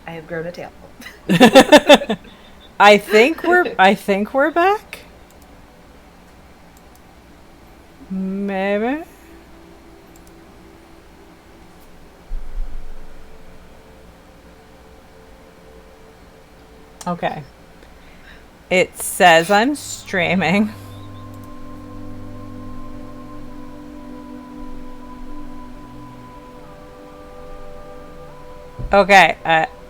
I have grown a tail. I think we're back. Maybe. Okay. It says I'm streaming. Okay,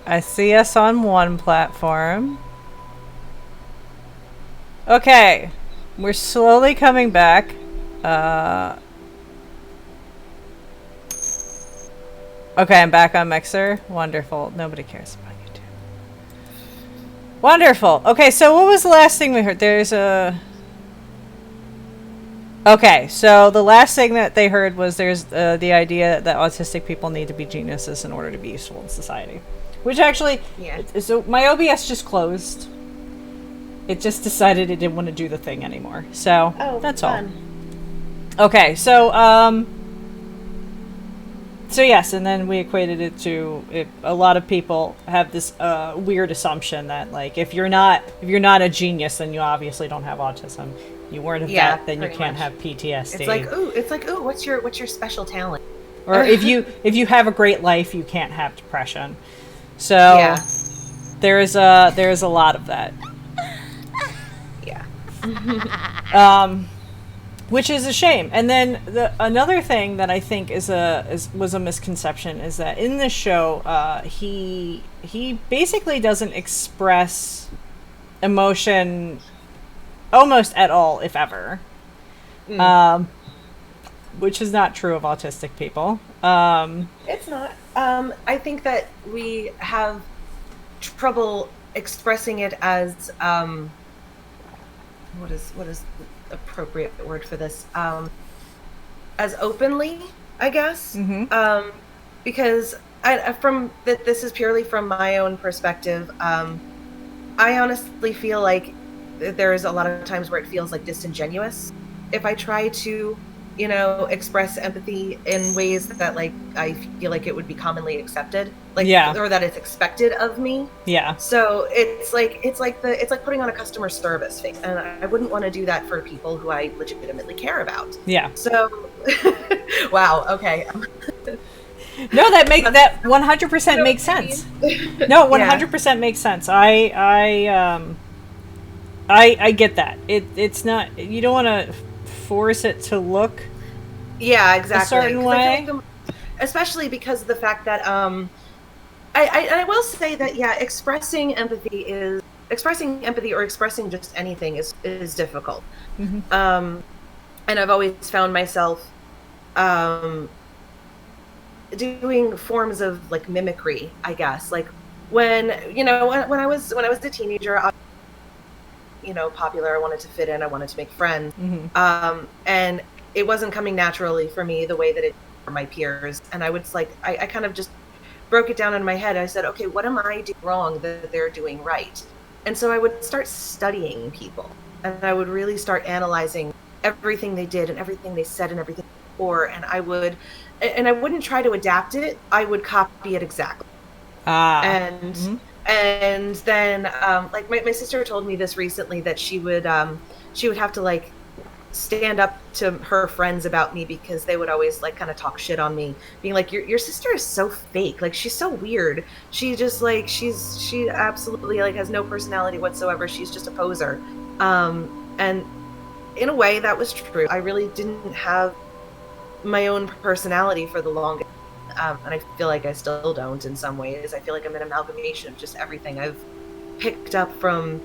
I see us on one platform. Okay, we're slowly coming back. Okay, I'm back on Mixer. Wonderful. Nobody cares about YouTube. Wonderful. Okay, so what was the last thing we heard? There's a... Okay, so the last thing that they heard was there's the idea that autistic people need to be geniuses in order to be useful in society. Which actually... Yeah. So my OBS just closed. It just decided it didn't want to do the thing anymore. So, that's fun. all. Okay, so, so yes, and then we equated it to a lot of people have this weird assumption that like if you're not a genius, then you obviously don't have autism. You weren't a vet, then you can't have PTSD. It's like ooh, what's your special talent? Or if you have a great life, you can't have depression. So yeah. there's a lot of that. Yeah. Which is a shame. And then another thing that I think was a misconception is that in this show, he basically doesn't express emotion almost at all, if ever. Which is not true of autistic people. It's not. I think that we have trouble expressing it as what is the appropriate word for this? As openly, I guess. Mm-hmm. Because this is purely from my own perspective. I honestly feel like there's a lot of times where it feels like disingenuous if I try to, express empathy in ways that like I feel like it would be commonly accepted, or that it's expected of me. Yeah. So it's like putting on a customer service face, and I wouldn't want to do that for people who I legitimately care about. Yeah. So, wow. Okay. No, that 100% makes sense. No, 100% makes sense. I get that. It's not, you don't want to force it to look exactly a certain way, especially because of the fact that I will say that expressing empathy or expressing just anything is difficult. Mm-hmm. And I've always found myself doing forms of like mimicry, I guess, like when I was a teenager, popular. I wanted to fit in. I wanted to make friends. Mm-hmm. And it wasn't coming naturally for me the way that it did for my peers. And I was like, I kind of just broke it down in my head. I said, okay, what am I doing wrong that they're doing right? And so I would start studying people, and I would really start analyzing everything they did and everything they said and everything before. And I wouldn't try to adapt it. I would copy it exactly. And mm-hmm. And then, like my sister told me this recently, that she would have to like stand up to her friends about me because they would always like kind of talk shit on me, being like, your sister is so fake, like she's so weird, she just like she absolutely like has no personality whatsoever, she's just a poser. And in a way that was true. I really didn't have my own personality for the longest. And I feel like I still don't in some ways. I feel like I'm an amalgamation of just everything I've picked up from,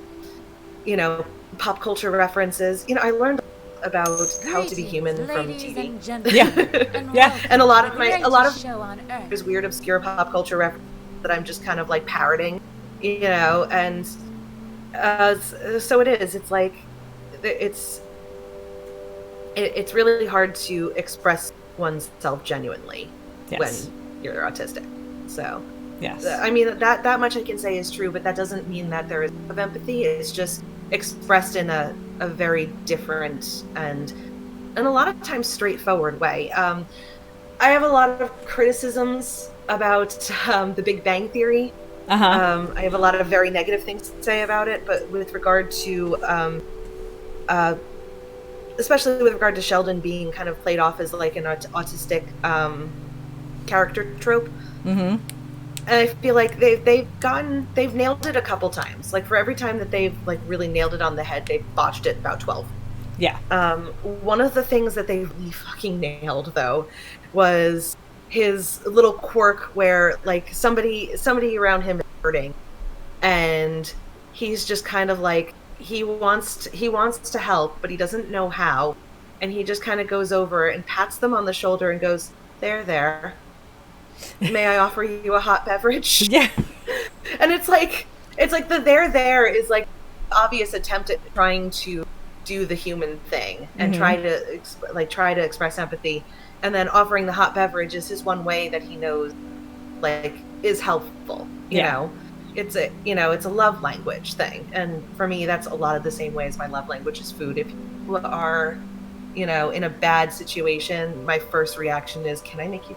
pop culture references. I learned about how to be human from TV. And a lot of there's weird, obscure pop culture references that I'm just kind of like parroting, and so it is. It's like it's really hard to express oneself genuinely. Yes. When you're autistic. So yes, I mean that much I can say is true, but that doesn't mean that there is of empathy. It's just expressed in a very different and a lot of times straightforward way. I have a lot of criticisms about the Big Bang Theory, Uh-huh. I have a lot of very negative things to say about it, but with regard to, uh, especially with regard to Sheldon being kind of played off as like an autistic character trope, Mm-hmm. I feel like they've nailed it a couple times. Like for every time that they've like really nailed it on the head, they've botched it about 12. Yeah. One of the things that they really fucking nailed though was his little quirk where like somebody around him is hurting, and he's just kind of like he wants to help, but he doesn't know how, and he just kind of goes over and pats them on the shoulder and goes, there, may I offer you a hot beverage? Yeah. And it's like the there is like obvious attempt at trying to do the human thing and try to express empathy, and then offering the hot beverage is his one way that he knows like is helpful, you know. It's a love language thing, and for me that's a lot of the same way as my love language is food. If you are, in a bad situation, my first reaction is, can I make you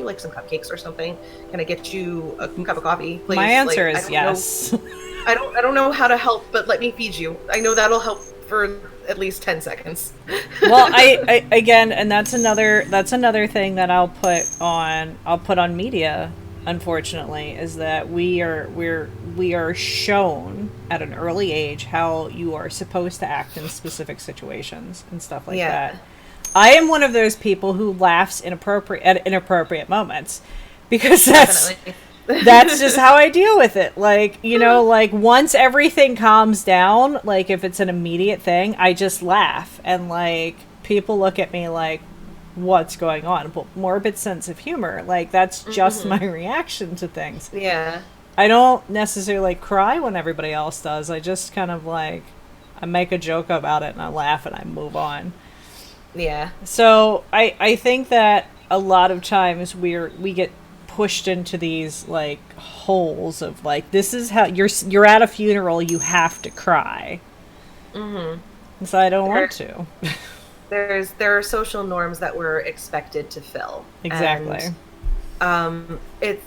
like some cupcakes or something? Can I get you a cup of coffee, please? My answer like, is yes. I don't know how to help, but let me feed you. I know that'll help for at least 10 seconds. Well, I again, and that's another thing that I'll put on media, unfortunately, is that we are shown at an early age how you are supposed to act in specific situations and stuff like that. I am one of those people who laughs at inappropriate moments, because that's just how I deal with it. Like, like once everything calms down, like if it's an immediate thing, I just laugh, and like people look at me like, what's going on? But morbid sense of humor, like that's just my reaction to things. Yeah. I don't necessarily cry when everybody else does. I just kind of like, I make a joke about it and I laugh and I move on. Yeah. So I think that a lot of times we get pushed into these like holes of like, this is how you're at a funeral, you have to cry. Mm-hmm. So I don't want to. There are social norms that we're expected to fill. Exactly. And, it's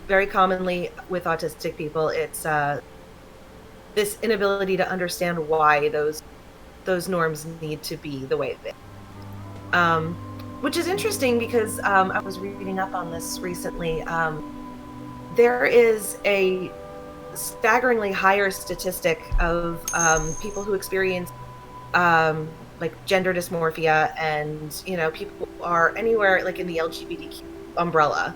very commonly with autistic people, it's this inability to understand why those norms need to be the way they which is interesting because I was reading up on this recently. There is a staggeringly higher statistic of people who experience like gender dysmorphia, and people who are anywhere like in the LGBTQ umbrella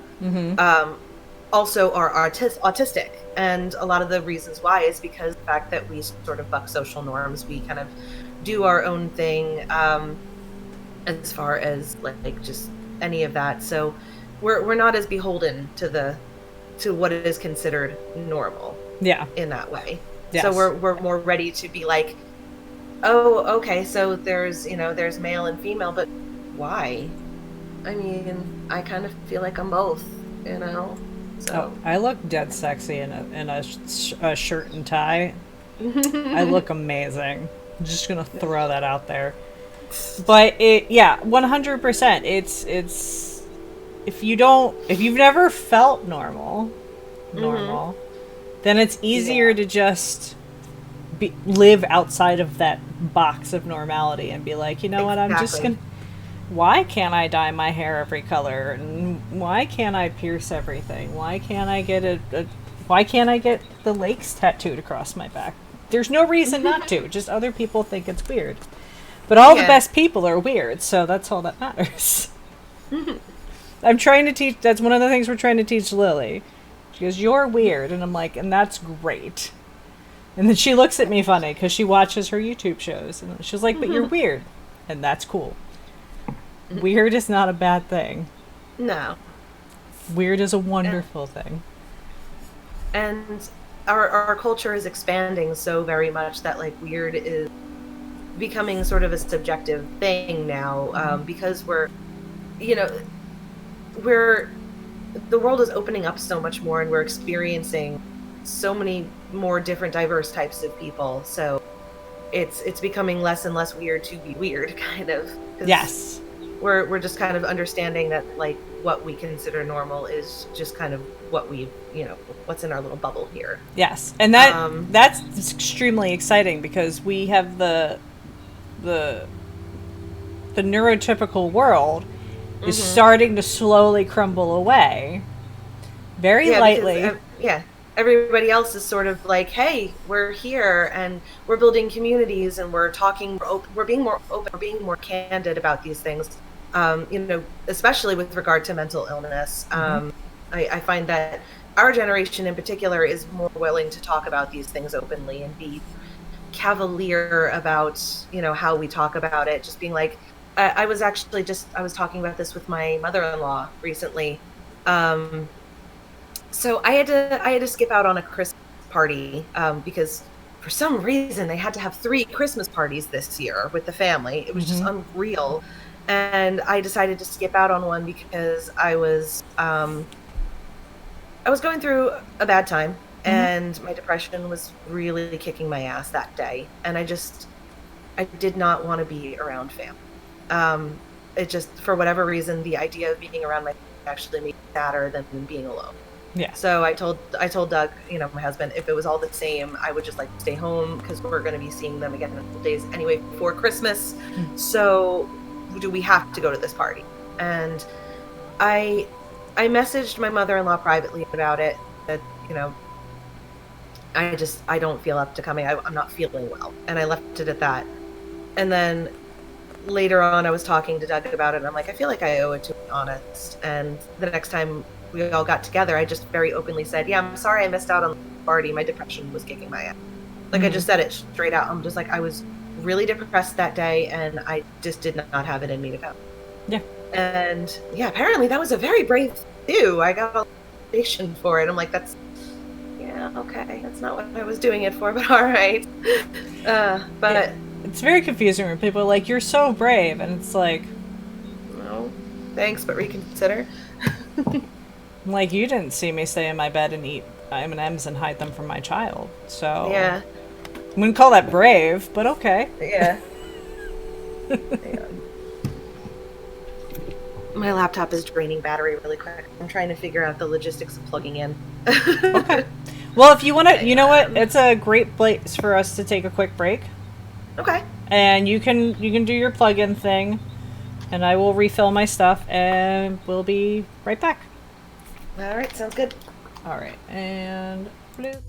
also are autistic. And a lot of the reasons why is because the fact that we sort of buck social norms, we kind of do our own thing as far as like just any of that. So we're not as beholden to what is considered normal. Yeah. In that way. Yes. So we're more ready to be like, oh, okay, so there's male and female, but why? I mean, I kind of feel like I'm both, So I look dead sexy in a shirt and tie. I look amazing. I'm just gonna throw that out there. But 100%. It's if you've never felt normal, then it's easier to just live outside of that box of normality and be like, you know what, I'm just gonna. Why can't I dye my hair every color? And why can't I pierce everything? Why can't I get the lakes tattooed across my back? There's no reason not to. Just other people think it's weird. But all the best people are weird, so that's all that matters. I'm trying to teach. That's one of the things we're trying to teach Lily. She goes, "You're weird," and I'm like, and that's great. And then she looks at me funny because she watches her YouTube shows, and she's like, "But you're weird," and that's cool. Weird is not a bad thing. No. Weird is a wonderful thing. And our culture is expanding so very much that like weird is becoming sort of a subjective thing now, because the world is opening up so much more, and we're experiencing so many more different diverse types of people. So it's becoming less and less weird to be weird, kind of. Yes. We're just kind of understanding that like what we consider normal is just kind of what we, what's in our little bubble here. Yes, and that's extremely exciting because we have the neurotypical world is starting to slowly crumble away, very lightly. Because, everybody else is sort of like, hey, we're here and we're building communities and we're talking, we're being more open, we're being more candid about these things, especially with regard to mental illness. I find that our generation in particular is more willing to talk about these things openly and be cavalier about, how we talk about it. Just being like, I was talking about this with my mother-in-law recently. So I had to skip out on a Christmas party because for some reason they had to have 3 Christmas parties this year with the family. It was just unreal. And I decided to skip out on one because I was going through a bad time and my depression was really kicking my ass that day. And I did not want to be around family. It just, for whatever reason, the idea of being around my family actually made me sadder than being alone. Yeah. So I told Doug, my husband, if it was all the same, I would just like stay home because we're going to be seeing them again in a couple days anyway before Christmas. So do we have to go to this party? And I messaged my mother-in-law privately about it, that, I don't feel up to coming. I'm not feeling well. And I left it at that. And then later on, I was talking to Doug about it and I'm like, I feel like I owe it to be honest. And the next time we all got together, I just very openly said, yeah, I'm sorry I missed out on the party. My depression was kicking my ass. Like I just said it straight out. I'm just like, I was really depressed that day and I just did not have it in me to come. Yeah. And apparently that was a very brave thing too. I got a validation for it. I'm like, okay. That's not what I was doing it for, but all right. But it's very confusing when people are like, you're so brave. And it's like, no, thanks, but reconsider. Like, you didn't see me stay in my bed and eat M&Ms and hide them from my child. So yeah, I wouldn't call that brave, but okay. Yeah. My laptop is draining battery really quick. I'm trying to figure out the logistics of plugging in. Okay. Well, if you want to, you know what? It's a great place for us to take a quick break. Okay. And you can do your plug-in thing, and I will refill my stuff, and we'll be right back. All right, sounds good. All right, and bloop.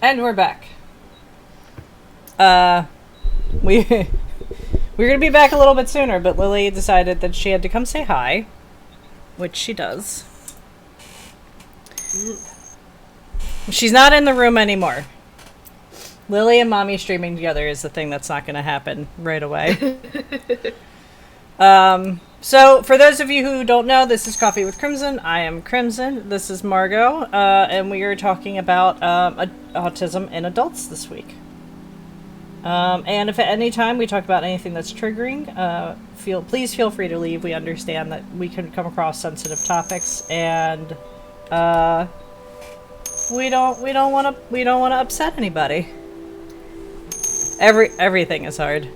And we're back. We we're gonna be back a little bit sooner, but Lily decided that she had to come say hi, which she does. She's not in the room anymore. Lily and Mommy streaming together is the thing that's not going to happen right away. So, for those of you who don't know, this is Coffee with Crymson. I am Crymson. This is Margot, and we are talking about autism in adults this week. And if at any time we talk about anything that's triggering, please feel free to leave. We understand that we can come across sensitive topics, and we don't want to upset anybody. Everything is hard.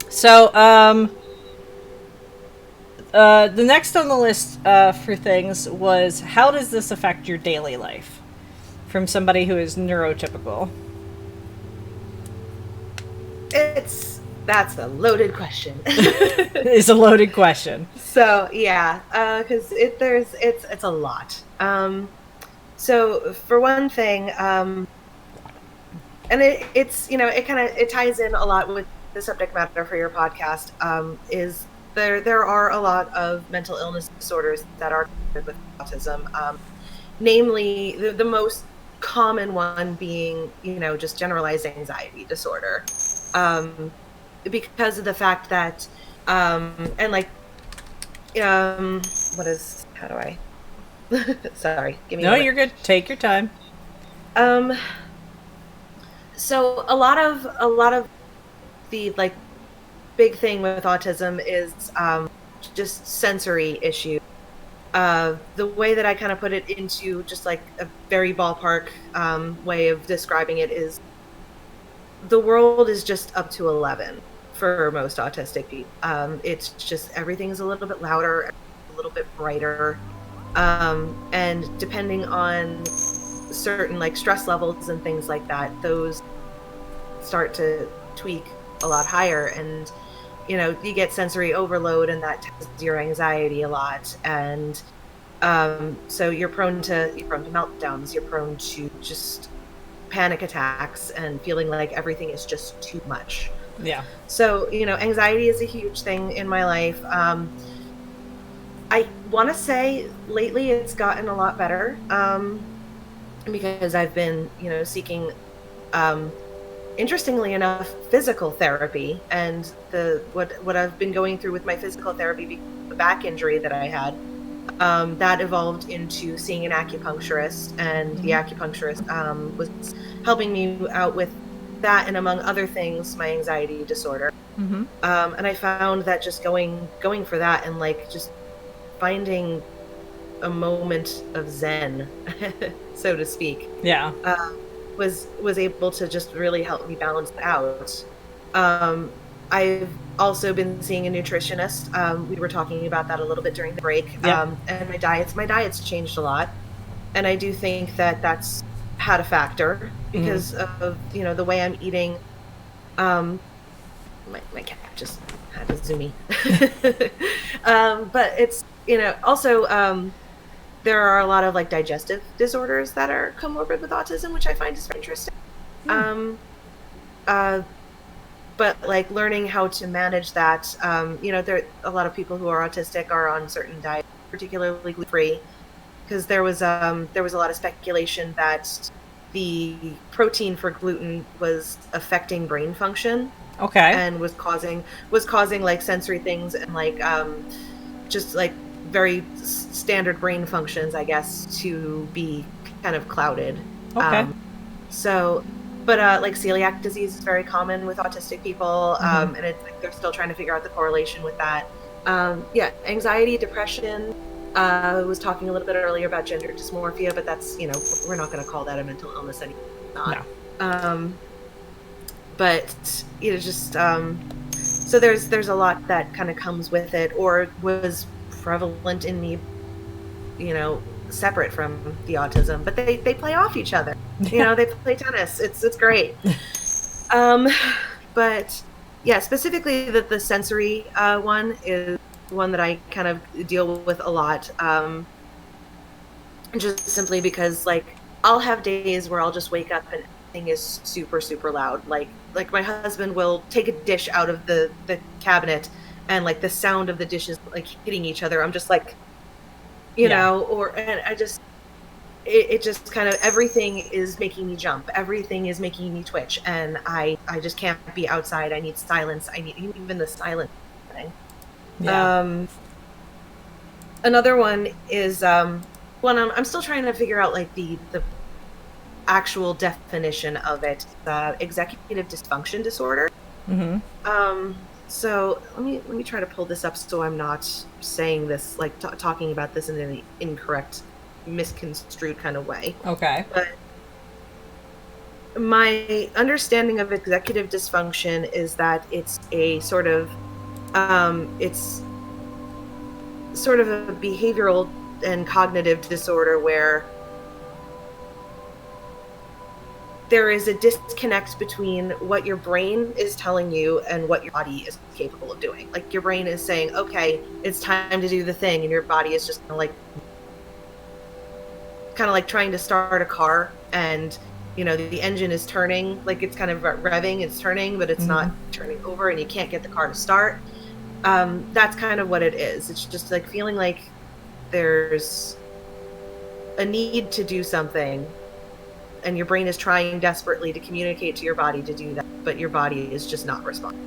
So, the next on the list for things was, how does this affect your daily life? From somebody who is neurotypical. That's a loaded question. It's a loaded question. So yeah, because it's a lot. So for one thing, and it ties in a lot with the subject matter for your podcast. Is there are a lot of mental illness disorders that are connected with autism, namely the most common one being just generalized anxiety disorder, because of the fact that how do I sorry, give me no, you're good, take your time. So a lot of the big thing with autism is just sensory issues. The way that I kind of put it into just a very ballpark way of describing it is, the world is just up to 11 for most autistic people. It's just everything's a little bit louder, a little bit brighter, and depending on certain stress levels and things like that, those start to tweak a lot higher, and you get sensory overload, and that tests your anxiety a lot, and so you're prone to meltdowns, you're prone to just panic attacks and feeling like everything is just too much. Yeah. So anxiety is a huge thing in my life. I want to say lately it's gotten a lot better, because I've been seeking interestingly enough physical therapy, and what I've been going through with my physical therapy, the back injury that I had, that evolved into seeing an acupuncturist, and the acupuncturist was helping me out with that, and among other things, my anxiety disorder. And I found that just going for that and just finding a moment of zen, so to speak, was able to just really help me balance out. I've also been seeing a nutritionist. We were talking about that a little bit during the break. And my diet's changed a lot, and I do think that that's had a factor because of the way I'm eating. My cat just had a zoomy. But it's also there are a lot of digestive disorders that are comorbid with autism, which I find is very interesting. But learning how to manage that, there a lot of people who are autistic are on certain diets, particularly gluten-free, because there was a lot of speculation that the protein for gluten was affecting brain function. Okay. And was causing sensory things and just very standard brain functions, I guess, to be kind of clouded. Okay. But celiac disease is very common with autistic people, and it's they're still trying to figure out the correlation with that. Anxiety, depression. I was talking a little bit earlier about gender dysmorphia, but that's we're not going to call that a mental illness anymore. No. But just so there's a lot that kind of comes with it, or was prevalent in me, separate from the autism, but they play off each other. They play tennis. It's great. But yeah, specifically the sensory one is one that I kind of deal with a lot, just simply because I'll have days where I'll just wake up and everything is super, super loud. Like my husband will take a dish out of the cabinet, and like the sound of the dishes like hitting each other. I'm just like, and I just, it just kind of, everything is making me jump. Everything is making me twitch, and I just can't be outside. I need silence. I need even the silence thing. Yeah. Another one is one I'm still trying to figure out like the actual definition of it. Executive dysfunction disorder. So let me try to pull this up so I'm not saying this like talking about this in an incorrect, misconstrued kind of way. Okay. But my understanding of executive dysfunction is that it's a sort of it's sort of a behavioral and cognitive disorder where there is a disconnect between what your brain is telling you and what your body is capable of doing. Like your brain is saying, okay, it's time to do the thing, and your body is just kind of like trying to start a car, and the engine is turning, like it's kind of revving, it's turning, but it's not turning over, and you can't get the car to start. That's kind of what it is. It's just like feeling like there's a need to do something, and your brain is trying desperately to communicate to your body to do that, but your body is just not responding.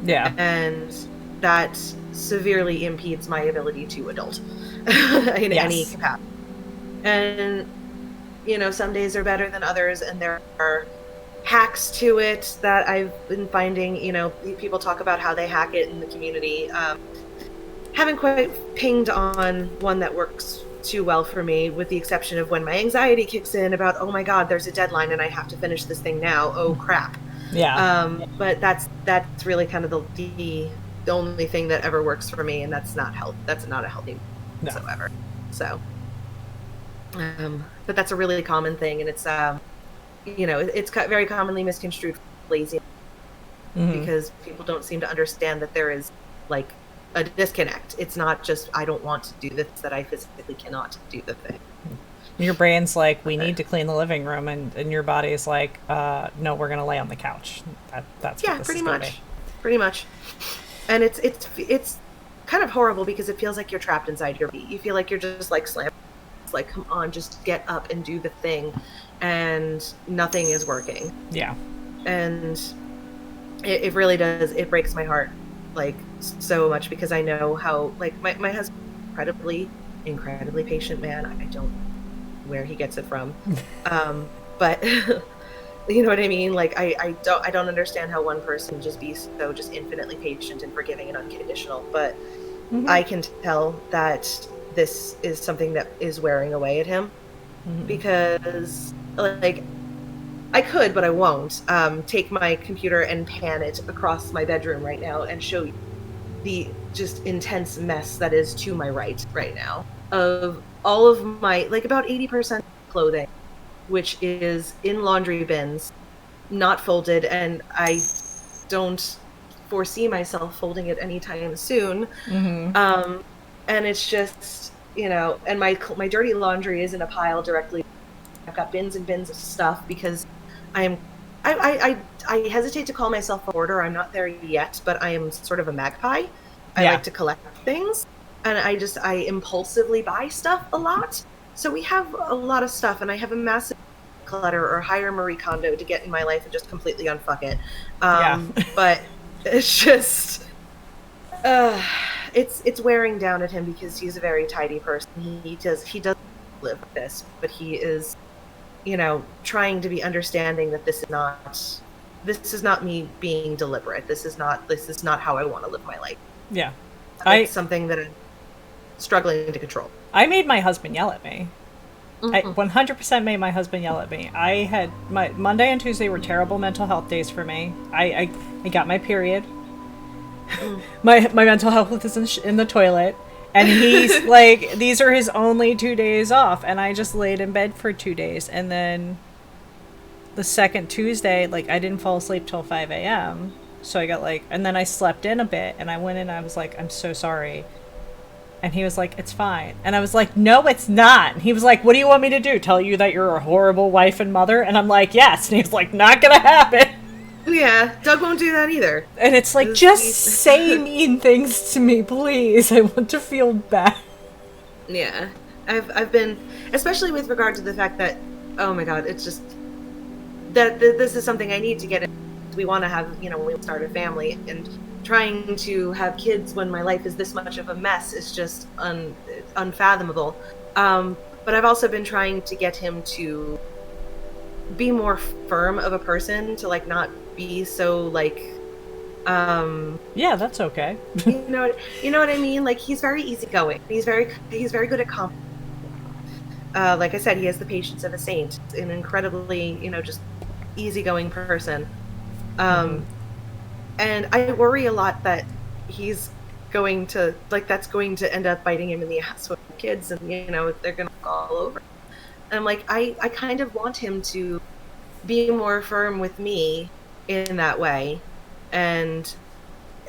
Yeah. And that severely impedes my ability to adult in any capacity. And, some days are better than others, and there are hacks to it that I've been finding. People talk about how they hack it in the community. Haven't quite pinged on one that works too well for me, with the exception of when my anxiety kicks in about, oh my god, there's a deadline and I have to finish this thing now. Oh crap. But that's really kind of the only thing that ever works for me, and that's not a healthy whatsoever. So but that's a really common thing, and it's it's very commonly misconstrued lazy, because people don't seem to understand that there is like a disconnect. It's not just I don't want to do this, that I physically cannot do the thing. Your brain's like, we need to clean the living room, and your body's like, no, we're gonna lay on the couch. That's what this is pretty much. And it's kind of horrible because it feels like you're trapped inside your body. You feel like you're just like slammed. It's like, come on, just get up and do the thing, and nothing is working. Yeah. And it really does. It breaks my heart like so much, because I know how like my husband, incredibly patient man. I don't know where he gets it from. But you know what I mean? Like I don't understand how one person can just be so just infinitely patient and forgiving and unconditional. But I can tell that this is something that is wearing away at him, because like I could, but I won't, take my computer and pan it across my bedroom right now and show you the just intense mess that is to my right now, of all of my, like about 80% clothing, which is in laundry bins, not folded, and I don't foresee myself folding it anytime soon. And it's just, and my dirty laundry is in a pile directly. I've got bins and bins of stuff, because I hesitate to call myself a hoarder. I'm not there yet, but I am sort of a magpie. I like to collect things, and I impulsively buy stuff a lot. So we have a lot of stuff, and I have a massive clutter, or hire Marie Kondo to get in my life and just completely unfuck it. But it's just, it's wearing down at him, because he's a very tidy person. He does live with this, but he is, trying to be understanding that this is not me being deliberate. This is not how I want to live my life. Yeah. It's something that I'm struggling to control. I made my husband yell at me. I 100% made my husband yell at me. I had my Monday and Tuesday were terrible mental health days for me. I got my period. My mental health is in the toilet, and he's like, these are his only 2 days off, and I just laid in bed for 2 days, and then the second Tuesday, like, I didn't fall asleep till 5 a.m. So I got and then I slept in a bit, and I went in and I was like, I'm so sorry. And he was like, it's fine. And I was like, no, it's not. And he was like, what do you want me to do? Tell you that you're a horrible wife and mother? And I'm like, yes. And he was like, not gonna happen. Yeah, Doug won't do that either. And it's like, just say mean things to me, please. I want to feel bad. Yeah. I've been, especially with regard to the fact that, oh my god, it's just, that this is something I need to get into. We want to have, we start a family, and trying to have kids when my life is this much of a mess is just unfathomable. But I've also been trying to get him to be more firm of a person, to like not be so like yeah, that's okay. you know what I mean? Like, he's very easygoing. He's very good at like I said, he has the patience of a saint. An incredibly, just easygoing person. And I worry a lot that he's going to, like, that's going to end up biting him in the ass with kids, and they're gonna fall all over. And I'm like, I kind of want him to be more firm with me in that way, and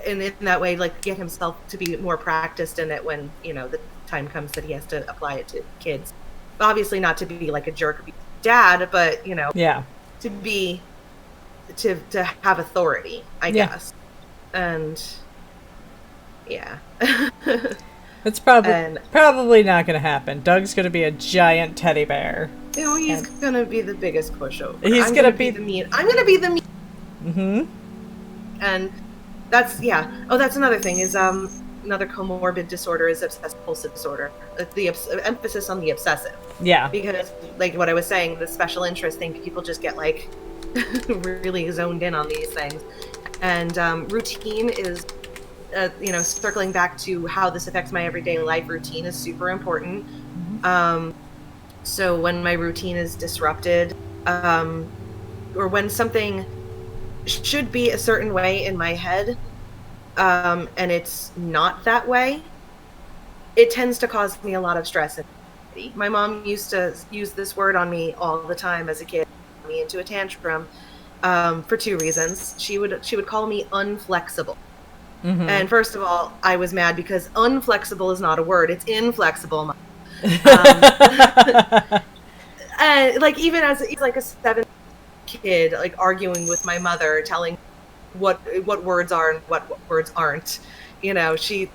in that way, like, get himself to be more practiced in it when the time comes that he has to apply it to kids. Obviously not to be like a jerk dad, but yeah, to be to have authority, I guess. And yeah. It's probably not going to happen. Doug's going to be a giant teddy bear. He's going to be the biggest pushover. He's going to be the mean. I'm going to be the mean. Mm-hmm. And that's, yeah. Oh, that's another thing is another comorbid disorder is obsessive compulsive disorder. The emphasis on the obsessive. Yeah. Because, like what I was saying, the special interest thing, people just get like really zoned in on these things. And routine is, circling back to how this affects my everyday life, routine is super important. Mm-hmm. So when my routine is disrupted, or when something should be a certain way in my head, and it's not that way, it tends to cause me a lot of stress. My mom used to use this word on me all the time as a kid, me into a tantrum, for two reasons. She would call me unflexible. Mm-hmm. And first of all, I was mad because unflexible is not a word; it's inflexible. And like, even as like a 7 kid, like arguing with my mother, telling what words are and what words aren't. She.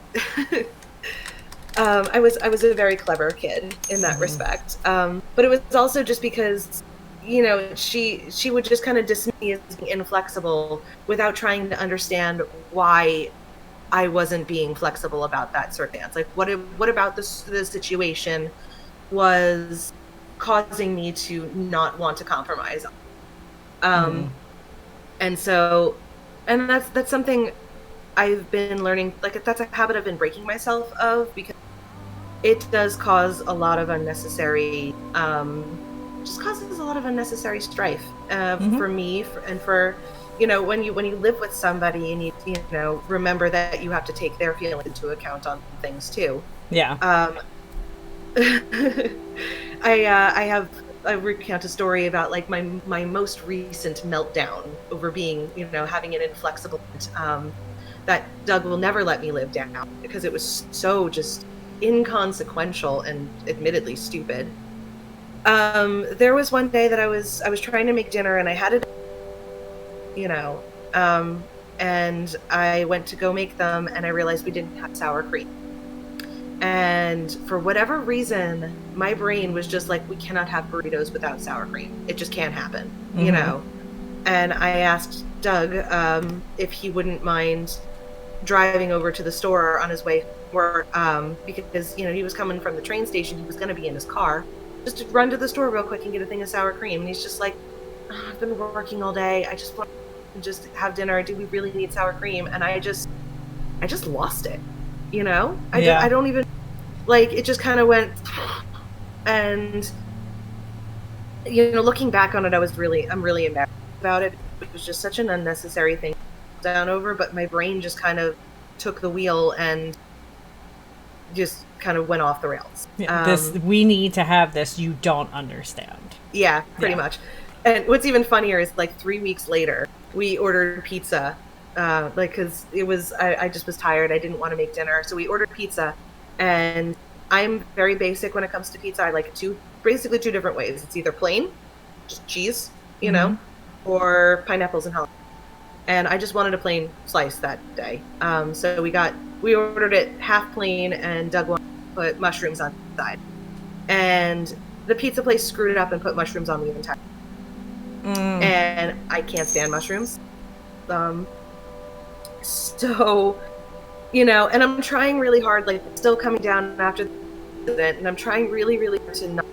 I was a very clever kid in that respect. But it was also just because, she would just kind of dismiss me as being inflexible without trying to understand why I wasn't being flexible about that circumstance. Like, what about the situation was causing me to not want to compromise? And so, and that's something I've been learning, like, that's a habit I've been breaking myself of, because it does cause a lot of unnecessary, just causes a lot of unnecessary strife for me, and for, when you live with somebody, and you remember that you have to take their feelings into account on things too. Yeah. I recount a story about like my most recent meltdown over being, having an inflexible, that Doug will never let me live down, because it was so just inconsequential and admittedly stupid. There was one day that I was trying to make dinner, and I had it, and I went to go make them, and I realized we didn't have sour cream. And for whatever reason, my brain was just like, we cannot have burritos without sour cream. It just can't happen, And I asked Doug if he wouldn't mind driving over to the store on his way to work, because, he was coming from the train station. He was going to be in his car. Just to run to the store real quick and get a thing of sour cream. And he's just like, I've been working all day. I just want to just have dinner. Do we really need sour cream? And I just lost it. I don't even, like, it just kind of went, and, looking back on it, I'm really embarrassed about it. It was just such an unnecessary thing down over, but my brain just kind of took the wheel and just kind of went off the rails. We need to have this, you don't understand. Yeah, pretty much. And what's even funnier is, like, 3 weeks later, we ordered pizza, because it was, I just was tired. I didn't want to make dinner. So we ordered pizza, And I'm very basic when it comes to pizza. I like it basically two different ways. It's either plain, just cheese, Mm-hmm. or pineapples and jalapeno. And I just wanted a plain slice that day. So we ordered it half plain, and Doug wanted to put mushrooms on the side. And the pizza place screwed it up and put mushrooms on the entire. Mm. And I can't stand mushrooms. Um, so and I'm trying really hard, like still coming down after the incident, and I'm trying really, really hard to not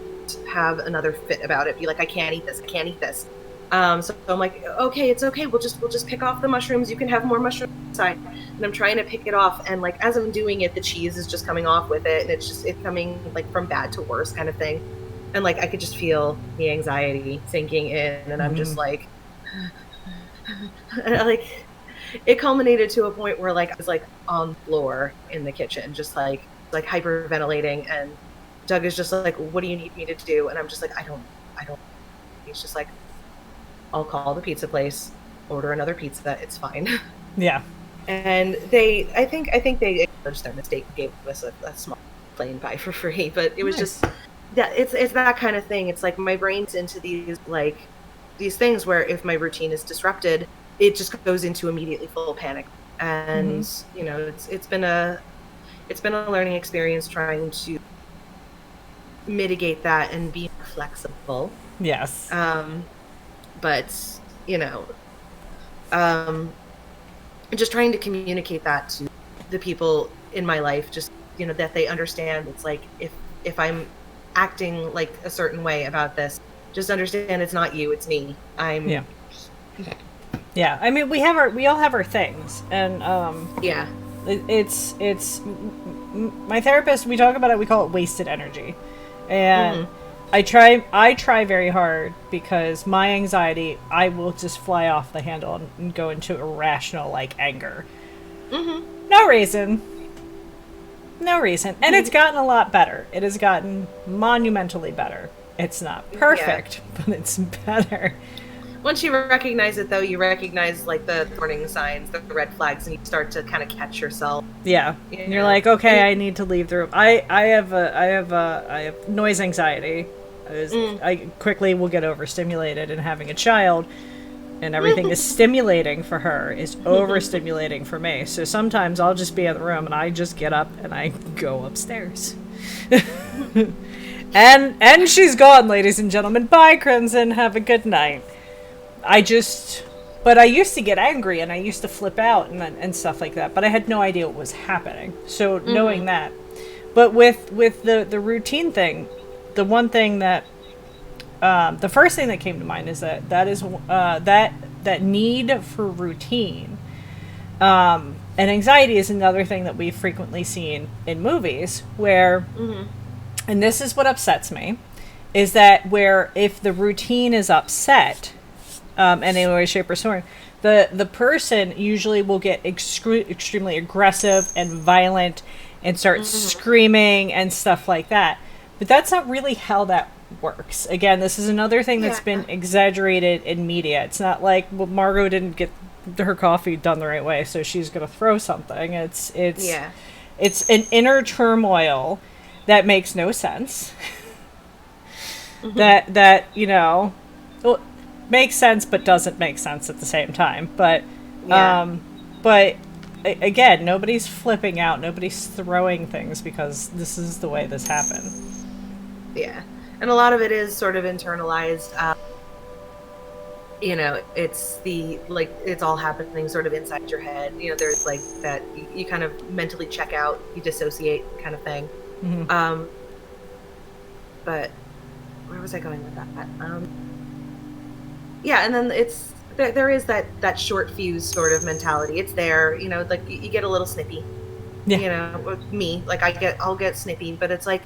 have another fit about it. Be like, I can't eat this. I can't eat this. So I'm like, okay, it's okay. We'll just pick off the mushrooms. You can have more mushrooms inside. And I'm trying to pick it off, and like as I'm doing it, the cheese is just coming off with it, and it's coming like from bad to worse kind of thing. And like I could just feel the anxiety sinking in, and I'm just like, like it culminated to a point where like I was like on the floor in the kitchen, just like hyperventilating, and Doug is just like, what do you need me to do? And I'm just like, I don't. He's just like, I'll call the pizza place, order another pizza. It's fine. Yeah. And I think they acknowledged their mistake and gave us a small plain pie for free. But it was Nice. just that it's that kind of thing. It's like my brain's into these things where if my routine is disrupted, it just goes into immediately full panic. And it's been a learning experience trying to mitigate that and be flexible. Yes. But um, just trying to communicate that to the people in my life, just that they understand. It's like if I'm acting like a certain way about this, just understand it's not you, it's me. Yeah. Yeah. I mean, we all have our things, and Yeah. it's my therapist. We talk about it. We call it wasted energy, and I try very hard because my anxiety, I will just fly off the handle and go into irrational like anger. No reason. No reason. And it's gotten a lot better. It has gotten monumentally better. It's not perfect, but it's better. Once you recognize it, though, you recognize like the warning signs, the red flags, and you start to kind of catch yourself. Yeah, and you're like, okay, I need to leave the room. I have noise anxiety. I quickly will get overstimulated, and having a child and everything is stimulating for her is overstimulating for me. So sometimes I'll just be in the room and I just get up and I go upstairs. and she's gone, ladies and gentlemen. Bye, Crymson. Have a good night. But I used to get angry and I used to flip out and stuff like that. But I had no idea what was happening. So knowing that, but with the routine thing, the one thing that the first thing that came to mind is that need for routine, and anxiety is another thing that we've frequently seen in movies where, and this is what upsets me, is that where if the routine is upset, in any way, shape, or form, the person usually will get extremely aggressive and violent and start screaming and stuff like that. But that's not really how that works. Again, this is another thing that's been exaggerated in media. It's not like, well, Margot didn't get her coffee done the right way, so she's going to throw something. It's an inner turmoil that makes no sense. that well, makes sense but doesn't make sense at the same time. But again, nobody's flipping out, nobody's throwing things because this is the way this happened. Yeah. And a lot of it is sort of internalized. It's all happening sort of inside your head. There's like that you kind of mentally check out, you dissociate kind of thing. But where was I going with that? And then there is that short fuse sort of mentality. It's there, like you get a little snippy. With me, like I'll get snippy, but it's like,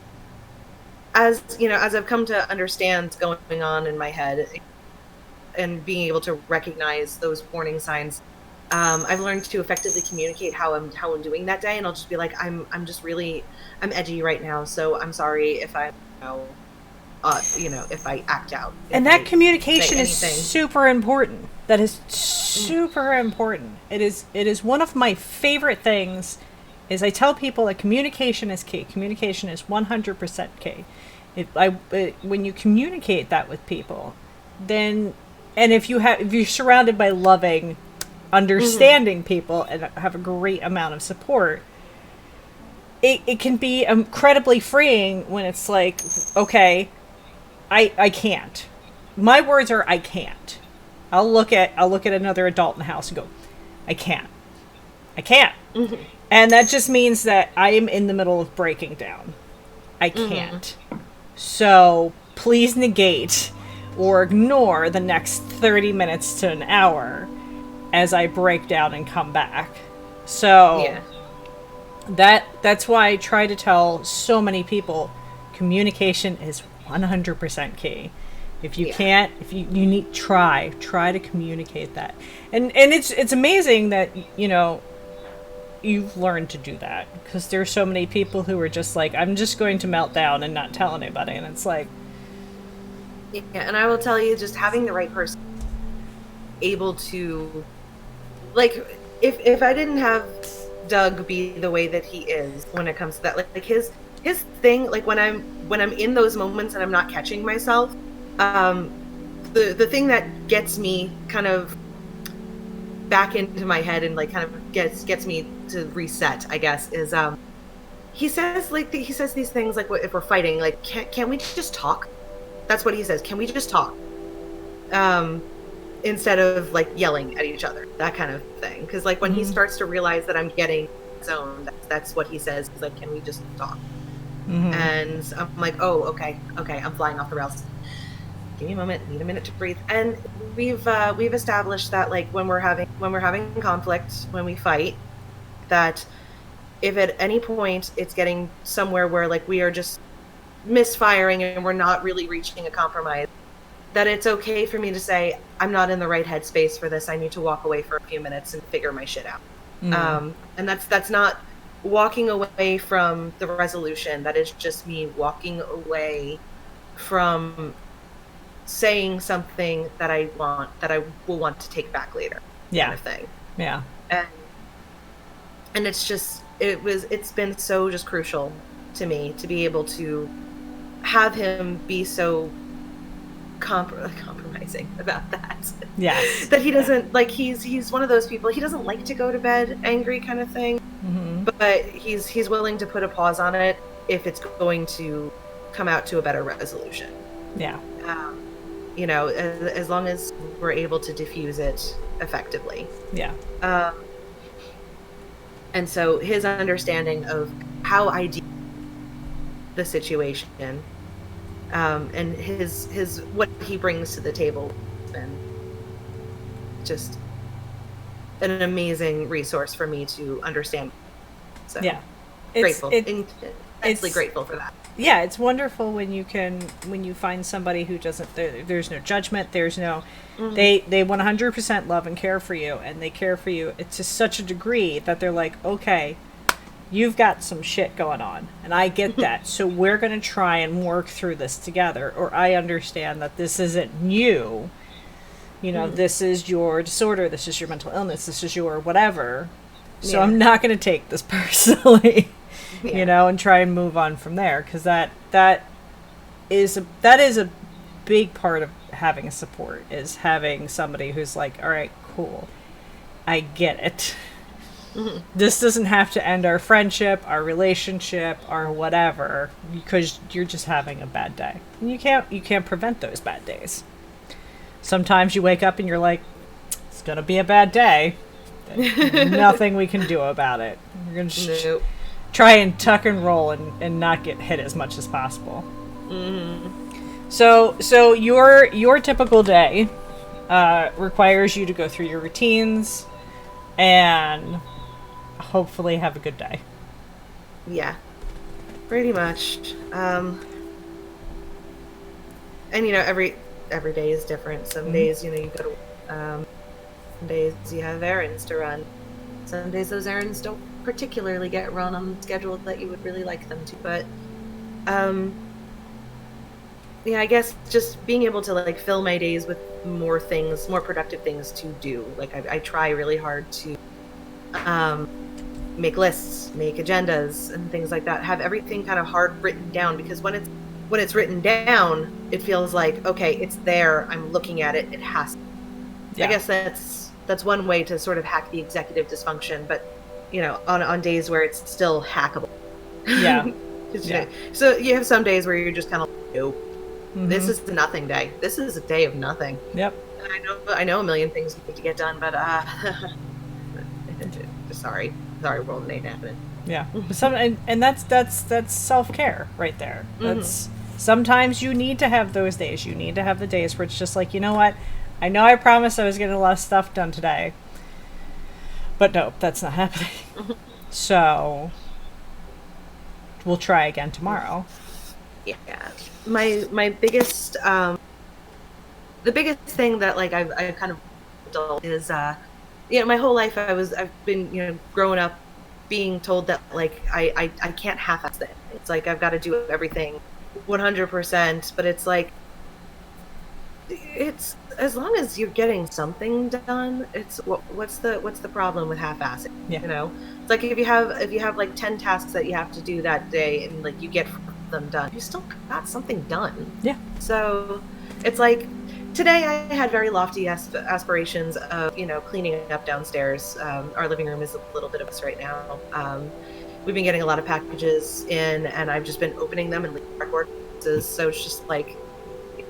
as I've come to understand what's going on in my head and being able to recognize those warning signs, I've learned to effectively communicate how I'm doing that day, and I'll just be like, I'm edgy right now, so I'm sorry if I if I act out. And that communication is super important. That is super important. It is one of my favorite things is I tell people that communication is key. Communication is 100% key. When you communicate that with people, then, and if you're surrounded by loving, understanding people and have a great amount of support, it can be incredibly freeing when it's like, okay, I can't. My words are I can't. I'll look at another adult in the house and go, I can't. And that just means that I am in the middle of breaking down. I can't. So please negate or ignore the next 30 minutes to an hour as I break down and come back. So that's why I try to tell so many people communication is 100% key. If you can't, if you need, try to communicate that. And it's amazing that, you know, you've learned to do that, because there's so many people who are just like, I'm just going to melt down and not tell anybody, and it's like, and I will tell you, just having the right person able to, like, if I didn't have Doug be the way that he is when it comes to that, like his thing, like when I'm in those moments and I'm not catching myself, the thing that gets me kind of back into my head and like kind of gets me to reset, I guess, is he says these things like, if we're fighting, like, can't we just talk? That's what he says. Can we just talk? Instead of like yelling at each other, that kind of thing. Because like when he starts to realize that I'm getting zoned, that's what he says. He's like, can we just talk? And I'm like, oh, okay, I'm flying off the rails. Give me a moment, need a minute to breathe. And we've established that, like, when we're having conflict, when we fight, that if at any point it's getting somewhere where like we are just misfiring and we're not really reaching a compromise, that it's okay for me to say, I'm not in the right headspace for this. I need to walk away for a few minutes and figure my shit out. And that's not walking away from the resolution. That is just me walking away from saying something that I will want to take back later. Kind of thing. And it's just, it's been so just crucial to me to be able to have him be so compromising about that. That he doesn't, like, he's one of those people, he doesn't like to go to bed angry kind of thing, but he's willing to put a pause on it if it's going to come out to a better resolution. You know, as long as we're able to diffuse it effectively. And so his understanding of how I deal with the situation, and his what he brings to the table, has been just an amazing resource for me to understand. So grateful, immensely grateful for that. It's wonderful when you find somebody who doesn't, there's no judgment, there's no, they 100% love and care for you, and they care for you to such a degree that they're like, okay, you've got some shit going on, and I get that, so we're going to try and work through this together, or I understand that this isn't you, you know, this is your disorder, this is your mental illness, this is your whatever, so I'm not going to take this personally. You know, and try and move on from there, because that is a big part of having a support, is having somebody who's like, all right, cool, I get it. This doesn't have to end our friendship, our relationship, or whatever, because you're just having a bad day. And you can't prevent those bad days. Sometimes you wake up and you're like, it's gonna be a bad day. Nothing we can do about it. We're gonna try and tuck and roll and not get hit as much as possible. So your typical day requires you to go through your routines and hopefully have a good day. Yeah, pretty much. And you know, every day is different. Some days, you know, you go to some days you have errands to run. Some days those errands don't particularly get run on the schedule that you would really like them to, but yeah, I guess just being able to like fill my days with more productive things to do. Like I try really hard to make lists, make agendas and things like that. Have everything kind of hard written down, because when it's written down, it feels like, okay, it's there. I'm looking at it. It has to. Yeah. I guess that's one way to sort of hack the executive dysfunction, but on days where it's still hackable. Yeah. Yeah. So you have some days where you're just kind of like, nope, this is the nothing day. This is a day of nothing. Yep. And I know a million things need to get done, but sorry, world ain't happening. Yeah. And that's self-care right there. That's sometimes you need to have those days. You need to have the days where it's just like, you know what? I know I promised I was getting a lot of stuff done today, but no, that's not happening. So we'll try again tomorrow. Yeah. My biggest the biggest thing that like I've kind of done is my whole life I've been growing up being told that like I can't half-ass it. It's like I've got to do everything 100%, but it's like it's as long as you're getting something done, it's what's the problem with half-assing? Yeah. It's like if you have like 10 tasks that you have to do that day and like you get them done, you still got something done. Yeah. So it's like today I had very lofty aspirations of cleaning up downstairs. Our living room is a little bit of us right now. We've been getting a lot of packages in, and I've just been opening them and leaving cardboard boxes. So it's just like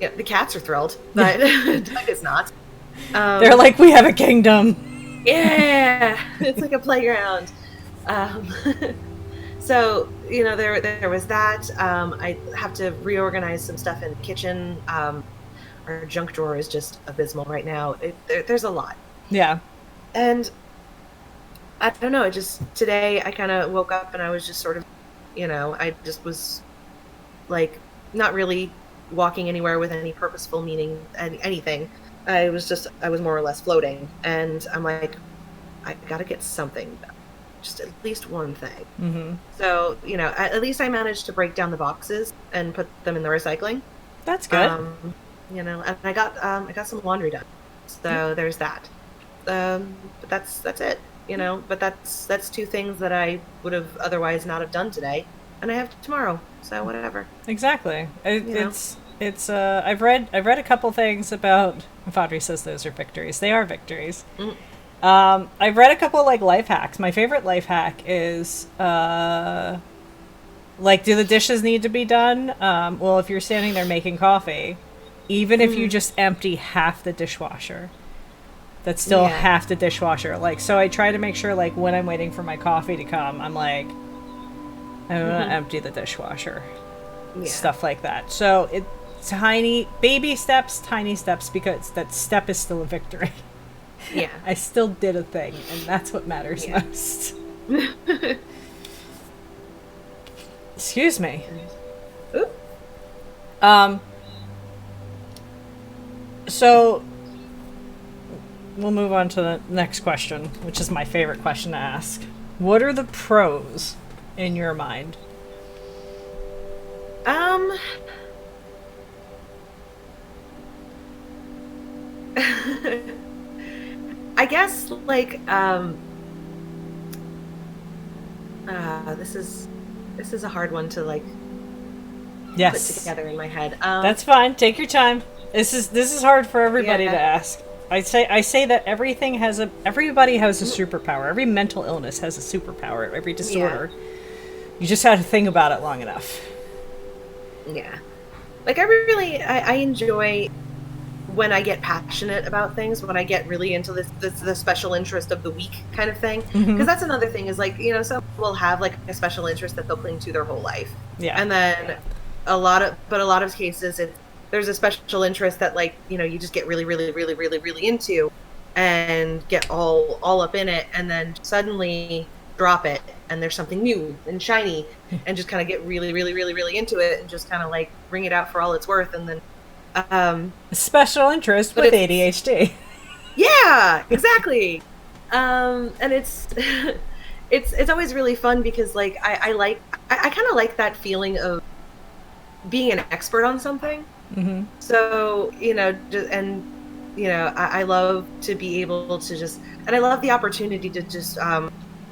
the cats are thrilled, but Doug is not. They're like, we have a kingdom. Yeah, it's like a playground. So there was that. I have to reorganize some stuff in the kitchen. Our junk drawer is just abysmal right now. There's a lot. Yeah. And I don't know. Just today I kind of woke up and I was just sort of, I just was like not really walking anywhere with any purposeful meaning and anything. I was more or less floating, and I'm like, I gotta get something done. Just at least one thing. Mm-hmm. So at least I managed to break down the boxes and put them in the recycling. That's good. And I got some laundry done. So there's that. But that's it. But that's two things that I would have otherwise not have done today, and I have tomorrow. So whatever. Exactly. It's I've read a couple things about. Fadri says those are victories. They are victories. I've read a couple like life hacks. My favorite life hack is like, do the dishes need to be done? Well, if you're standing there making coffee, even if you just empty half the dishwasher, that's still half the dishwasher. Like, so I try to make sure like when I'm waiting for my coffee to come, I'm like, I'm gonna empty the dishwasher. Stuff like that. So it tiny baby steps, because that step is still a victory. Yeah. I still did a thing, and that's what matters most. Excuse me. Oop. So we'll move on to the next question, which is my favorite question to ask. What are the pros in your mind? I guess like this is a hard one to like put together in my head. That's fine. Take your time. This is hard for everybody to ask. I say that everybody has a superpower. Every mental illness has a superpower. Every disorder. Yeah. You just have to think about it long enough. Yeah. Like I enjoy when I get passionate about things, when I get really into the special interest of the week kind of thing. Because that's another thing is like, some people have like a special interest that they'll cling to their whole life. Yeah. And then a lot of cases there's a special interest that like, you just get really, really, really, really, really into and get all up in it, and then suddenly drop it and there's something new and shiny and just kind of get really, really, really, really into it and just kind of like bring it out for all it's worth. And then special interest with ADHD. Yeah, exactly. And it's it's always really fun because like I kind of like that feeling of being an expert on something. Mm-hmm. So I love to be able to just, and I love the opportunity to just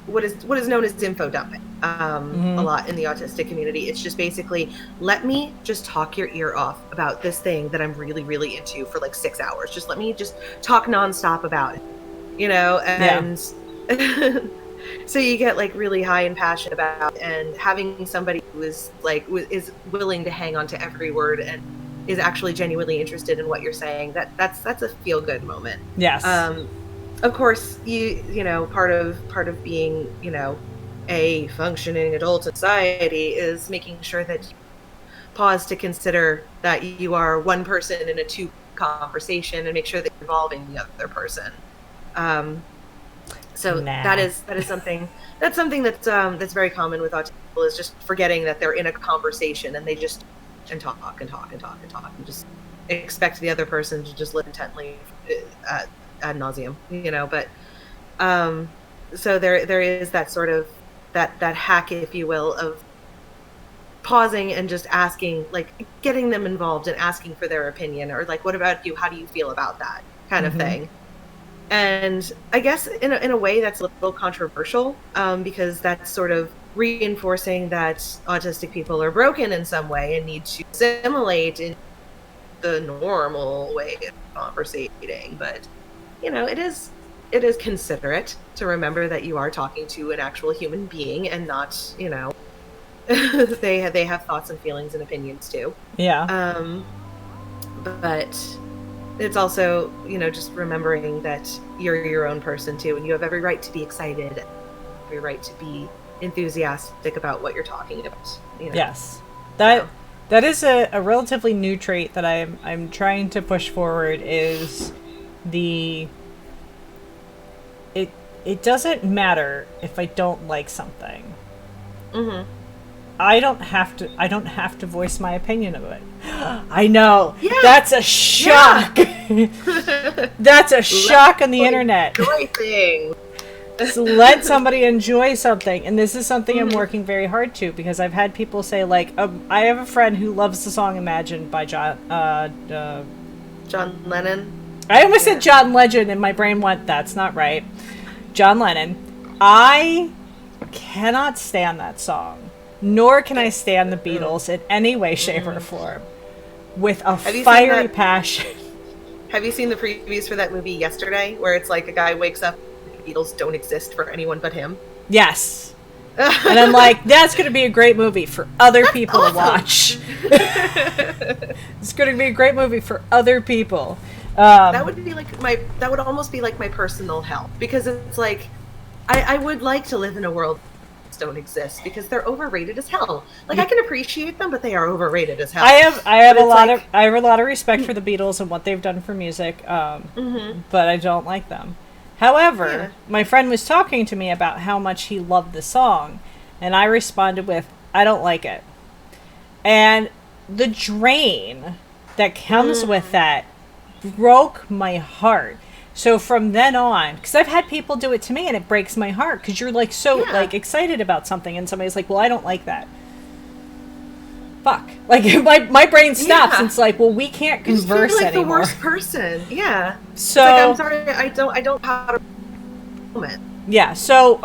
what is known as info dumping a lot in the autistic community. It's just basically, let me just talk your ear off about this thing that I'm really, really into for like 6 hours. Just let me just talk nonstop about it, and so you get like really high and passionate about, and having somebody who is like is willing to hang on to every word and is actually genuinely interested in what you're saying, that's a feel good moment. Yes. Of course, part of being, a functioning adult society is making sure that you pause to consider that you are one person in a two conversation, and make sure that you're involving the other person. So that is something that's very common with autistic people, is just forgetting that they're in a conversation and they just and talk and talk and talk and talk and just expect the other person to just live intently ad nauseum, but so there is that sort of that hack, if you will, of pausing and just asking, like getting them involved and asking for their opinion, or like, what about you, how do you feel about that kind of thing. And I guess in a way that's a little controversial, because that's sort of reinforcing that autistic people are broken in some way and need to assimilate in the normal way of conversating. But it is considerate to remember that you are talking to an actual human being, and not they have thoughts and feelings and opinions too. But it's also just remembering that you're your own person too, and you have every right to be excited, every right to be enthusiastic about what you're talking about. Yes, that is a relatively new trait that I'm trying to push forward, is it doesn't matter if I don't like something. I don't have to voice my opinion of it. I know. Yeah. That's a shock. Yeah. That's a shock on the internet. Enjoy things. So let somebody enjoy something. And this is something I'm working very hard to, because I've had people say, like, I have a friend who loves the song Imagine by John Lennon. I almost said John Legend, and my brain went, that's not right. John Lennon. I cannot stand that song. Nor can I stand the Beatles in any way, shape, or form. With a fiery passion. Have you seen the previews for that movie Yesterday, where it's like a guy wakes up, the Beatles don't exist for anyone but him? Yes. And I'm like, that's going to be a great movie for other people to watch. It's going to be a great movie for other people. That would almost be like my personal hell, because it's like, I would like to live in a world don't exist, because they're overrated as hell. Like, I can appreciate them, but they are overrated as hell. I have a lot of respect for the Beatles and what they've done for music, but I don't like them. However, my friend was talking to me about how much he loved the song, and I responded with, I don't like it. And the drain that comes with that broke my heart. So from then on, because I've had people do it to me, and it breaks my heart, because you're like like excited about something, and somebody's like, well, I don't like that. Fuck. Like, my brain stops, and it's like, well, we can't converse like anymore. The worst person. Yeah. So it's like, I'm sorry, I don't have a moment. Yeah. So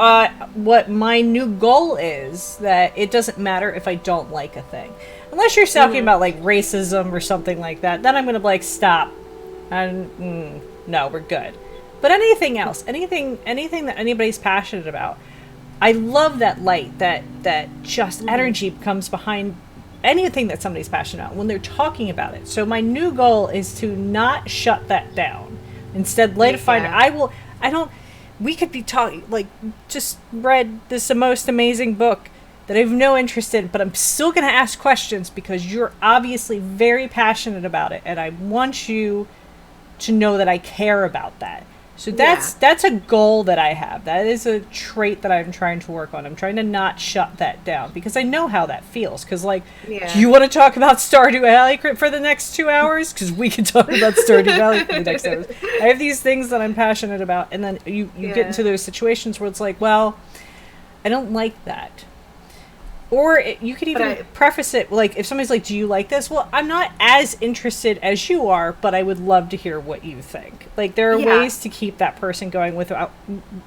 what my new goal is, that it doesn't matter if I don't like a thing, unless you're talking about like racism or something like that. Then I'm gonna be like, stop, and no, we're good. But anything else, anything that anybody's passionate about, I love that light, that just energy comes behind anything that somebody's passionate about when they're talking about it. So my new goal is to not shut that down. Instead, light a fire. We could be talking, like, just read this most amazing book that I have no interest in, but I'm still going to ask questions because you're obviously very passionate about it, and I want you to know that I care about that. So that's a goal that I have. That is a trait that I'm trying to work on. I'm trying to not shut that down, because I know how that feels. Because, like, do you want to talk about Stardew Valley for the next 2 hours? Because we can talk about Stardew Valley for the next hours. I have these things that I'm passionate about, and then you get into those situations where it's like, well, I don't like that. Or you could But even preface it, like, if somebody's like, do you like this? Well, I'm not as interested as you are, but I would love to hear what you think. Like, there are yeah, ways to keep that person going without,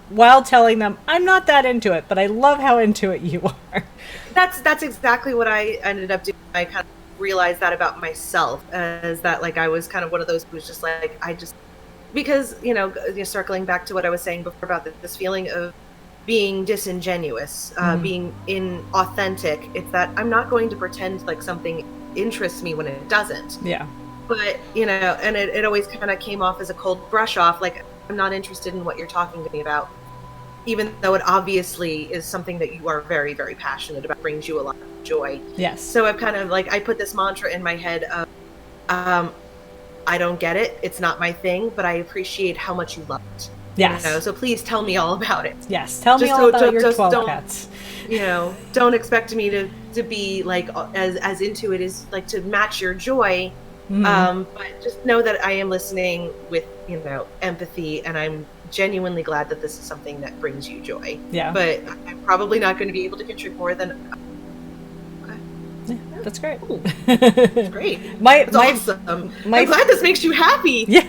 while telling them, I'm not that into it, but I love how into it you are. that's exactly what I ended up doing. I kind of realized that about myself, as that like I was kind of one of those who was just like I just because circling back to what I was saying before about this feeling of being disingenuous, being inauthentic. It's that I'm not going to pretend like something interests me when it doesn't. Yeah. But and it always kind of came off as a cold brush off, like I'm not interested in what you're talking to me about, even though it obviously is something that you are very, very passionate about, brings you a lot of joy. Yes. So I've kind of like I put this mantra in my head of I don't get it, it's not my thing, but I appreciate how much you love it. Yes. So please tell me all about it. Yes. Tell me all about your 12 cats. Don't expect me to be like as into it as like to match your joy. But just know that I am listening with, empathy, and I'm genuinely glad that this is something that brings you joy. Yeah. But I'm probably not going to be able to contribute more than That's great. That's great. That's awesome. I'm glad this makes you happy. Yeah.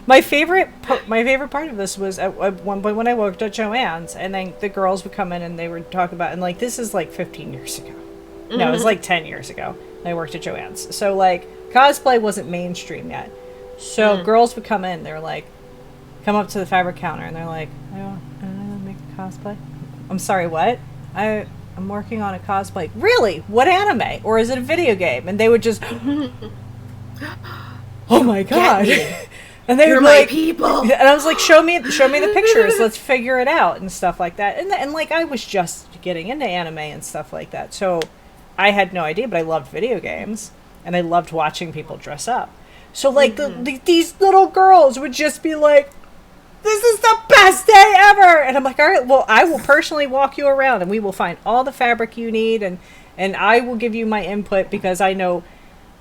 My favorite part of this was at one point when I worked at Joann's, and then the girls would come in and they would talk about, and like this is like 15 years ago. No, it was like 10 years ago. I worked at Joann's, so like cosplay wasn't mainstream yet. So girls would come in, they're like, come up to the fabric counter, and they're like, I want to make a cosplay. I'm sorry, what? I'm working on a cosplay. Really? What anime? Or is it a video game? And they would just, oh my god! And they You're were my like, people. And I was like, show me the pictures. Let's figure it out and stuff like that. And like I was just getting into anime and stuff like that, so I had no idea. But I loved video games, and I loved watching people dress up. So like these little girls would just be like, this is the best day ever. And I'm like, all right, well, I will personally walk you around, and we will find all the fabric you need, and I will give you my input, because I know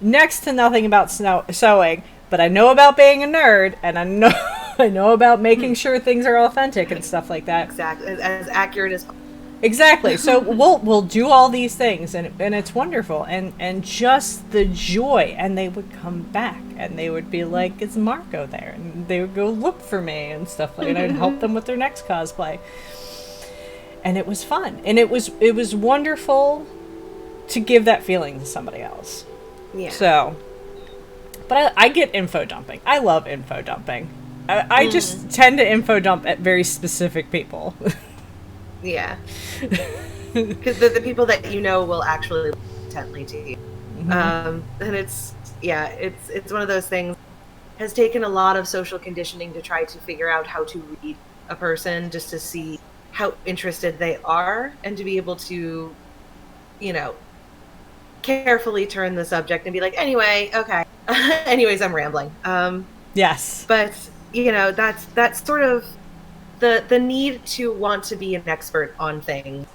next to nothing about sewing, but I know about being a nerd, and I know about making sure things are authentic and stuff like that. Exactly. As accurate as possible. Exactly. So we'll do all these things, and it's wonderful, and just the joy. And they would come back, and they would be like, "Is Margot there?" And they would go look for me and stuff like that. And I'd help them with their next cosplay, and it was fun, and it was wonderful to give that feeling to somebody else. Yeah. So, but I get info dumping. I love info dumping. I just tend to info dump at very specific people. Yeah, because the people that will actually listen intently to you, and it's one of those things. Has taken a lot of social conditioning to try to figure out how to read a person, just to see how interested they are, and to be able to, carefully turn the subject and be like, anyway, okay, anyways, I'm rambling. Yes, but that's sort of the need to want to be an expert on things,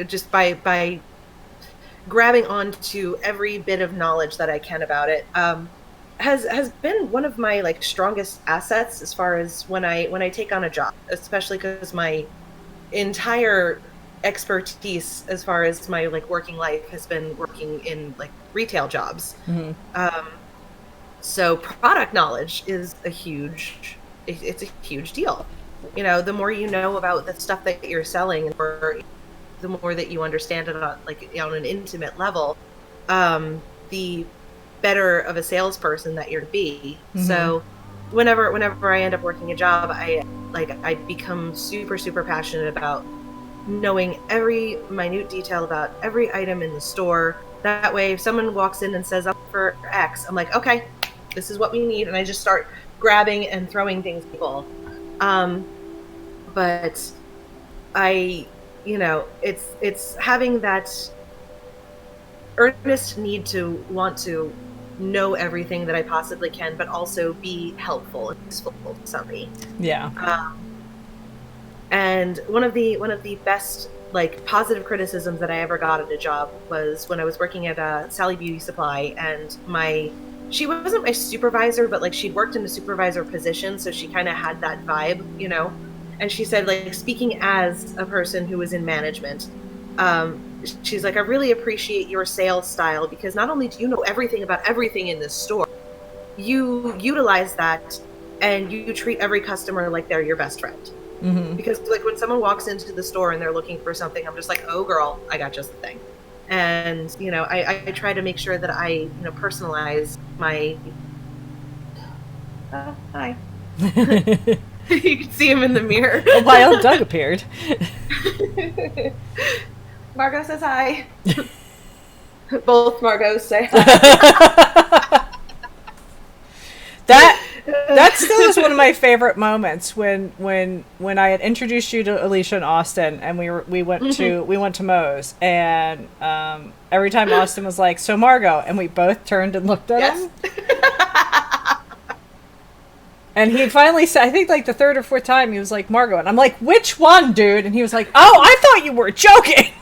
just by grabbing onto every bit of knowledge that I can about it, has been one of my like strongest assets as far as when I take on a job, especially because my entire expertise as far as my like working life has been working in like retail jobs. So product knowledge is it's a huge deal. The more you know about the stuff that you're selling, or the more that you understand it on on an intimate level, the better of a salesperson that you're to be. So whenever I end up working a job, I become super, super passionate about knowing every minute detail about every item in the store. That way, if someone walks in and says, "I'm for X," I'm like, okay, this is what we need, and I just start grabbing and throwing things at people. But it's having that earnest need to want to know everything that I possibly can, but also be helpful and useful to somebody. Yeah. And one of the best like positive criticisms that I ever got at a job was when I was working at Sally Beauty Supply, and she wasn't my supervisor, but like she'd worked in a supervisor position, so she kind of had that vibe, And she said, like, speaking as a person who was in management, she's like, I really appreciate your sales style, because not only do you know everything about everything in this store, you utilize that and you treat every customer like they're your best friend. Mm-hmm. Because like when someone walks into the store and they're looking for something, I'm just like, oh girl, I got just the thing. And I try to make sure that I personalize my hi. You can see him in the mirror. A wild Doug appeared. Margot says hi. Both Margos say hi. That still is one of my favorite moments when I had introduced you to Alicia and Austin, and we went to Moe's, and every time Austin was like, "So Margot," and we both turned and looked at him. And he finally said, I think like the third or fourth time, he was like, Margot. And I'm like, which one, dude? And he was like, oh, I thought you were joking.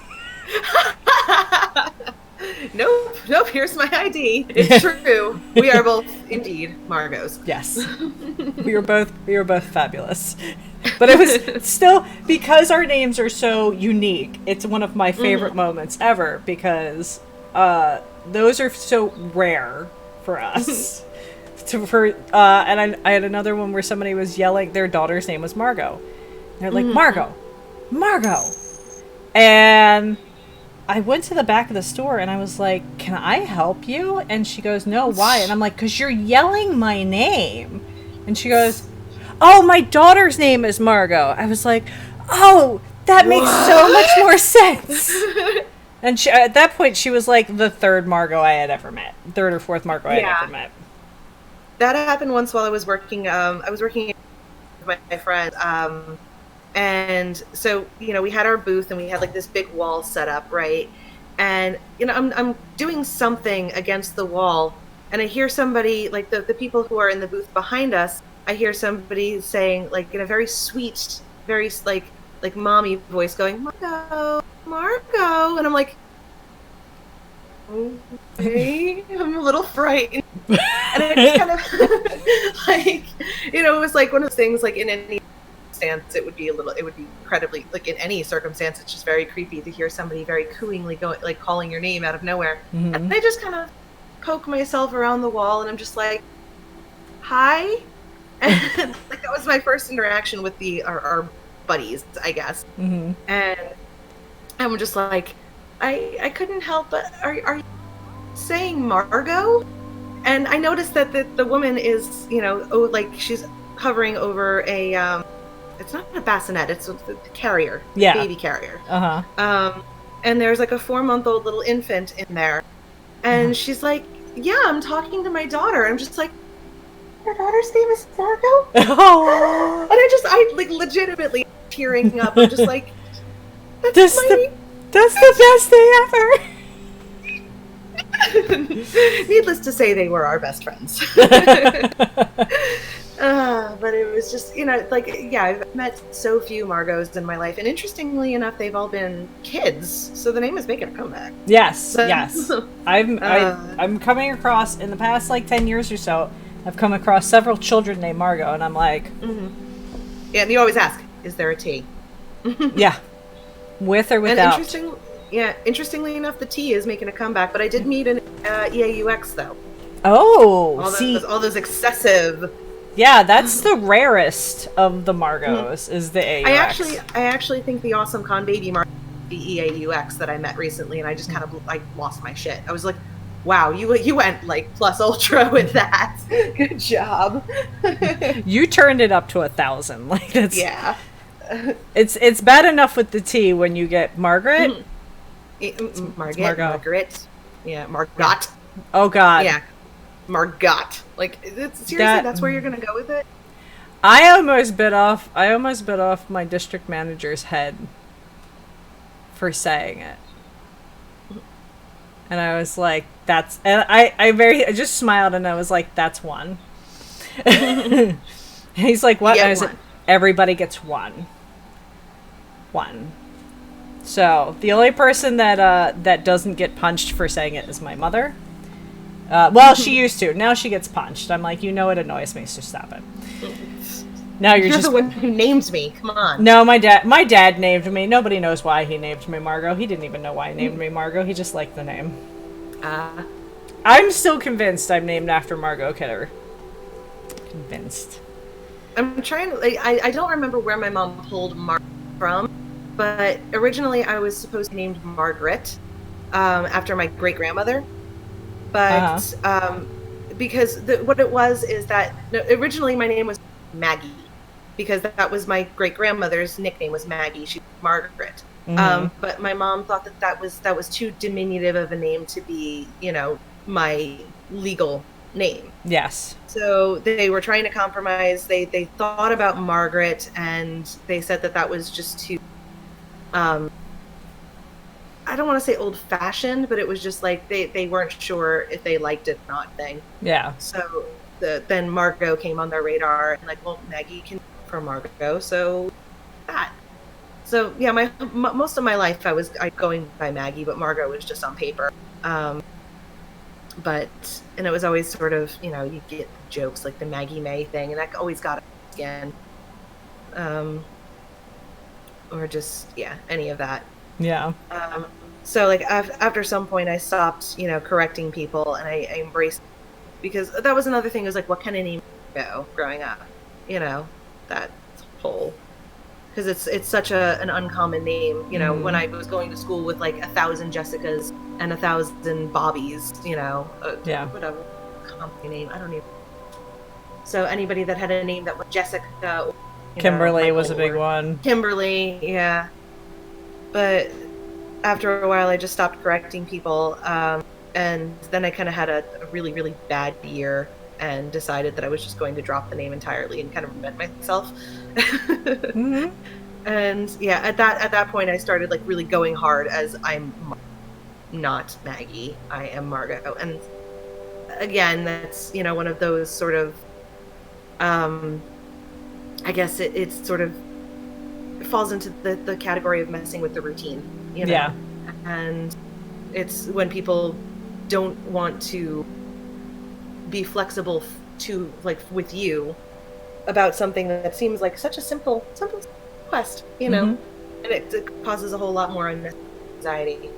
Nope, here's my ID. It's true. We are both indeed Margos. Yes. We were both fabulous. But it was still, because our names are so unique, it's one of my favorite moments ever, because those are so rare for us. And I had another one where somebody was yelling, their daughter's name was Margot. They're like, Margot. And I went to the back of the store and I was like, can I help you? And she goes, no, why? And I'm like, because you're yelling my name. And she goes, oh, my daughter's name is Margot. I was like, oh, that makes so much more sense. And at that point, she was like the third Margot I had ever met. Third or fourth Margot I had ever met. That happened once while I was working. I was working with my friend, and so we had our booth and we had like this big wall set up, right? And I'm doing something against the wall, and I hear somebody, like the people who are in the booth behind us. I hear somebody saying, like in a very sweet, very like mommy voice, going, Margot, Margot, and I'm like, okay, I'm a little frightened. And I just kind of like, it was like one of those things, like in any circumstance, it would be incredibly, like in any circumstance, it's just very creepy to hear somebody very cooingly going, like calling your name out of nowhere. Mm-hmm. And I just kind of poke myself around the wall and I'm just like, hi. And like that was my first interaction with our buddies, I guess. Mm-hmm. And I'm just like, I couldn't help but, are you saying Margot? And I noticed that the woman is, like she's hovering over a, it's not a bassinet, it's a carrier, baby carrier. Uh-huh. And there's like a 4-month-old little infant in there. And she's like, yeah, I'm talking to my daughter. I'm just like, your daughter's name is Margot? Oh. And I like legitimately tearing up. I'm just like, that's the best day ever. Needless to say, they were our best friends. But it was just, I've met so few Margos in my life, and interestingly enough, they've all been kids, so the name is making a comeback. Yes. I'm coming across, in the past 10 years or so, I've come across several children named Margot, and I'm like, yeah, and you always ask, is there a T? Yeah, with or without. And interestingly enough, the T is making a comeback, but I did meet an EAUX though. Oh, all those excessive. Yeah, that's the rarest of the Margos, is the AUX. I actually think the Awesome Con Baby Margot, the EAUX that I met recently, and I just kind of lost my shit. I was like, wow, you went plus ultra with that. Good job. You turned it up to 1,000. Yeah. It's bad enough with the T when you get Margaret. Margaret. Yeah, Margot. Oh God. Yeah, Margot. Seriously, that's where you're gonna go with it? I almost bit off my district manager's head for saying it. And I was like, I just smiled and I was like, that's one. And he's like, what? And I said, everybody gets one. One. So the only person that doesn't get punched for saying it is my mother. Well, she used to. Now she gets punched. I'm like, it annoys me, so stop it. Now you're You're just the one who named me. Come on. No, my dad named me. Nobody knows why he named me Margot. He didn't even know why he named me Margot. He just liked the name. Uh, I'm still convinced I'm named after Margot Kidder. Convinced. I'm trying to. I don't remember where my mom pulled Mark from, but originally I was supposed to be named Margaret, after my great grandmother. But because what it was is that originally my name was Maggie, because that was my great grandmother's nickname was Maggie. She was Margaret. But my mom thought that was too diminutive of a name to be, my legal name. Yes. So they were trying to compromise. They thought about Margaret, and they said that was just too, I don't want to say old fashioned, but it was just like they weren't sure if they liked it or not thing. Yeah. So then Margot came on their radar, and like, well, Maggie can for Margot, so that. So yeah, most of my life I going by Maggie, but Margot was just on paper. And it was always sort of, you get jokes like the Maggie May thing, and that always got again. Or just, any of that. Yeah. So like after some point I stopped, correcting people, and I embraced, because that was another thing, was like, what kind of name go growing up, that whole, because it's such an uncommon name, when I was going to school with like 1,000 Jessicas and 1,000 Bobbies, whatever common name, I don't even. So anybody that had a name that was Jessica, or, Kimberly was a big one. Kimberly, yeah. But after a while, I just stopped correcting people, and then I kind of had a really, really bad year, and decided that I was just going to drop the name entirely and kind of reinvent myself. And yeah, at that point, I started like really going hard as I'm not Maggie, I am Margot. And again, that's one of those sort of, I guess it's sort of, it falls into the category of messing with the routine, Yeah. And it's when people don't want to be flexible to, like, with you about something that seems like such a simple quest, and it causes a whole lot more anxiety.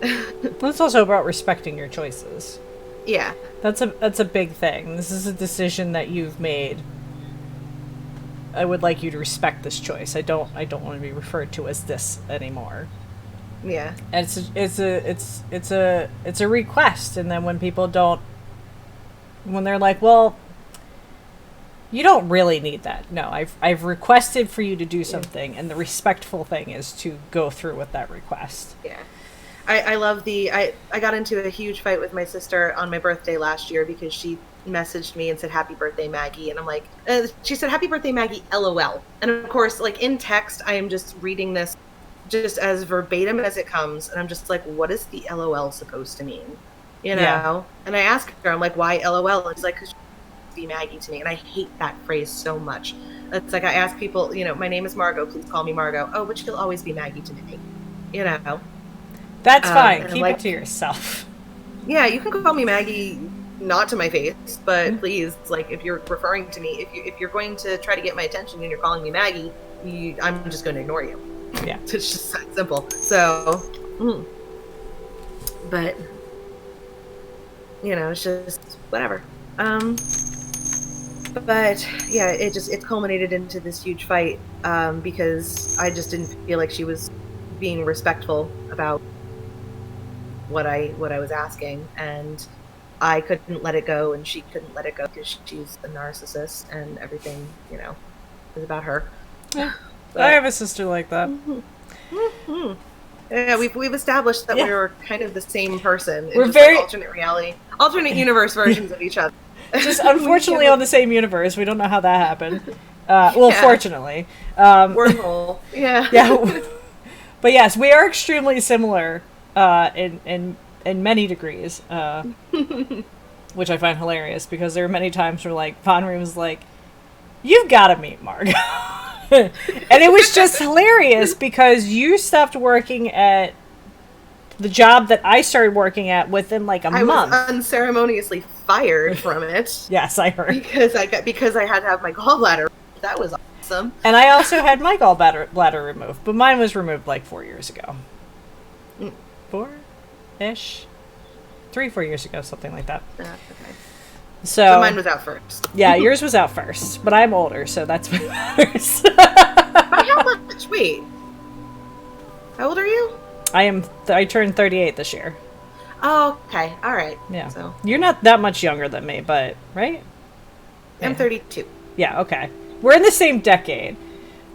Well, it's also about respecting your choices. Yeah. That's a big thing. This is a decision that you've made. I would like you to respect this choice. I don't want to be referred to as this anymore. Yeah. And it's a request, and then when people don't, when they're like, well, you don't really need that. No, I've requested for you to do something, and the respectful thing is to go through with that request. Yeah. I love I got into a huge fight with my sister on my birthday last year because she messaged me and said, happy birthday, Maggie. And I'm like, she said, happy birthday, Maggie, LOL. And of course, like in text, I am just reading this just as verbatim as it comes. And I'm just like, what is the LOL supposed to mean? Yeah. And I asked her, I'm like, why LOL? And she's like, because be Maggie to me. And I hate that phrase so much. It's like, I ask people, my name is Margot, please call me Margot. Oh, but she'll always be Maggie to me. That's fine. Keep it to yourself. Yeah, you can call me Maggie, not to my face, but please, like, if you're referring to me, if you're going to try to get my attention and you're calling me Maggie, I'm just going to ignore you. Yeah. It's just that simple. So, but, it's just whatever. But yeah, it culminated into this huge fight, because I just didn't feel like she was being respectful about what I was asking, and I couldn't let it go, and she couldn't let it go because she's a narcissist, and everything is about her. Yeah. But, I have a sister like that. Yeah, we've established that we're kind of the same person. We're just very like alternate reality, alternate universe versions of each other. Just unfortunately on the same universe. We don't know how that happened. Fortunately. Wormhole. Yeah. Yeah. But yes, we are extremely similar in many degrees, which I find hilarious because there are many times where like Vonry was like, "You've got to meet Margot," and it was just hilarious because you stopped working at the job that I started working at within like a month. I was unceremoniously fired from it. Yes, I heard because I had to have my gallbladder That was awesome. And I also had my gallbladder removed, but mine was removed like 4 years ago. 4-ish? 3-4 years ago, something like that. Okay. So mine was out first. Yeah, yours was out first, but I'm older, so that's what matters. By how much? Wait. How old are you? I turned 38 this year. Oh, okay. All right. Yeah. So you're not that much younger than me, but right? I'm 32. Yeah. Okay. We're in the same decade.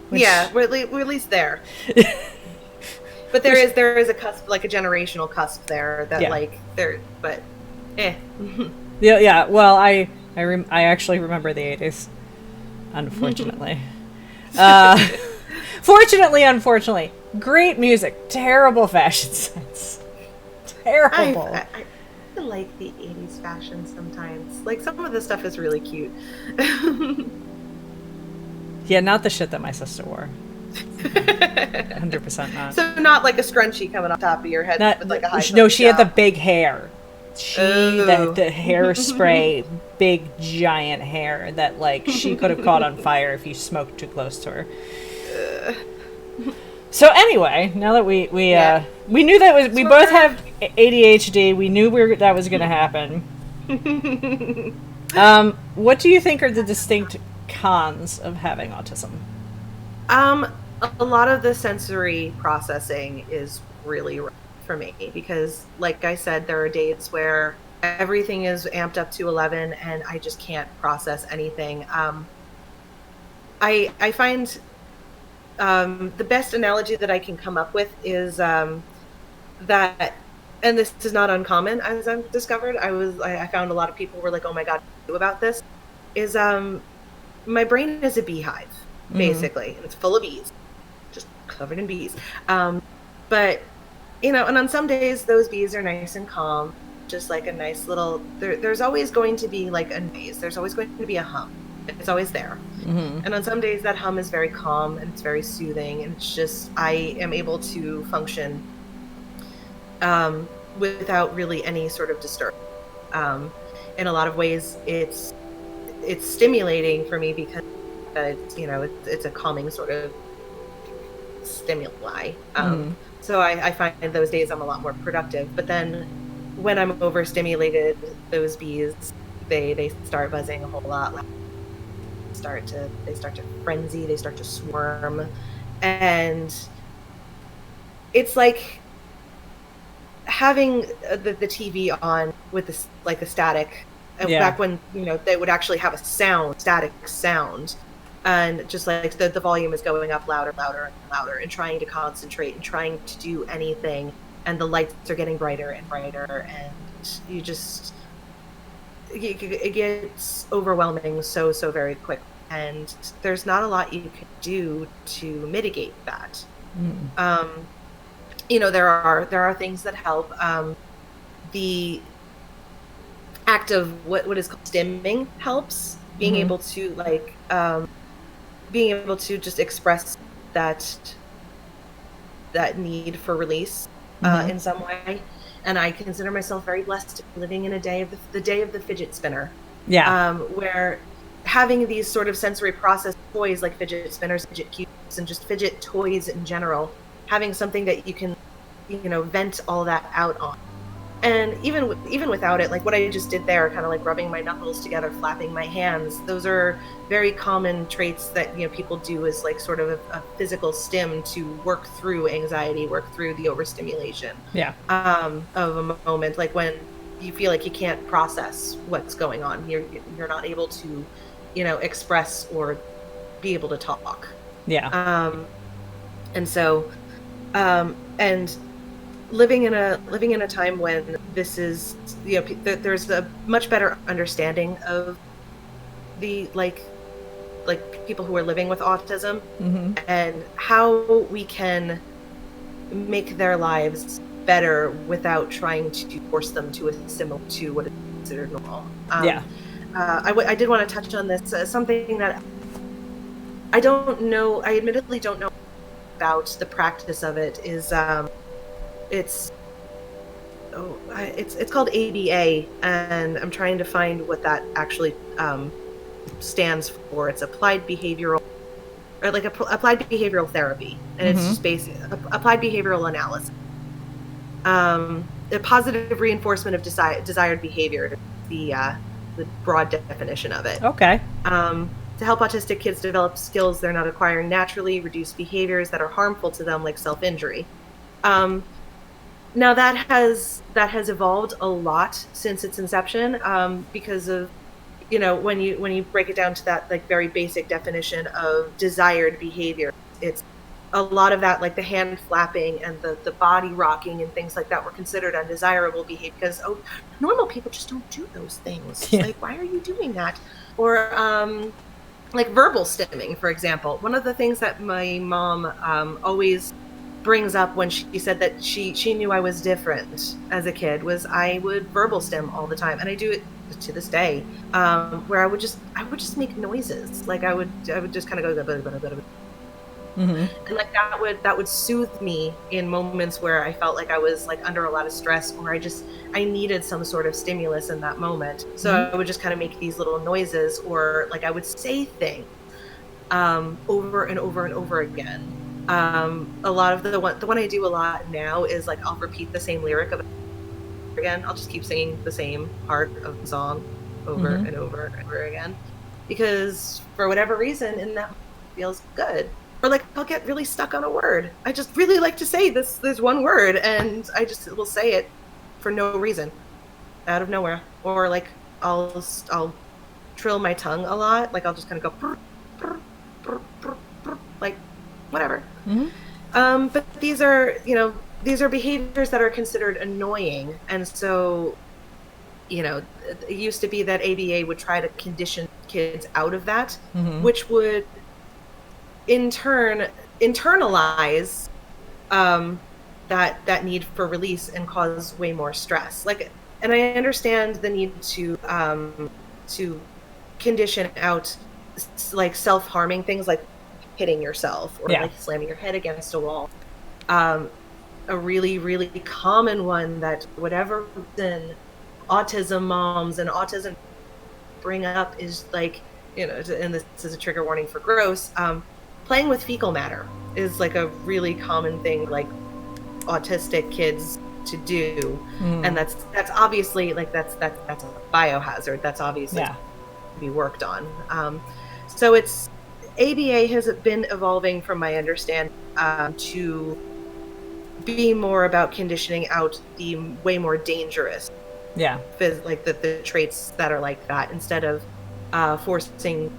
Which... Yeah, we're at least there. But there is a cusp, like a generational cusp there that like there, but Yeah. Well, I actually remember the 80s, unfortunately. Unfortunately, great music, terrible fashion sense. Terrible. I like the 80s fashion sometimes. Like, some of the stuff is really cute. Yeah, not the shit that my sister wore. 100% not. So not like a scrunchie coming on top of your head with like a high. No, she had the big hair. The hairspray, big giant hair that like she could have caught on fire if you smoked too close to her. So anyway, now that we knew that we both have ADHD, we knew that was going to happen. What do you think are the distinct cons of having autism? A lot of the sensory processing is really rough for me because, like I said, there are days where everything is amped up to 11 and I just can't process anything. I find the best analogy that I can come up with is that, and this is not uncommon as I've discovered. I found a lot of people were like, "Oh my god, what do you do about this?" Is my brain is a beehive, basically. And it's full of bees, just covered in bees. But and on some days those bees are nice and calm, just like a nice little. There's always going to be like a noise. There's always going to be a hum. It's always there. And on some days that hum is very calm and it's very soothing, and it's just I am able to function without really any sort of disturbance. In a lot of ways, it's stimulating for me because it's a calming sort of stimuli. So I find those days I'm a lot more productive. But then when I'm overstimulated, those bees they start buzzing a whole lot. They start to frenzy. They start to swarm, and it's like having the TV on with this like a static. Back when they would actually have a static sound, and just like the volume is going up louder and louder, and trying to concentrate and trying to do anything, and the lights are getting brighter and brighter, and it gets overwhelming so very quick, and there's not a lot you can do to mitigate that. There are things that help. The act of what is called stimming helps. Being able to just express that need for release in some way. And I consider myself very blessed to be living in the day of the fidget spinner. Where having these sort of sensory process toys like fidget spinners, fidget cubes, and just fidget toys in general, having something that you can, vent all that out on. And even without it, like what I just did there, kind of like rubbing my knuckles together, flapping my hands, those are very common traits that people do as like sort of a physical stim to work through anxiety, work through the overstimulation of a moment, like when you feel like you can't process what's going on, you're not able to express or be able to talk. And so and living in a time when this is there's a much better understanding of the like people who are living with autism and how we can make their lives better without trying to force them to assimilate to what is considered normal. I did want to touch on this something that I admittedly don't know about the practice of it is it's called ABA, and I'm trying to find what that actually stands for. It's applied behavioral, or like applied behavioral therapy, and it's just basic applied behavioral analysis. A positive reinforcement of desired behavior, the broad definition of it. Okay. To help autistic kids develop skills they're not acquiring naturally, reduce behaviors that are harmful to them, like self-injury. Now that has evolved a lot since its inception, because of, when you break it down to that like very basic definition of desired behavior, it's a lot of that, like the hand flapping and the body rocking and things like that, were considered undesirable behavior because normal people just don't do those things. Yeah. Like, why are you doing that? Or like verbal stimming, for example. One of the things that my mom always brings up when she said that she knew I was different as a kid was I would verbal stim all the time, and I do it to this day, where I would just make noises, like I would just kind of go and like that would soothe me in moments where I felt like I was like under a lot of stress, or I needed some sort of stimulus in that moment. So I would just kind of make these little noises, or like I would say things over and over and over again. A lot of the one I do a lot now is like I'll repeat the same lyric again. I'll just keep singing the same part of the song over and over and over again, because for whatever reason, in that feels good. Or like I'll get really stuck on a word. I just really like to say this one word, and I just will say it for no reason, out of nowhere. Or like I'll trill my tongue a lot. Like I'll just kind of go brr, brr, brr, brr, brr, like whatever. But these are behaviors that are considered annoying, and so it used to be that ABA would try to condition kids out of that, which would in turn internalize that need for release and cause way more stress. Like, and I understand the need to condition out like self-harming things, like hitting yourself or like slamming your head against a wall. A really, really common one that whatever reason autism moms and autism bring up is like, and this is a trigger warning for gross, playing with fecal matter is like a really common thing, like autistic kids to do. And that's obviously like that's a biohazard. That's obviously to be worked on. So it's ABA has been evolving, from my understanding, to be more about conditioning out the way more dangerous, like the traits that are like that, instead of forcing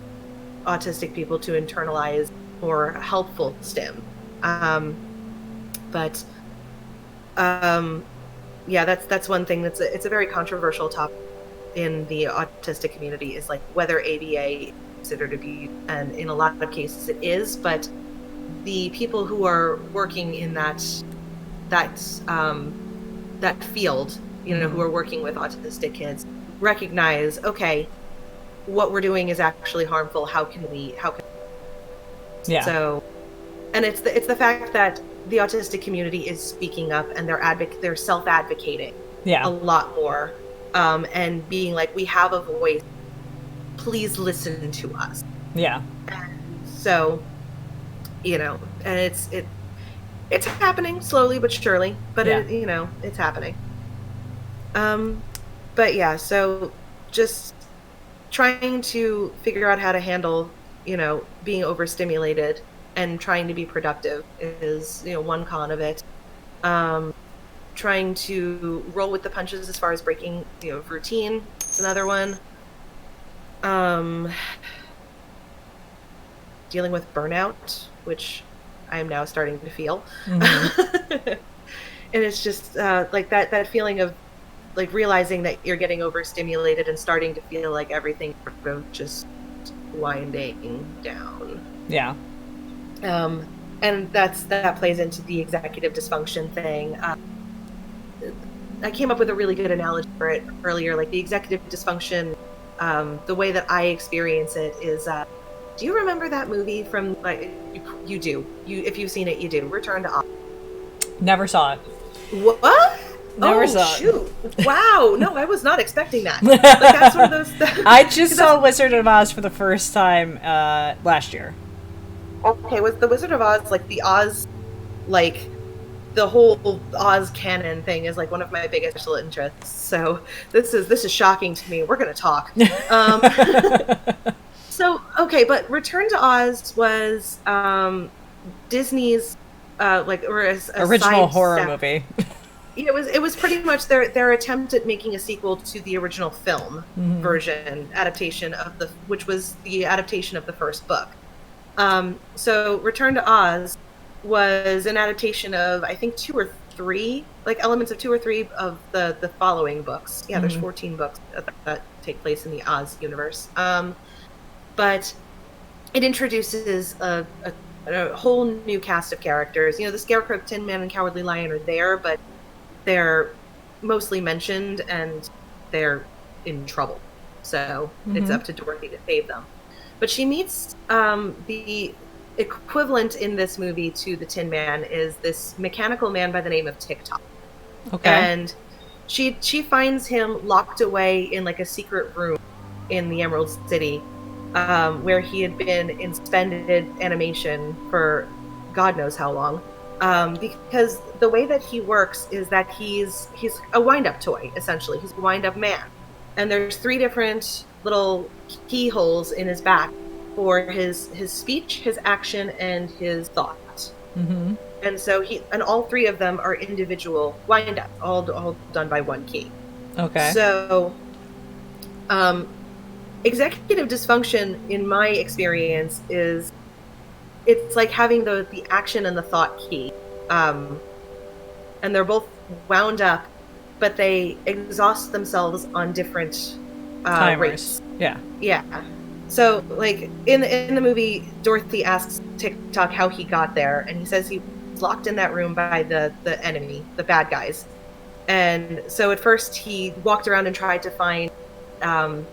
autistic people to internalize more helpful stim. That's one thing it's a very controversial topic in the autistic community, is like whether ABA is considered to be, and in a lot of cases it is, but the people who are working in that field, who are working with autistic kids, recognize, okay, what we're doing is actually harmful. How can so, and it's the fact that the autistic community is speaking up, and they're self-advocating a lot more, and being like, we have a voice, please listen to us. And so, and it's happening slowly but surely, but it's happening. But yeah, so just trying to figure out how to handle, being overstimulated and trying to be productive is, one con of it. Trying to roll with the punches as far as breaking, routine is another one. Dealing with burnout, which I am now starting to feel. And it's just like that feeling of like realizing that you're getting overstimulated and starting to feel like everything sort of just winding down. And that plays into the executive dysfunction thing. I came up with a really good analogy for it earlier. Like the executive dysfunction, the way that I experience it is, do you remember that movie from, like, if you've seen it, you do, Return to Oz? Never saw it. What? Never Oh saw shoot! Wow, no, I was not expecting that. Like that's one of those. I just saw Wizard of Oz for the first time last year. Okay, was the Wizard of Oz like the Oz, like the whole Oz canon thing is like one of my biggest special interests. So this is shocking to me. We're gonna talk. Um, so okay, but Return to Oz was Disney's like or a Original side horror step. movie. It was pretty much their attempt at making a sequel to the original film version adaptation of the which was the adaptation of the first book. So Return to Oz was an adaptation of I think two or three like elements of two or three of the following books. Yeah, there's 14 books that take place in the Oz universe. But it introduces a whole new cast of characters. You know, the Scarecrow, Tin Man, and Cowardly Lion are there, but they're mostly mentioned and they're in trouble. So it's up to Dorothy to save them. But she meets the equivalent in this movie to the Tin Man is this mechanical man by the name of TikTok. Okay. And she finds him locked away in like a secret room in the Emerald City, where he had been in suspended animation for God knows how long. Because the way that he works is that he's a wind-up toy, essentially. He's a wind-up man. And there's 3 different little keyholes in his back for his speech, his action, and his thought. And so all 3 of them are individual wind-up, all done by one key. Okay. So, executive dysfunction, in my experience, is it's like having the action and the thought key, and they're both wound up, but they exhaust themselves on different rates. Yeah. So, like in the movie, Dorothy asks TikTok how he got there, and he says he was locked in that room by the enemy, the bad guys. And so at first he walked around and tried to find an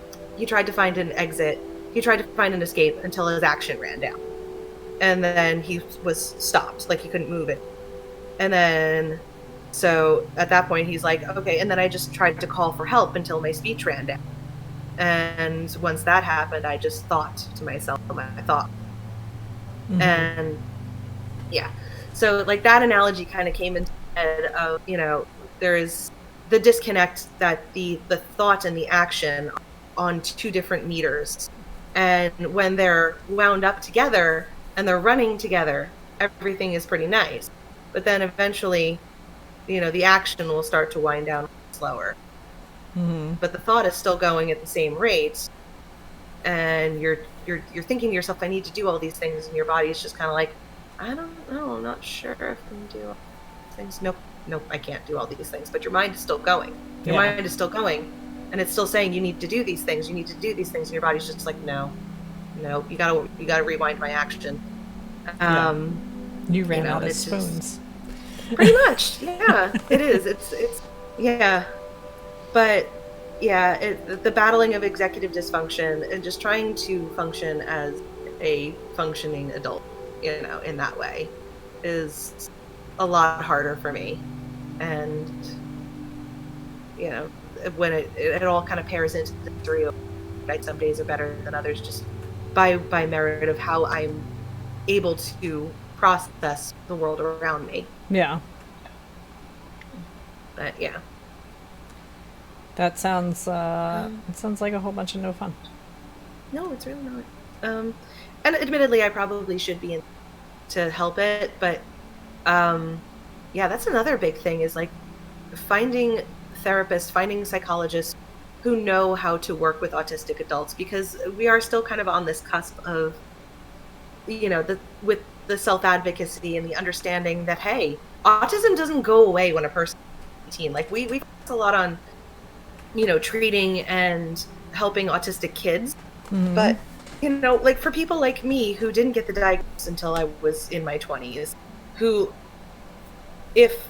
exit. He tried to find an escape until his action ran down. And then he was stopped, like he couldn't move it. And then, so at that point he's like, okay, and then I just tried to call for help until my speech ran down. And once that happened, I just thought to myself, I thought. And yeah, so like that analogy kind of came into my head of, you know, there is the disconnect that the thought and the action on 2 different meters. And when they're wound up together, and they're running together, everything is pretty nice. But then eventually, you know, the action will start to wind down slower. But the thought is still going at the same rate, and you're thinking to yourself, I need to do all these things, and your body is just kind of like, I don't know, I'm not sure if I can do all these things. Nope, I can't do all these things. But your mind is still going. Your mind is still going, and it's still saying you need to do these things. You need to do these things, and your body's just like, no, you gotta rewind my action. You ran out of spoons. Pretty much, yeah. It is. It's yeah. But yeah, the battling of executive dysfunction and just trying to function as a functioning adult, you know, in that way, is a lot harder for me. And you know, when it all kind of pairs into the three, like some days are better than others, just by merit of how I'm able to process the world around me. Yeah. But yeah. That sounds it sounds like a whole bunch of no fun. No, it's really not. And admittedly, I probably should be in to help it, but yeah, that's another big thing is like finding therapists, finding psychologists who know how to work with autistic adults, because we are still kind of on this cusp of, you know, with the self-advocacy and the understanding that, hey, autism doesn't go away when a person is 18. Like we focus a lot on, you know, treating and helping autistic kids. But, you know, like for people like me who didn't get the diagnosis until I was in my 20s, who, if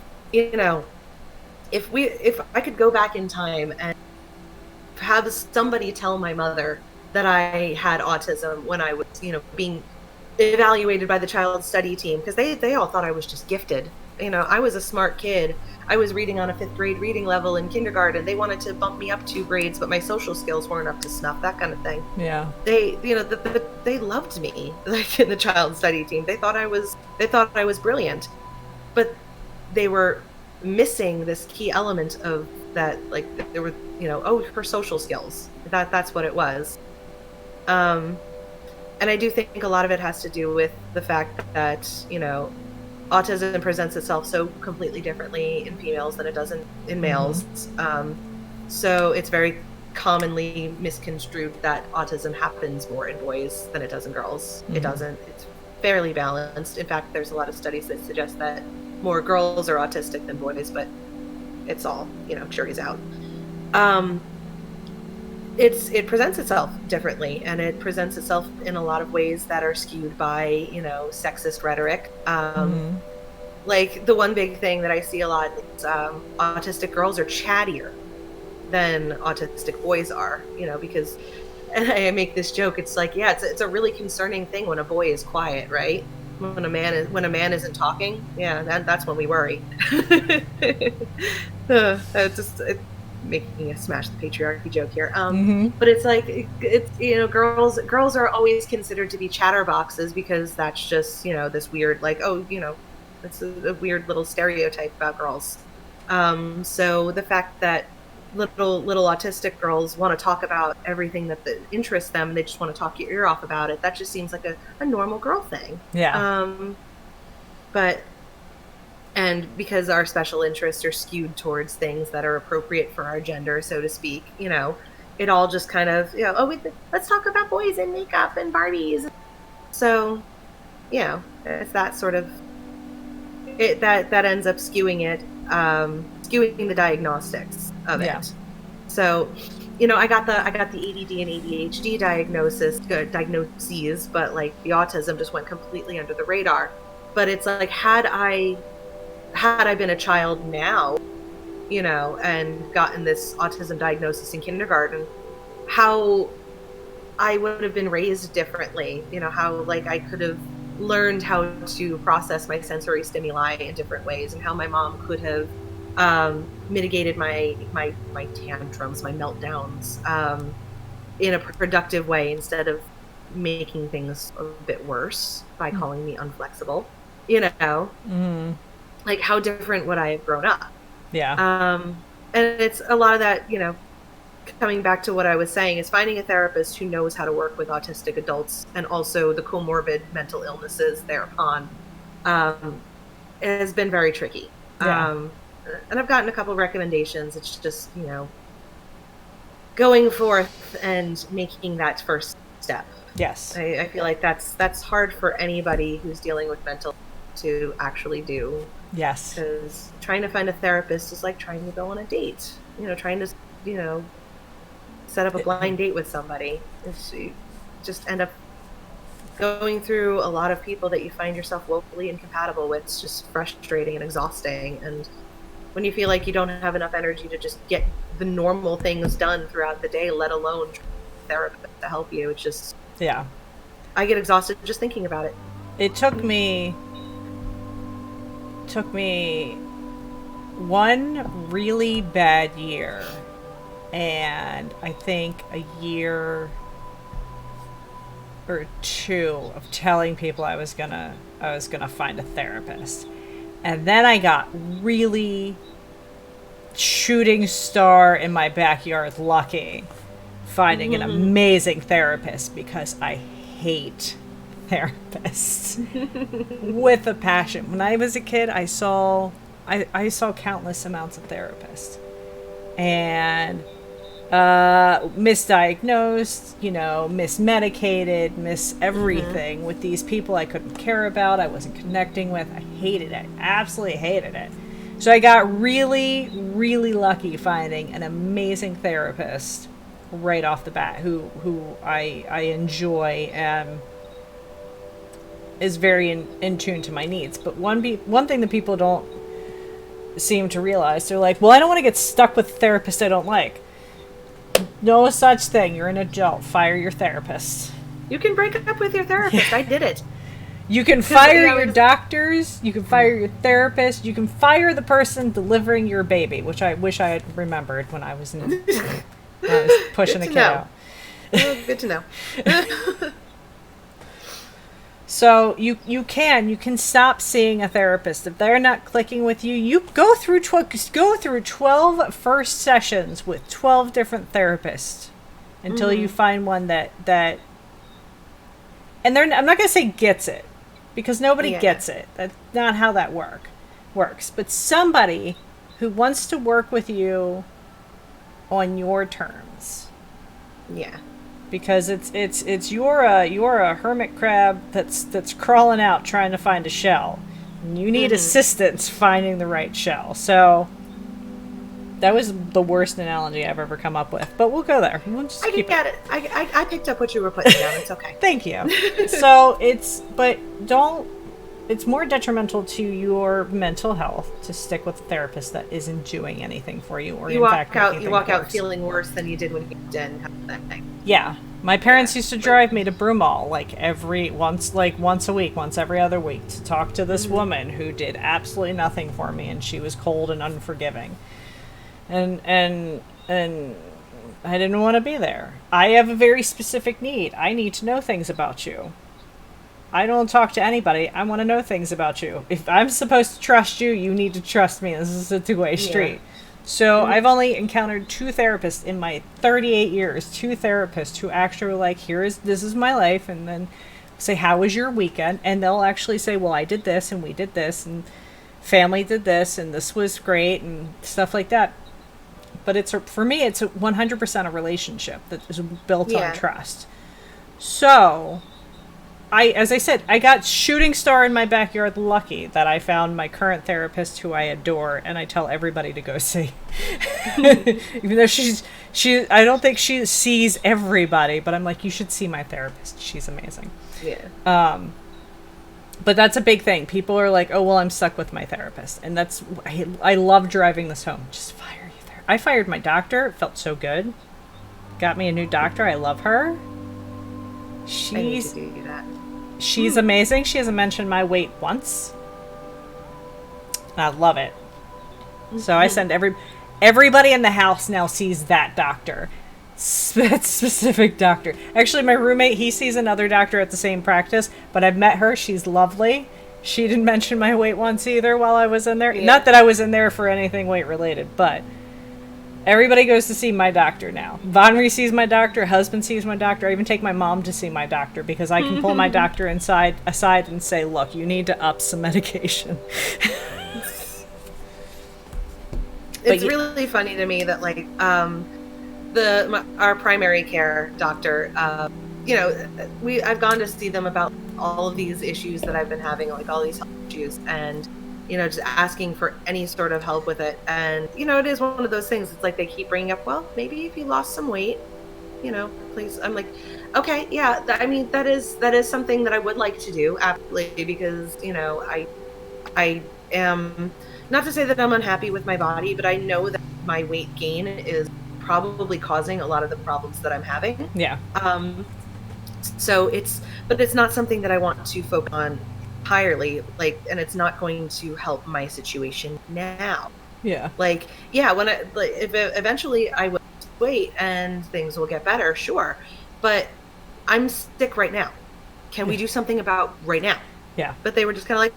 I could go back in time and have somebody tell my mother that I had autism when I was, you know, being evaluated by the child study team, because they all thought I was just gifted. You know, I was a smart kid. I was reading on a 5th grade reading level in kindergarten. They wanted to bump me up 2 grades, but my social skills weren't up to snuff, that kind of thing. Yeah. They, they loved me, like, in the child study team. They thought I was brilliant, but they were missing this key element of that, like, there were, her social skills. That's what it was. And I do think a lot of it has to do with the fact that, autism presents itself so completely differently in females than it does in males. So it's very commonly misconstrued that autism happens more in boys than it does in girls. It doesn't. It's fairly balanced. In fact, there's a lot of studies that suggest that more girls are autistic than boys, but it's all, jury's out. It presents itself differently, and it presents itself in a lot of ways that are skewed by, sexist rhetoric. Like, the one big thing that I see a lot is autistic girls are chattier than autistic boys are, because, and I make this joke, it's like, yeah, it's a really concerning thing when a boy is quiet, right? When a man isn't talking, yeah, that's when we worry. Making a smash the patriarchy joke here. But it's like, girls are always considered to be chatterboxes because that's just, this weird, like, it's a weird little stereotype about girls. So the fact that little autistic girls want to talk about everything that interests them, they just want to talk your ear off about it, that just seems like a normal girl thing. And because our special interests are skewed towards things that are appropriate for our gender, so to speak, it all just kind of, let's talk about boys and makeup and Barbies. So, it's that sort of, that ends up skewing it, skewing the diagnostics of it. So, I got the ADD and ADHD diagnoses, but like the autism just went completely under the radar. But it's like, had I been a child now, and gotten this autism diagnosis in kindergarten, how I would have been raised differently, how, like, I could have learned how to process my sensory stimuli in different ways, and how my mom could have mitigated my tantrums, my meltdowns, in a productive way, instead of making things a bit worse by calling me unflexible, like, how different would I have grown up? And it's a lot of that, coming back to what I was saying, is finding a therapist who knows how to work with autistic adults and also the comorbid mental illnesses thereupon, has been very tricky. And I've gotten a couple recommendations. It's just, going forth and making that first step. Yes. I feel like that's hard for anybody who's dealing with mental to actually do. Yes. Because trying to find a therapist is like trying to go on a date. Trying to, set up a blind date with somebody. You just end up going through a lot of people that you find yourself woefully incompatible with. It's just frustrating and exhausting. And when you feel like you don't have enough energy to just get the normal things done throughout the day, let alone a therapist to help you, it's just... Yeah. I get exhausted just thinking about it. It took me one really bad year, and I think a year or two of telling people I was gonna find a therapist. And then I got really shooting star in my backyard lucky finding an amazing therapist, because I hate therapists with a passion. When I was a kid, I saw countless amounts of therapists, and misdiagnosed, mismedicated, miss everything with these people I couldn't care about, I wasn't connecting with. I hated it, absolutely hated it. So I got really, really lucky finding an amazing therapist right off the bat who I enjoy and is very in tune to my needs. But one thing that people don't seem to realize, they're like, well, I don't want to get stuck with a therapist I don't like. No such thing. You're an adult. Fire your therapist. You can break up with your therapist. I did it. You can fire your doctors, you can fire your therapist, you can fire the person delivering your baby, which I wish I had remembered when I was pushing a kid out. Well, good to know. So you can stop seeing a therapist if they're not clicking with you. You go through 12 first sessions with 12 different therapists until you find one that and I'm not going to say gets it, because nobody gets it. That's not how that works. But somebody who wants to work with you on your terms. Yeah. Because you're a hermit crab that's crawling out trying to find a shell. And you need assistance finding the right shell. So that was the worst analogy I've ever come up with. But we'll go there. We'll just keep get it. I picked up what you were putting down. It's okay. Thank you. So it's more detrimental to your mental health to stick with a therapist that isn't doing anything for you, or you walk out feeling worse than you did when you did, that thing. Yeah, my parents used to drive me to Broomall once a week, once every other week, to talk to this woman who did absolutely nothing for me, and she was cold and unforgiving, and I didn't want to be there. I have a very specific need. I need to know things about you. I don't talk to anybody. I want to know things about you. If I'm supposed to trust you, you need to trust me. This is a two-way street. So I've only encountered 2 therapists in my 38 years. 2 therapists who actually were like, this is my life, and then say, how was your weekend? And they'll actually say, well, I did this, and we did this, and family did this, and this was great, and stuff like that. But for me, it's 100% a relationship that is built on trust. So as I said, I got shooting star in my backyard lucky that I found my current therapist, who I adore, and I tell everybody to go see. Even though I don't think she sees everybody, but I'm like, you should see my therapist. She's amazing. Yeah. But that's a big thing. People are like, oh, well, I'm stuck with my therapist. And I love driving this home. Just fire your therapist. I fired my doctor. It felt so good. Got me a new doctor. I love her. She's amazing. She hasn't mentioned my weight once. I love it. So I send everybody in the house now sees that doctor. That specific doctor. Actually, my roommate, he sees another doctor at the same practice, but I've met her. She's lovely. She didn't mention my weight once either while I was in there. Yeah. Not that I was in there for anything weight related, but everybody goes to see my doctor now. Vonry sees my doctor. Husband sees my doctor. I even take my mom to see my doctor because I can pull my doctor aside and say, look, you need to up some medication. It's really funny to me that our primary care doctor, I've gone to see them about all of these issues that I've been having, like all these health issues, and just asking for any sort of help with it. And, it is one of those things. It's like they keep bringing up, well, maybe if you lost some weight, please. I'm like, okay, yeah. That is something that I would like to do, absolutely, because, I am, not to say that I'm unhappy with my body, but I know that my weight gain is probably causing a lot of the problems that I'm having. Yeah. But it's not something that I want to focus on entirely, and it's not going to help my situation now. Yeah. If eventually I will wait and things will get better, sure. But I'm sick right now. Can we do something about right now? Yeah. But they were just kind of like,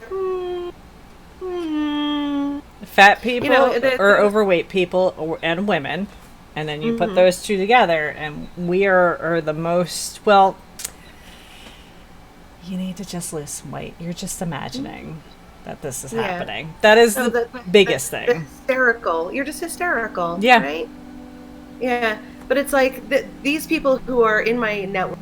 fat people or overweight people and women, and then you put those two together, and we are the most, well, you need to just lose some weight. You're just imagining that this is happening. That is the biggest thing. Hysterical. You're just hysterical. Yeah. Right? Yeah. But it's like these people who are in my network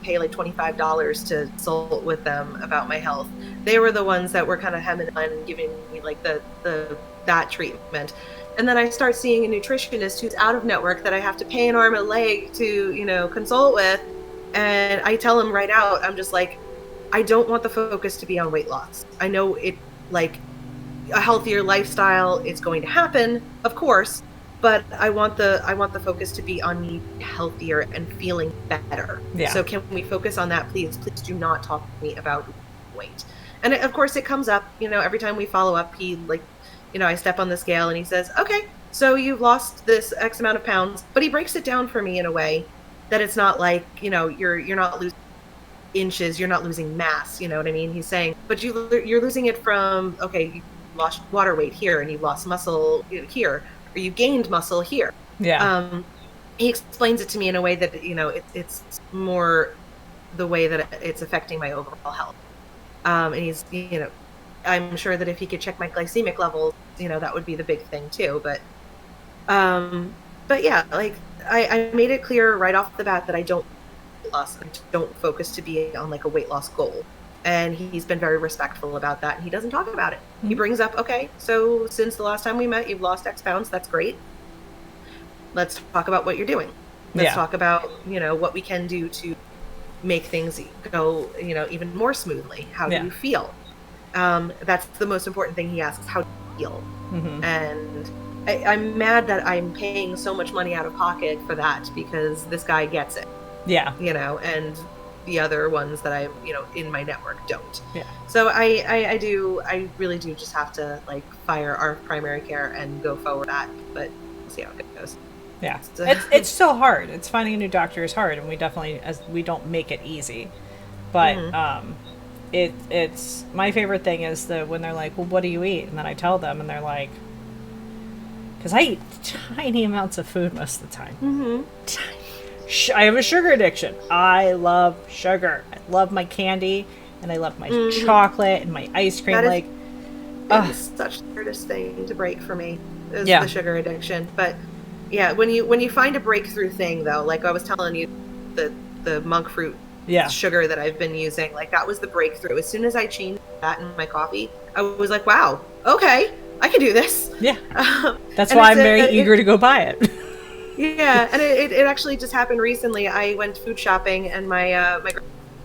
pay like $25 to consult with them about my health. They were the ones that were kind of hemming and giving me like that treatment. And then I start seeing a nutritionist who's out of network that I have to pay an arm and a leg to, consult with. And I tell him right out, I'm just like, I don't want the focus to be on weight loss. I know it, like, a healthier lifestyle is going to happen, of course, but I want the focus to be on me healthier and feeling better. Yeah. So can we focus on that, please? Please do not talk to me about weight. And of course it comes up, every time we follow up, he I step on the scale and he says, okay, so you've lost this X amount of pounds, but he breaks it down for me in a way that it's not like, you're not losing inches, you're not losing mass, you know what I mean? He's saying, but you're losing it from, okay, you lost water weight here and you lost muscle here, or you gained muscle here. Yeah. He explains it to me in a way that, it's more the way that it's affecting my overall health. And he's, I'm sure that if he could check my glycemic levels, that would be the big thing too. But yeah, like I made it clear right off the bat that I don't focus to be on like a weight loss goal. And he's been very respectful about that. And he doesn't talk about it. Mm-hmm. He brings up, okay, so since the last time we met, you've lost X pounds. That's great. Let's talk about what you're doing. Let's talk about, what we can do to make things go, even more smoothly. How do you feel? That's the most important thing he asks. How do you feel? Mm-hmm. And I'm mad that I'm paying so much money out of pocket for that because this guy gets it. Yeah. And the other ones that I, in my network don't. Yeah. So I really do just have to like fire our primary care and go forward that, but we'll see how it goes. Yeah. It's so hard. It's finding a new doctor is hard, and we definitely, we don't make it easy. But mm-hmm. It's my favorite thing is when they're like, well, what do you eat? And then I tell them and they're like, because I eat tiny amounts of food most of the time. Mm-hmm. I have a sugar addiction. I love sugar. I love my candy and I love my mm-hmm. chocolate and my ice cream. That is such the hardest thing to break for me is the sugar addiction. But yeah, when you find a breakthrough thing though, like I was telling you, the monk fruit sugar that I've been using, like that was the breakthrough. As soon as I changed that in my coffee, I was like, wow, okay, I can do this. Yeah. That's why I'm very eager to go buy it. Yeah, and it actually just happened recently. I went food shopping and my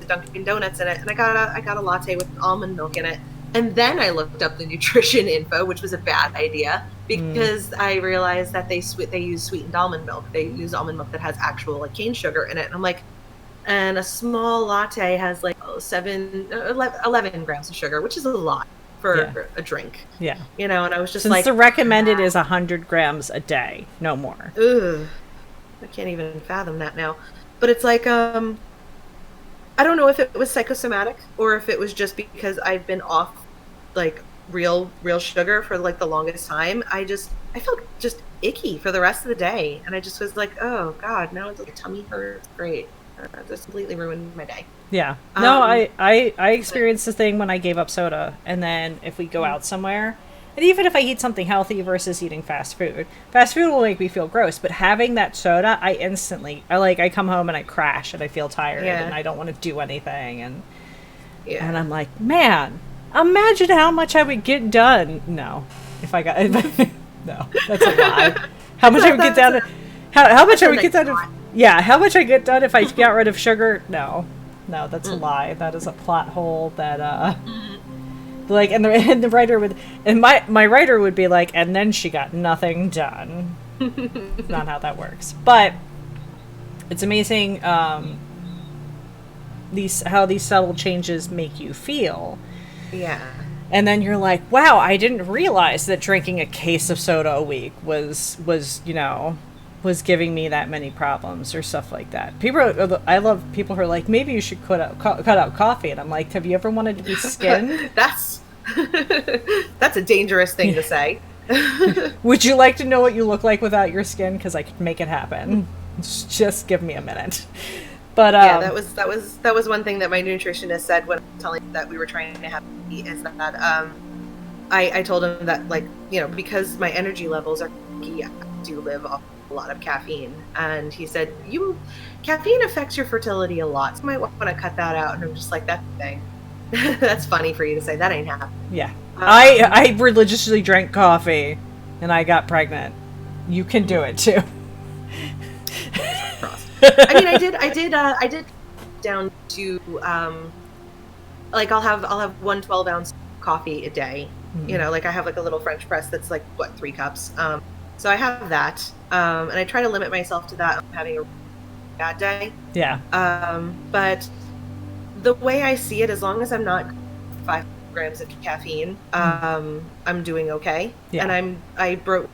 Dunkin' Donuts in it, and I got a latte with almond milk in it. And then I looked up the nutrition info, which was a bad idea because I realized that they use sweetened almond milk. They use almond milk that has actual like cane sugar in it. And I'm like, and a small latte has like 11 grams of sugar, which is a lot for a drink. Yeah. And I was just Since the recommended is 100 grams a day, no more. Ugh. I can't even fathom that now. But it's like, I don't know if it was psychosomatic or if it was just because I've been off like real sugar for like the longest time. I felt just icky for the rest of the day. And I just was like, oh God, now it's like tummy hurts. Great. Just completely ruined my day. Yeah. No, I experienced this thing when I gave up soda. And then if we go out somewhere, and even if I eat something healthy versus eating fast food will make me feel gross. But having that soda, I come home and I crash and I feel tired and I don't want to do anything. And I'm like, man, imagine how much I would get done. No, no, that's a lie. How much I would get done? How much I would get done? How much I get done if I got rid of sugar? No, that's a lie. That is a plot hole that like, and the writer would, and my writer would be like, and then she got nothing done. Not how that works, but it's amazing how these subtle changes make you feel. Yeah. And then you're like, wow, I didn't realize that drinking a case of soda a week was giving me that many problems or stuff like that. I love people who are like, maybe you should cut out coffee. And I'm like, have you ever wanted to be skinned? That's a dangerous thing to say. Would you like to know what you look like without your skin? Because I could make it happen. Just give me a minute. But that was one thing that my nutritionist said when telling that we were trying to have eat is that I told him that, like, because my energy levels are key, I do live off a lot of caffeine, and he said caffeine affects your fertility a lot, so you might want to cut that out. And I'm just like, that thing. That's funny for you to say. That ain't happening. Yeah. I religiously drank coffee and I got pregnant. You can do it too. I mean, I did down to like I'll have 1 12-ounce coffee a day. Mm-hmm. Like I have like a little French press that's like 3 cups. So I have that, and I try to limit myself to that. I'm having a bad day. Yeah. But the way I see it, as long as I'm not 5 grams of caffeine, I'm doing okay. Yeah. And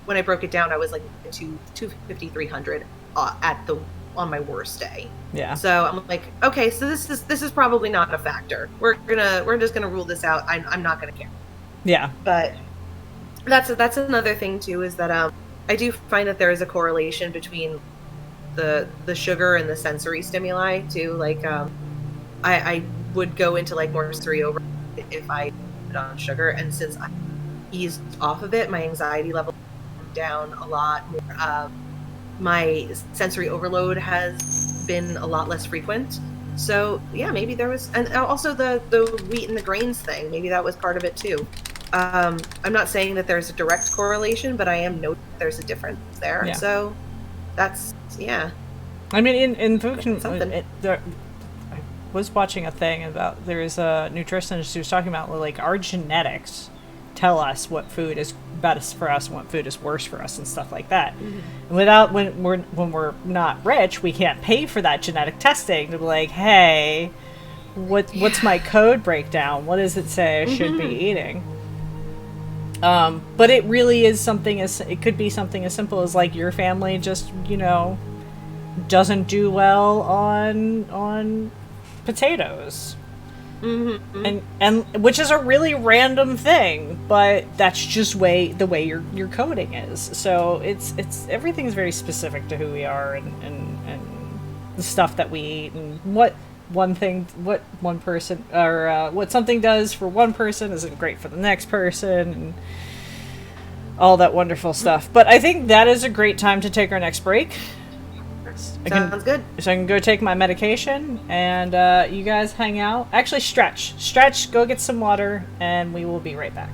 when I broke it down, I was like 250, 300 on my worst day. Yeah. So I'm like, okay, so this is probably not a factor. We're just gonna rule this out. I'm not gonna care. Yeah. But that's another thing too, is that I do find that there is a correlation between the sugar and the sensory stimuli too. Like I would go into like more sensory over if I put on sugar, and since I eased off of it, my anxiety level went down a lot more. My sensory overload has been a lot less frequent. So yeah, maybe there was, and also the wheat and the grains thing, maybe that was part of it too. I'm not saying that there's a direct correlation, but I am noting there's a difference there. Yeah. So that's, yeah. I mean, in food, Something. I was watching a thing about, there is a nutritionist who was talking about, like, our genetics tell us what food is best for us and what food is worse for us and stuff like that. Mm-hmm. When we're not rich, we can't pay for that genetic testing to be like, hey, what's my code breakdown? What does it say I should be eating? But it really is it could be something as simple as like your family just, doesn't do well on potatoes. Mm-hmm. And which is a really random thing, but that's just the way your coding is. So it's everything's very specific to who we are and the stuff that we eat, and what one person or what something does for one person isn't great for the next person, and all that wonderful stuff. But I think that is a great time to take our next break. Sounds good. So I can go take my medication, and you guys hang out. Actually, stretch, go get some water, and we will be right back.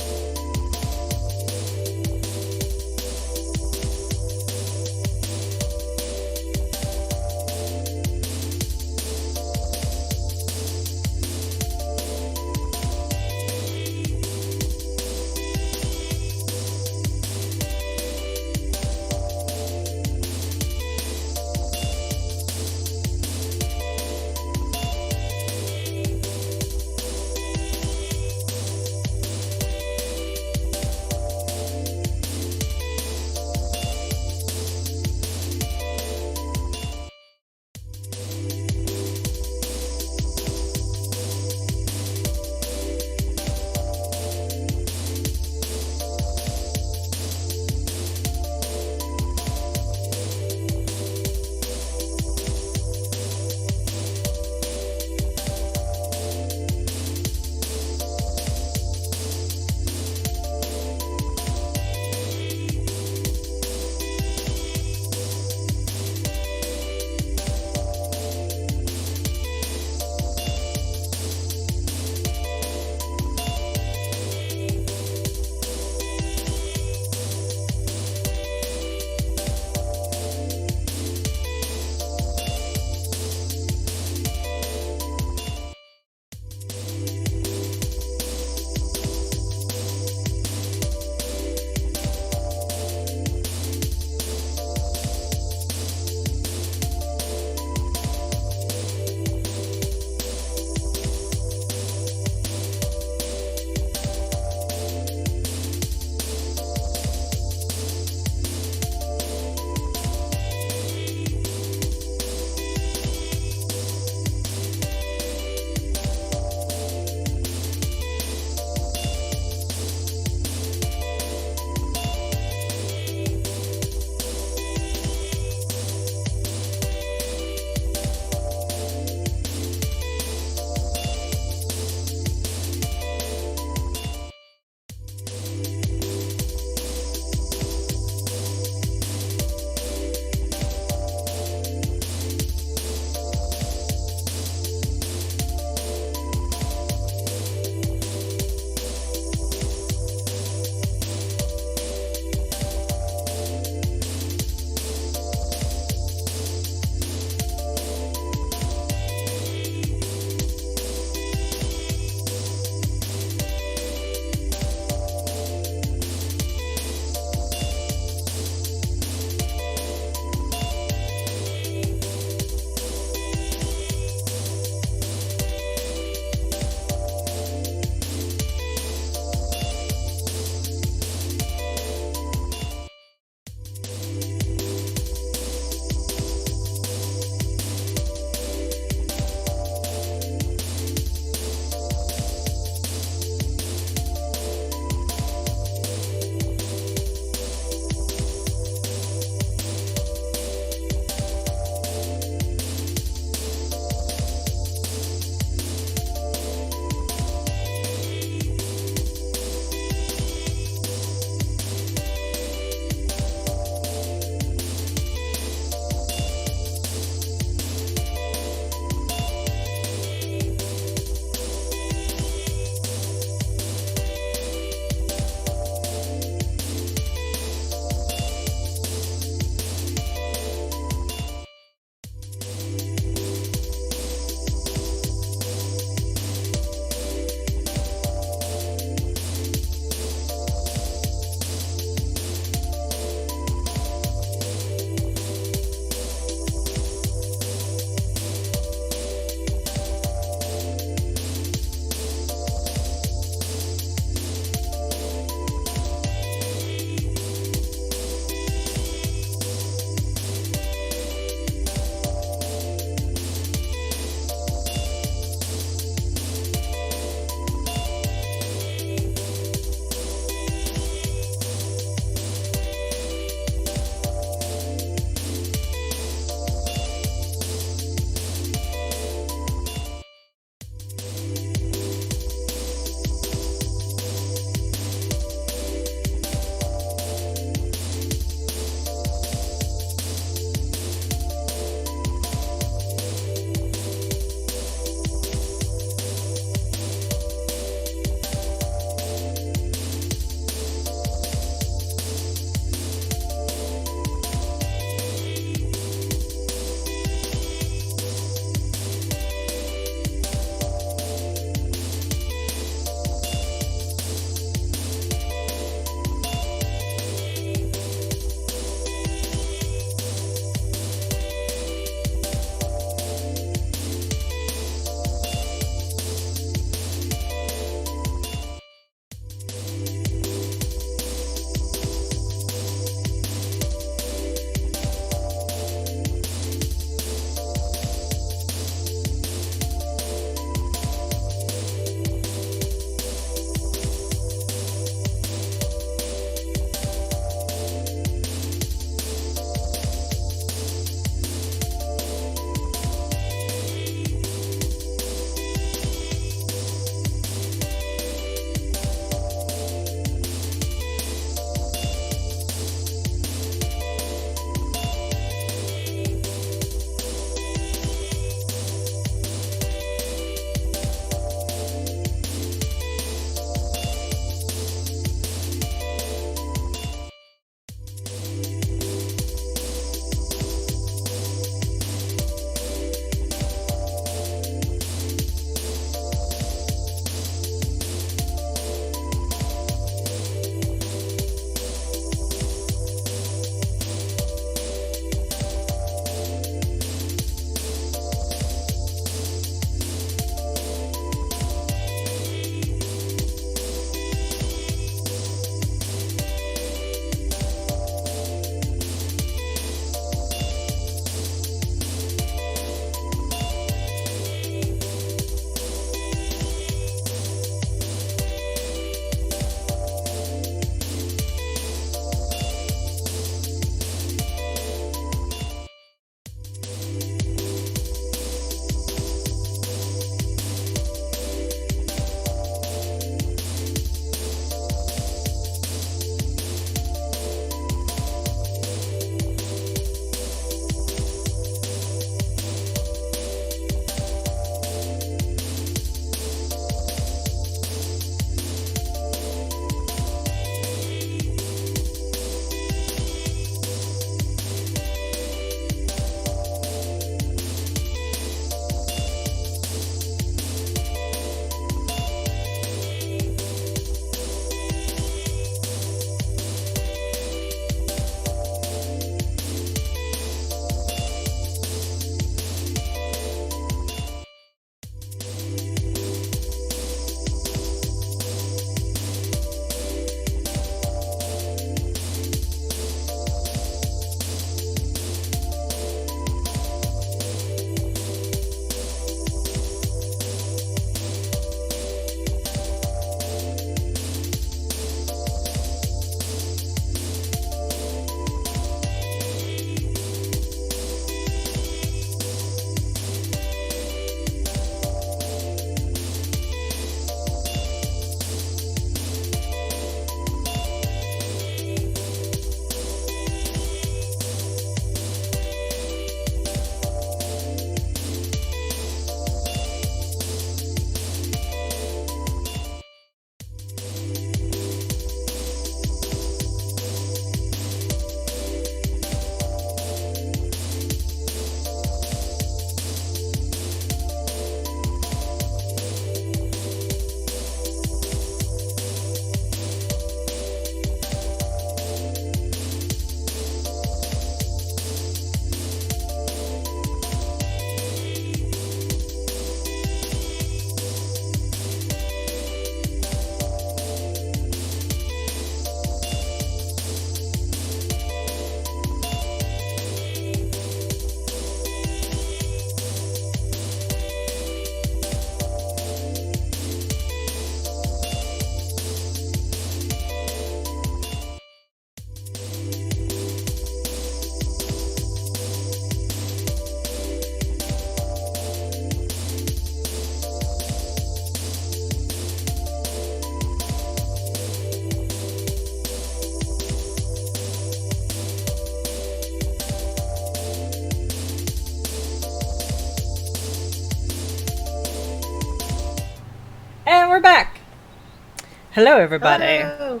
Hello, everybody. Hello.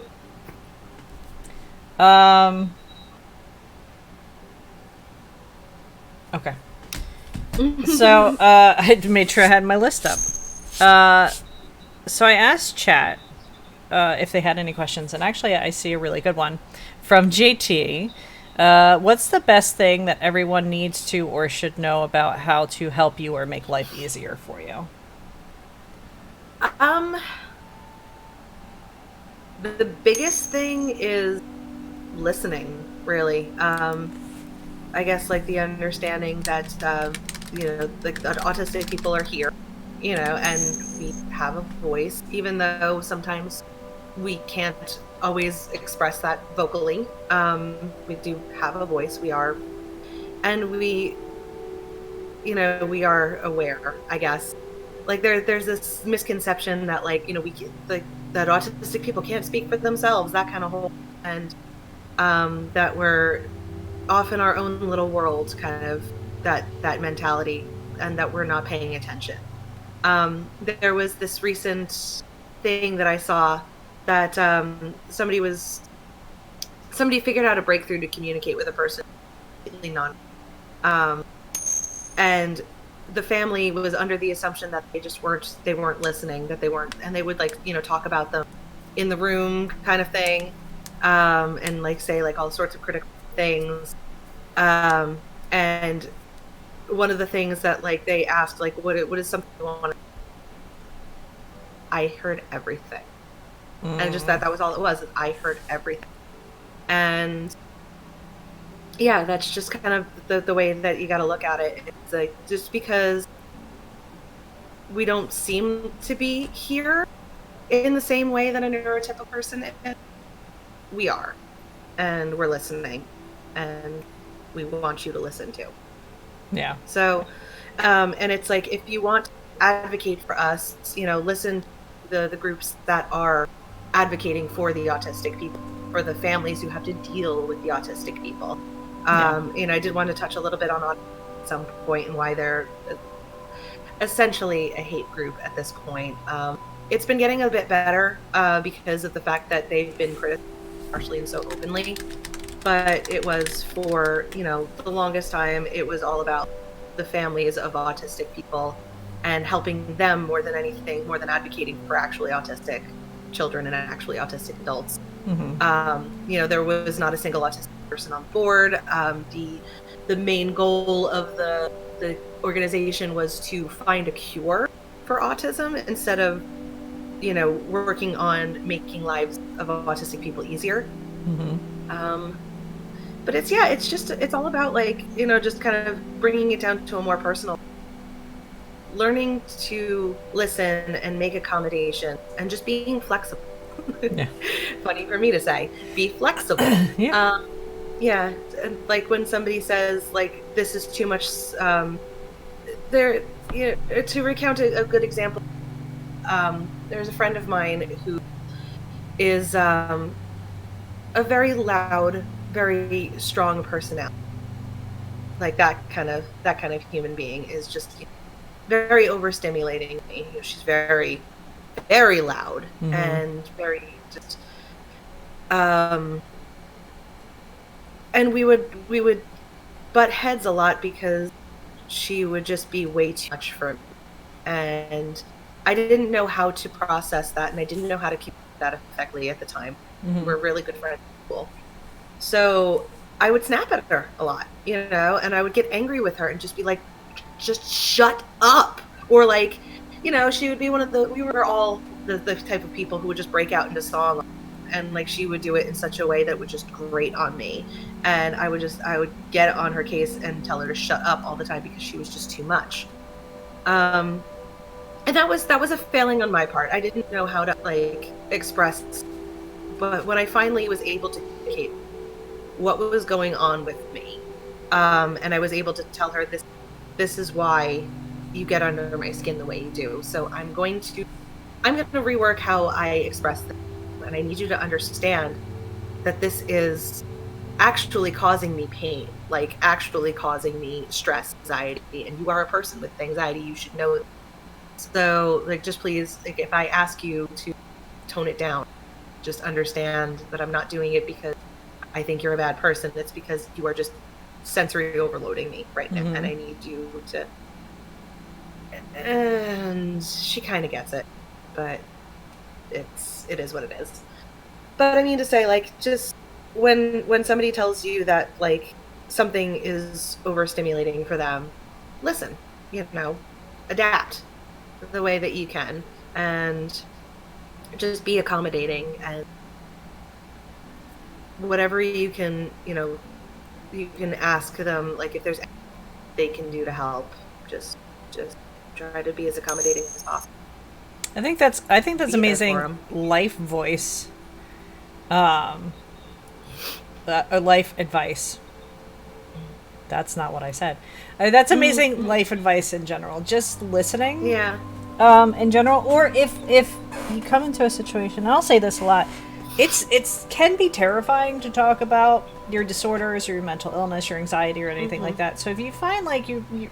Um, okay. So, I made sure I had my list up. Uh, so I asked chat if they had any questions, and actually, I see a really good one from JT. What's the best thing that everyone needs to or should know about how to help you or make life easier for you? Um, the biggest thing is listening, really. I guess like the understanding that like that autistic people are here, and we have a voice, even though sometimes we can't always express that vocally. We do have a voice. We are, and we are aware, I guess. Like there's this misconception that like, that autistic people can't speak for themselves, that kind of whole, and that we're off in our own little world, kind of that mentality, and that we're not paying attention. There was this recent thing that I saw that somebody figured out a breakthrough to communicate with a person completely non um, and the family was under the assumption that they weren't listening, that they weren't, and they would like, talk about them in the room kind of thing, and like say like all sorts of critical things. And one of the things that like they asked, like, what is something you want? I heard everything. And just that was all it was. I heard everything. And yeah, that's just kind of the way that you got to look at it. It's like, just because we don't seem to be here in the same way that a neurotypical person is, we are, and we're listening, and we want you to listen too. Yeah. So, and it's like, if you want to advocate for us, listen to the groups that are advocating for the autistic people, for the families who have to deal with the autistic people. I did want to touch a little bit on autism at some point, and why they're essentially a hate group at this point. It's been getting a bit better because of the fact that they've been criticized harshly and so openly. But it was for, the longest time, it was all about the families of autistic people and helping them more than anything, more than advocating for actually autistic children and actually autistic adults. There was not a single autistic person on board. The main goal of the organization was to find a cure for autism instead of, working on making lives of autistic people easier. But it's all about like, just kind of bringing it down to a more personal, learning to listen and make accommodation and just being flexible. Yeah. Funny for me to say, be flexible. Yeah. Yeah. And like when somebody says like, this is too much, to recount a good example, there's a friend of mine who is a very loud, very strong personality. Like that kind of human being is just very overstimulating. She's very, very loud and very just. And we would butt heads a lot because she would just be way too much for me, and I didn't know how to process that, and I didn't know how to keep that effectively at the time. We were really good friends at school. So I would snap at her a lot, and I would get angry with her and just be like, just shut up. Or like, she would be we were all the type of people who would just break out into song, and like she would do it in such a way that would just grate on me. And I would get on her case and tell her to shut up all the time because she was just too much. And that was a failing on my part. I didn't know how to like express, but when I finally was able to communicate what was going on with me, and I was able to tell her this is why you get under my skin the way you do. So I'm going to rework how I express this, and I need you to understand that this is actually causing me pain, like actually causing me stress, anxiety, and you are a person with anxiety. You should know. So like, just please, like, if I ask you to tone it down. Just understand that I'm not doing it because I think you're a bad person. It's because you are just sensory overloading me right now, and I need you to. And she kind of gets it, but it is what it is. But I mean to say, like, just when somebody tells you that, like, something is overstimulating for them, listen, adapt the way that you can, and just be accommodating, and whatever you can, you can ask them, like, if there's anything they can do to help, just try to be as accommodating as possible. I think that's amazing life voice. Life advice. That's not what I said. That's amazing life advice in general. Just listening. Yeah. In general, or if you come into a situation, and I'll say this a lot, it's can be terrifying to talk about your disorders or your mental illness, your anxiety, or anything like that. So if you find like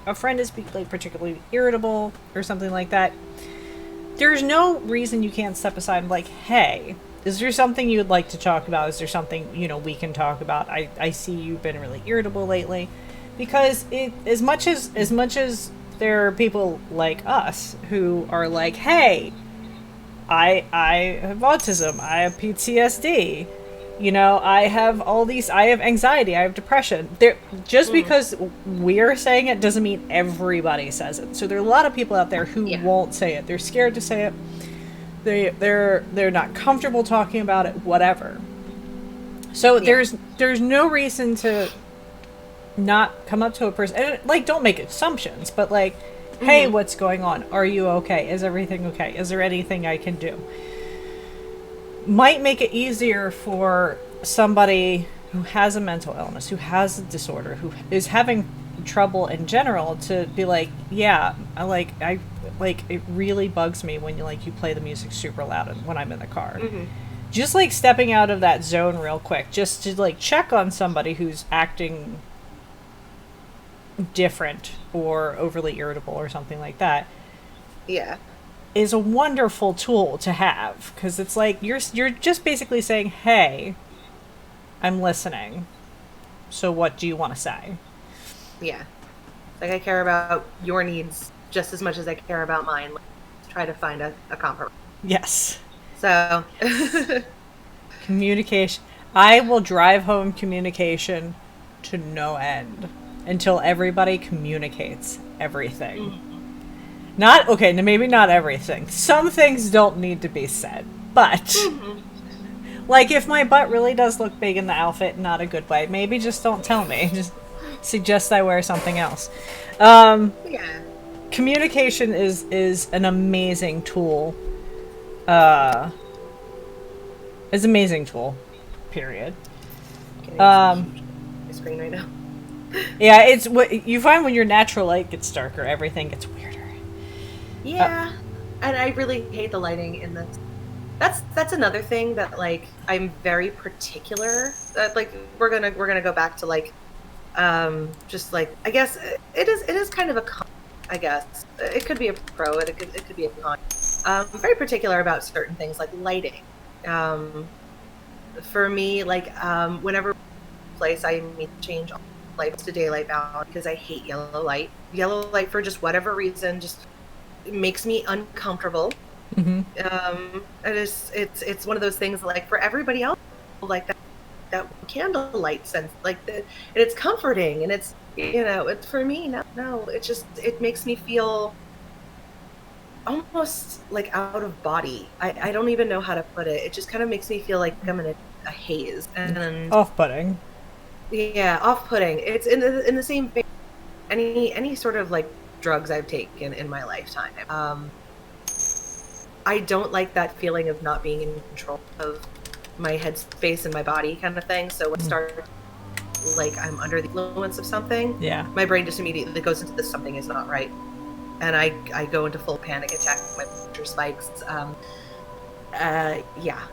a friend is like particularly irritable or something like that, there's no reason you can't step aside and be like, hey, is there something you would like to talk about? Is there something we can talk about? I see you've been really irritable lately, because as much as there are people like us who are like, hey, I have autism, I have PTSD, I have anxiety, I have depression. Just because we're saying it doesn't mean everybody says it. So there are a lot of people out there who won't say it. They're scared to say it. They're not comfortable talking about it, whatever. So there's no reason to not come up to a person and, like, don't make assumptions, but like, hey, what's going on? Are you okay? Is everything okay? Is there anything I can do? Might make it easier for somebody who has a mental illness, who has a disorder, who is having trouble in general, to be like, yeah, it really bugs me when you play the music super loud when I'm in the car. Just like stepping out of that zone real quick, just to like check on somebody who's acting different or overly irritable or something like that, is a wonderful tool to have, because it's like you're just basically saying, hey, I'm listening, so what do you want to say? Like, I care about your needs just as much as I care about mine. Let's try to find a compromise. Yes. So communication. I will drive home communication to no end until everybody communicates everything. Maybe not everything. Some things don't need to be said, but like, if my butt really does look big in the outfit, not a good way, maybe just don't tell me. Just suggest I wear something else. Communication is an amazing tool. It's an amazing tool. Period. My screen right now. Yeah, it's what you find when your natural light gets darker, everything gets weirder. And I really hate the lighting in this. That's another thing that, like, I'm very particular. Like, we're gonna go back to, like, just like, I guess it is kind of a con. I guess it could be a pro. It could be a con. I'm very particular about certain things, like lighting. For me, like, whenever place I need to change lights to daylight balance, because I hate yellow light. Yellow light, for just whatever reason, just makes me uncomfortable. It's one of those things, like, for everybody else, like that candlelight sense, like and it's comforting, and it's it's, for me, no, it makes me feel almost like out of body. I don't even know how to put it. It just kind of makes me feel like I'm in a haze, and off-putting. Yeah, off-putting. It's in the same vein. Any sort of, like, drugs I've taken in my lifetime. I don't like that feeling of not being in control of my headspace and my body, kind of thing. So when I start, like, I'm under the influence of something, my brain just immediately goes into this, something is not right, and I go into full panic attack. My pressure spikes.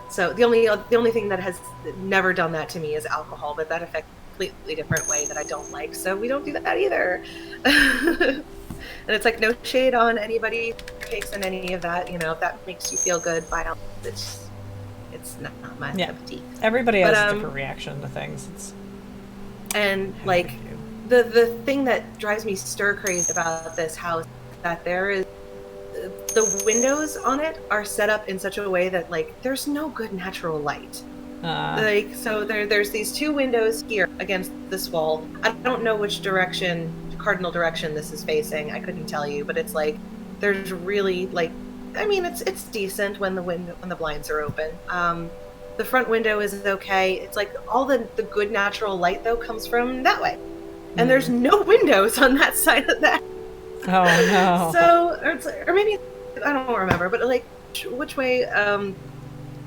So the only thing that has never done that to me is alcohol, but that affects a completely different way that I don't like. So we don't do that either. And it's like, no shade on anybody who takes in any of that. If that makes you feel good, by all means, It's not my Yeah. cup of tea. Everybody But has a different reaction to things. It's and no like big deal. the thing that drives me stir crazy about this house is that there is the windows on it are set up in such a way that like there's no good natural light. Uh, Like so there's these two windows here against this wall. I don't know which direction, cardinal direction this is facing. I couldn't tell you, but it's like there's really like I mean it's decent when the blinds are open. The front window is okay. It's like all the good natural light though comes from that way. And there's no windows on that side of that. oh no. So or maybe I don't remember, but like which way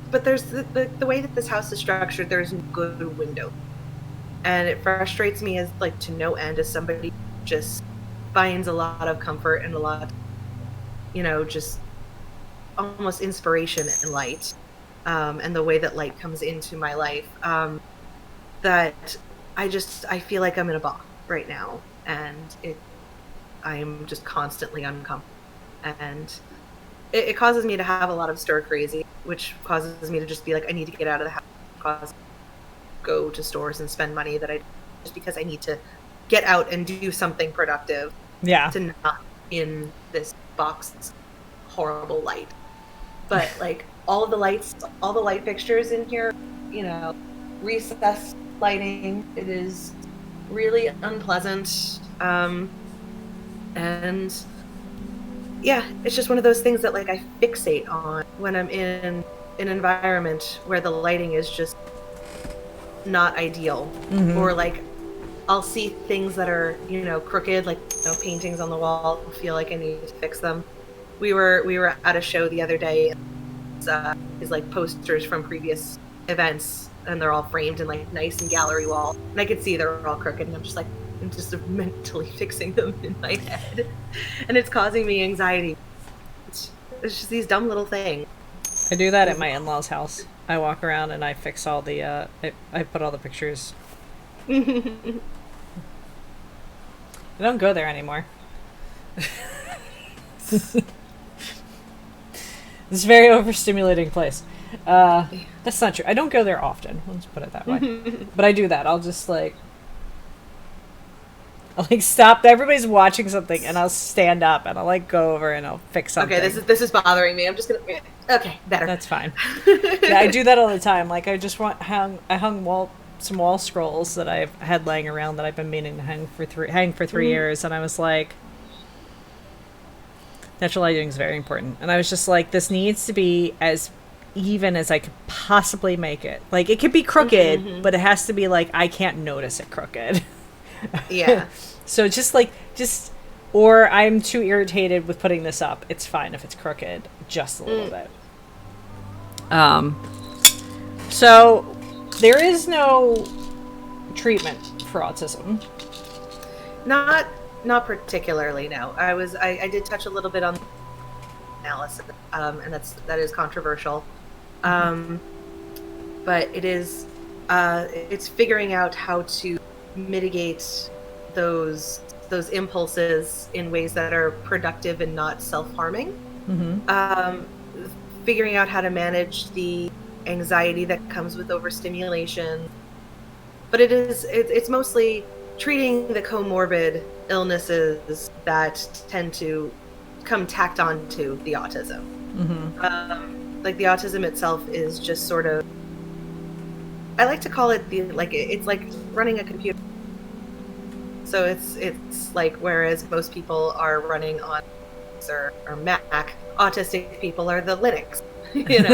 but there's the way that this house is structured, there's no good window. And it frustrates me as like to no end as somebody just finds a lot of comfort and a lot, just almost inspiration in light, and the way that light comes into my life. That I feel like I'm in a box right now, and I'm just constantly uncomfortable, and it causes me to have a lot of stir crazy, which causes me to just be like, I need to get out of the house, go to stores and spend money that I just because I need to get out and do something productive. Yeah. To not in this box horrible light. But like all the light fixtures in here, recessed lighting, it is really unpleasant. And yeah, it's just one of those things that like I fixate on when I'm in an environment where the lighting is just not ideal. Or like I'll see things that are, crooked, like paintings on the wall, feel like I need to fix them. We were at a show the other day, is like posters from previous events, and they're all framed in like nice and gallery wall, and I could see they're all crooked, and I'm just mentally fixing them in my head, and it's causing me anxiety. It's just these dumb little things. I do that at my in-laws' house. I walk around and I fix all the I put all the pictures. I don't go there anymore. It's a very overstimulating place. That's not true. I don't go there often. Let's put it that way. But I do that. I'll stop. Everybody's watching something, and I'll stand up and I'll go over and I'll fix something. Okay, this is bothering me. I'm just gonna. Okay, better. That's fine. Yeah, I do that all the time. Like I hung some wall scrolls that I've had laying around that I've been meaning to hang for 3 years, and I was like, natural lighting is very important. And I was just like, this needs to be as even as I could possibly make it. Like, it could be crooked, but it has to be like, I can't notice it crooked. Yeah. So or I'm too irritated with putting this up. It's fine if it's crooked, just a little bit. So there is no treatment for autism. Not particularly, no. I did touch a little bit on analysis, and that is controversial. But it's figuring out how to mitigate those impulses in ways that are productive and not self-harming. Figuring out how to manage the anxiety that comes with overstimulation. But it's mostly treating the comorbid illnesses that tend to come tacked on to the autism. Like the autism itself is just sort of, I like to call it it's like running a computer. So it's like, whereas most people are running on or Mac, autistic people are the Linux. And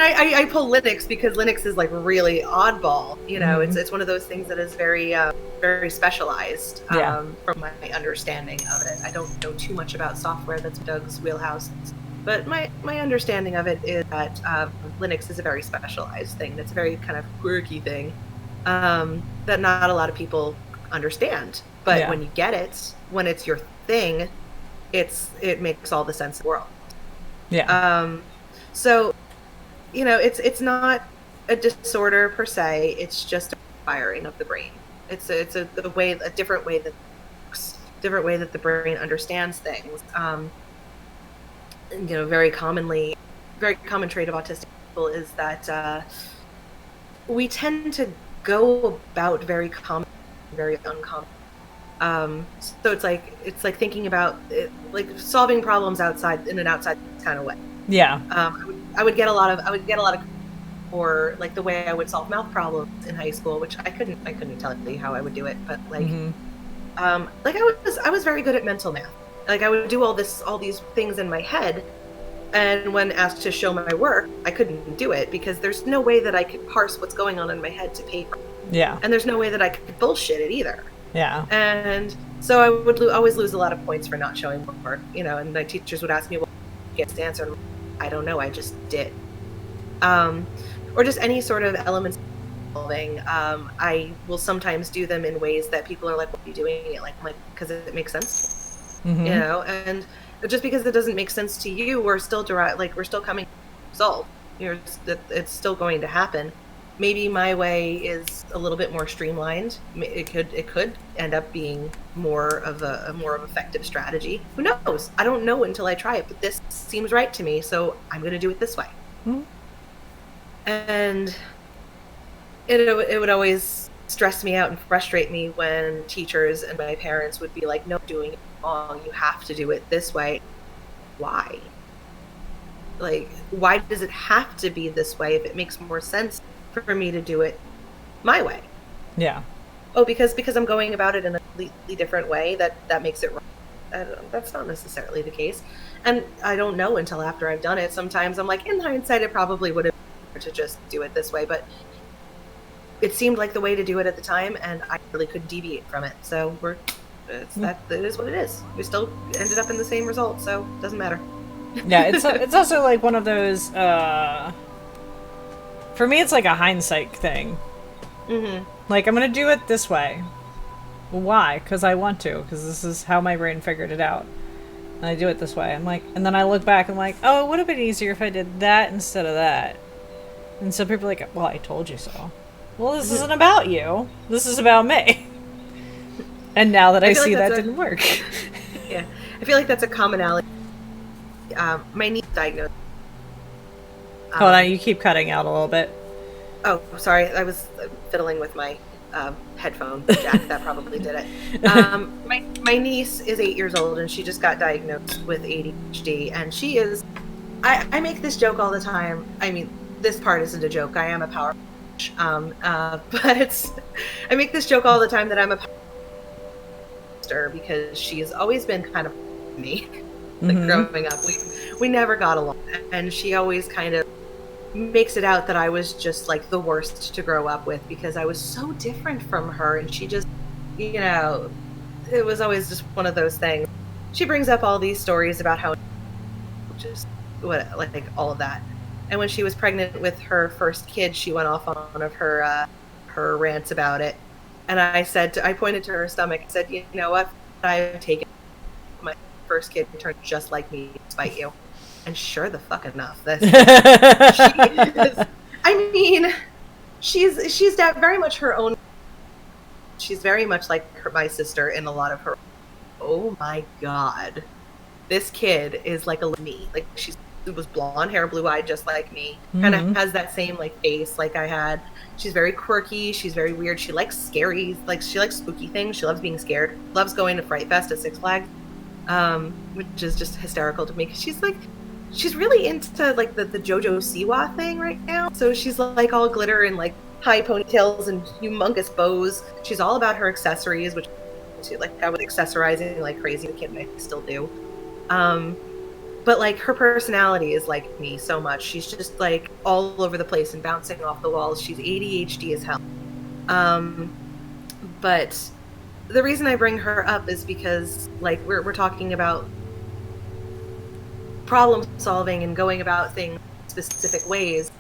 I pull Linux because Linux is like really oddball. It's one of those things that is very very specialized, from my understanding of it. I don't know too much about software that's Doug's wheelhouse, but my understanding of it is that Linux is a very specialized thing. That's a very kind of quirky thing, that not a lot of people understand. But when you get it, when it's your thing, it makes all the sense in the world. So, it's not a disorder per se. It's just a firing of the brain. It's a different way that the brain understands things. Very common trait of autistic people is that we tend to go about very common, very uncommon. So it's like thinking about it, like solving problems outside in an outside kind of way. Yeah. I would get a lot of or like the way I would solve math problems in high school, which I couldn't tell you how I would do it, but like I was very good at mental math. Like I would do all these things in my head, and when asked to show my work, I couldn't do it because there's no way that I could parse what's going on in my head to paper. Yeah. And there's no way that I could bullshit it either. Yeah. And so I would always lose a lot of points for not showing work, and my teachers would ask me, well, get the answer, and I don't know, I just did. Or just any sort of elements of solving. I will sometimes do them in ways that people are like, what are you doing it? Like, because it makes sense to me. And just because it doesn't make sense to you, we're still coming to a result. It's still going to happen. Maybe my way is a little bit more streamlined. It could end up being more of a more of effective strategy. Who knows? I don't know until I try it, but this seems right to me, so I'm going to do it this way. Mm-hmm. And it would always stress me out and frustrate me when teachers and my parents would be like, no, doing it wrong, you have to do it this way. Why? Like, why does it have to be this way if it makes more sense for me to do it my way? Yeah. Oh, because I'm going about it in a completely different way, that makes it wrong. That's not necessarily the case. And I don't know until after I've done it. Sometimes I'm like, in hindsight, it probably would have been to just do it this way, but it seemed like the way to do it at the time, and I really couldn't deviate from it. So it is what it is. We still ended up in the same result, so it doesn't matter. Yeah, it's also like one of those, for me, it's like a hindsight thing. Mm-hmm. Like, I'm gonna do it this way. Why? Because I want to. Because this is how my brain figured it out. And I do it this way. I'm like, and then I look back and I'm like, oh, it would have been easier if I did that instead of that. And so people are like, well, I told you so. Well, this isn't about you. This is about me. And now that I see that didn't work. Yeah. I feel like that's a commonality. My niece diagnosed. Hold on, you keep cutting out a little bit. Oh, sorry. I was fiddling with my headphone jack. That probably did it. My niece is 8 years old, and she just got diagnosed with ADHD. And she is... I make this joke all the time. I mean, this part isn't a joke. I am a power coach. But I make this joke all the time that I'm a power sister because she's always been kind of me. Like growing up, we never got along, and she always kind of makes it out that I was just like the worst to grow up with because I was so different from her, and she just, it was always just one of those things. She brings up all these stories about how just like all of that, and when she was pregnant with her first kid, she went off on one of her rants about it, and I pointed to her stomach and said, you know what, I've taken my first kid turned just like me despite you. And sure the fuck enough, she's very much her own. She's very much like my sister in a lot of her. Oh my god, this kid is like a me. Like she was blonde hair, blue eyed, just like me. Kind of has that same like face like I had. She's very quirky. She's very weird. She likes scary, like she likes spooky things. She loves being scared. Loves going to Fright Fest at Six Flags. Which is just hysterical to me because she's really into like the JoJo Siwa thing right now. So she's like all glitter and like high ponytails and humongous bows. She's all about her accessories, which like I was accessorizing like crazy. The kid and I still do. But like her personality is like me so much. She's just like all over the place and bouncing off the walls. She's ADHD as hell. But the reason I bring her up is because like we're talking about problem solving and going about things specific ways.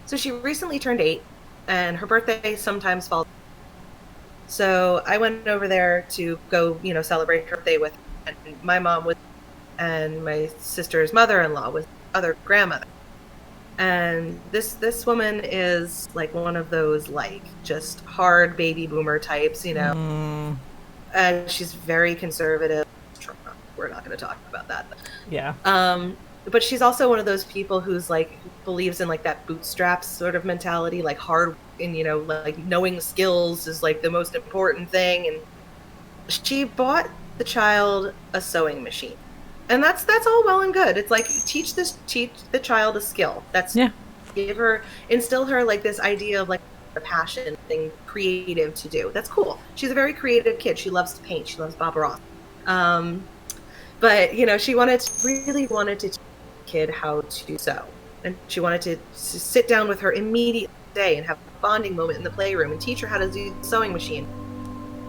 So she recently turned 8 and her birthday sometimes falls. So I went over there to go, celebrate her birthday with her. And my mom was, and my sister's mother-in-law was other grandmother. And this woman is like one of those like just hard baby boomer types, And she's very conservative. We're not going to talk about that. Yeah. but she's also one of those people who's like believes in like that bootstraps sort of mentality, like hard and like knowing skills is like the most important thing. And she bought the child a sewing machine, and that's all well and good. It's like teach the child a skill. That's Yeah. Instill her like this idea of like a passion thing, creative to do. That's cool. She's a very creative kid. She loves to paint. She loves Bob Ross. But she really wanted to teach the kid how to sew, and she wanted to sit down with her immediately and have a bonding moment in the playroom and teach her how to do the sewing machine.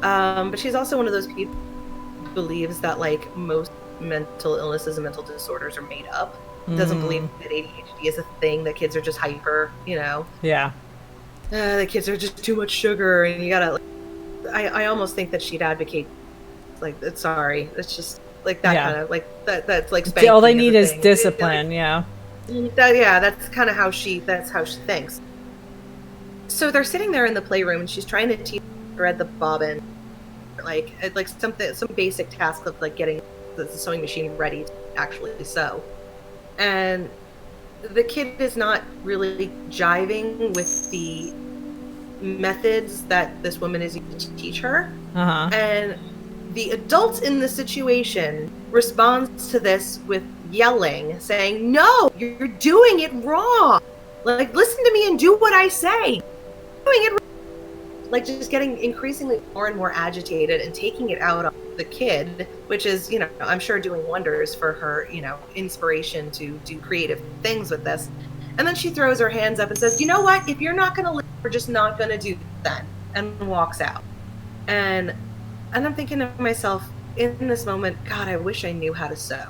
But she's also one of those people who believes that like most mental illnesses and mental disorders are made up. Doesn't believe that ADHD is a thing, that kids are just hyper, Yeah. The kids are just too much sugar, and you gotta, I almost think that she'd advocate, like, sorry, it's just, like, that kind of, like, that's, like, spanking. All they need is discipline, yeah. That's kind of how she thinks. So they're sitting there in the playroom, and she's trying to teach thread the bobbin, like some basic task of, like, getting the sewing machine ready to actually sew. And the kid is not really jiving with the methods that this woman is using to teach her. And the adult in the situation responds to this with yelling, saying, "No, you're doing it wrong. Like, listen to me and do what I say. You're doing it wrong." Like, just getting increasingly more and more agitated and taking it out on the kid, which is, I'm sure doing wonders for her, inspiration to do creative things with this. And then she throws her hands up and says, "You know what? If you're not going to listen, we're just not going to do that," and walks out. And I'm thinking to myself in this moment, God, I wish I knew how to sew.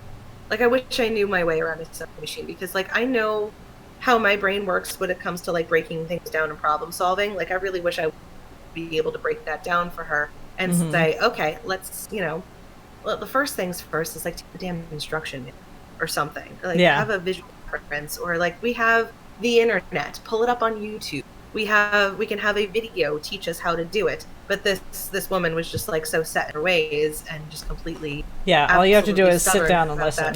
Like, I wish I knew my way around a sewing machine, because, like, I know how my brain works when it comes to, like, breaking things down and problem solving. Like, I really wish I would be able to break that down for her and say, okay, let's, well, the first things first is, like, take the damn instruction or something. Like, have a visual reference, or, like, we have the internet, pull it up on YouTube. We can have a video teach us how to do it. But this woman was just, like, so set in her ways and just completely all you have to do is sit down and listen.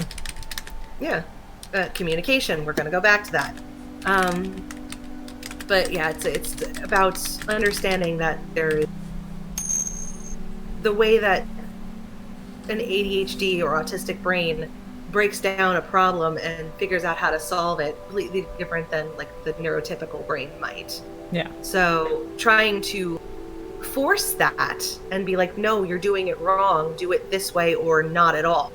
Communication, we're going to go back to that. But yeah, it's about understanding that there is the way that an ADHD or autistic brain breaks down a problem and figures out how to solve it completely different than, like, the neurotypical brain might. Yeah. So trying to force that and be like, no, you're doing it wrong, do it this way or not at all,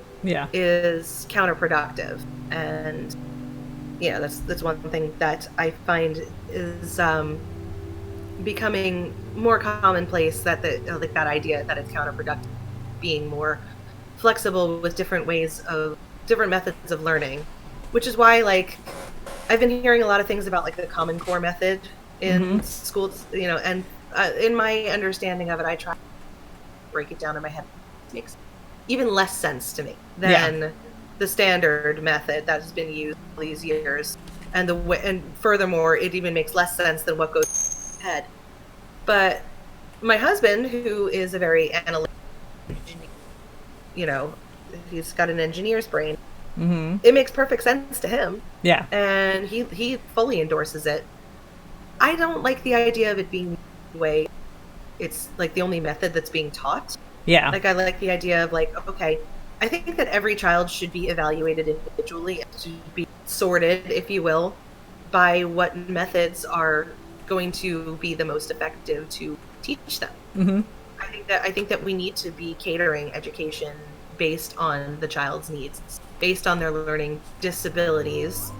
is counterproductive. And that's one thing that I find is becoming more commonplace, that that idea that it's counterproductive, being more flexible with different methods of learning, which is why, like, I've been hearing a lot of things about, like, the Common Core method in schools, and in my understanding of it, I try to break it down in my head. It makes even less sense to me than the standard method that has been used all these years, and furthermore, it even makes less sense than what goes in my head. But my husband, who is a very analytical engineer, he's got an engineer's brain. It makes perfect sense to him. Yeah, and he fully endorses it. I don't like the idea of it being the way it's, like, the only method that's being taught. Yeah. Like, I like the idea of, like, okay, I think that every child should be evaluated individually and should be sorted, if you will, by what methods are going to be the most effective to teach them. I think that we need to be catering education based on the child's needs, based on their learning disabilities.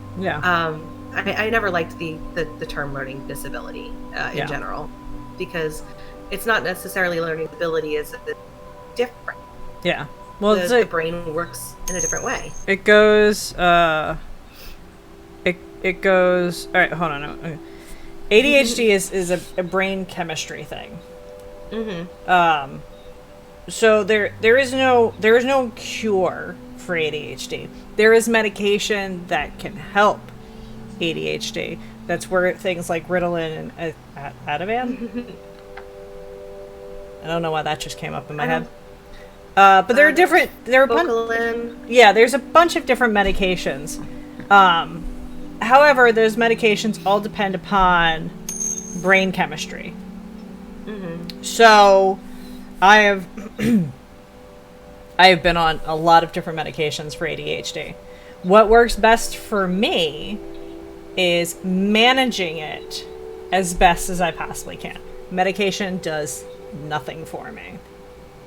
I never liked the term learning disability in general, because it's not necessarily learning disability, is different. Yeah. Well, the brain works in a different way. It goes it goes, all right, hold on. Okay. ADHD is a brain chemistry thing. So there is no cure for ADHD. There is medication that can help ADHD. That's where things like Ritalin and Ativan. I don't know why that just came up in my head. But there are different. There are there's a bunch of different medications. However, those medications all depend upon brain chemistry. Mm-hmm. So, I have been on a lot of different medications for ADHD. What works best for me is managing it as best as I possibly can. Medication does nothing for me.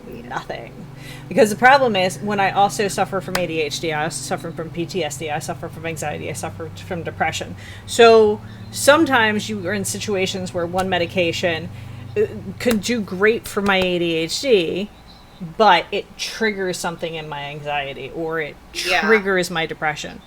Nothing. Because the problem is, when I also suffer from ADHD, I also suffer from PTSD, I suffer from anxiety, I suffer from depression. So sometimes you are in situations where one medication could do great for my ADHD, but it triggers something in my anxiety, or it triggers my depression.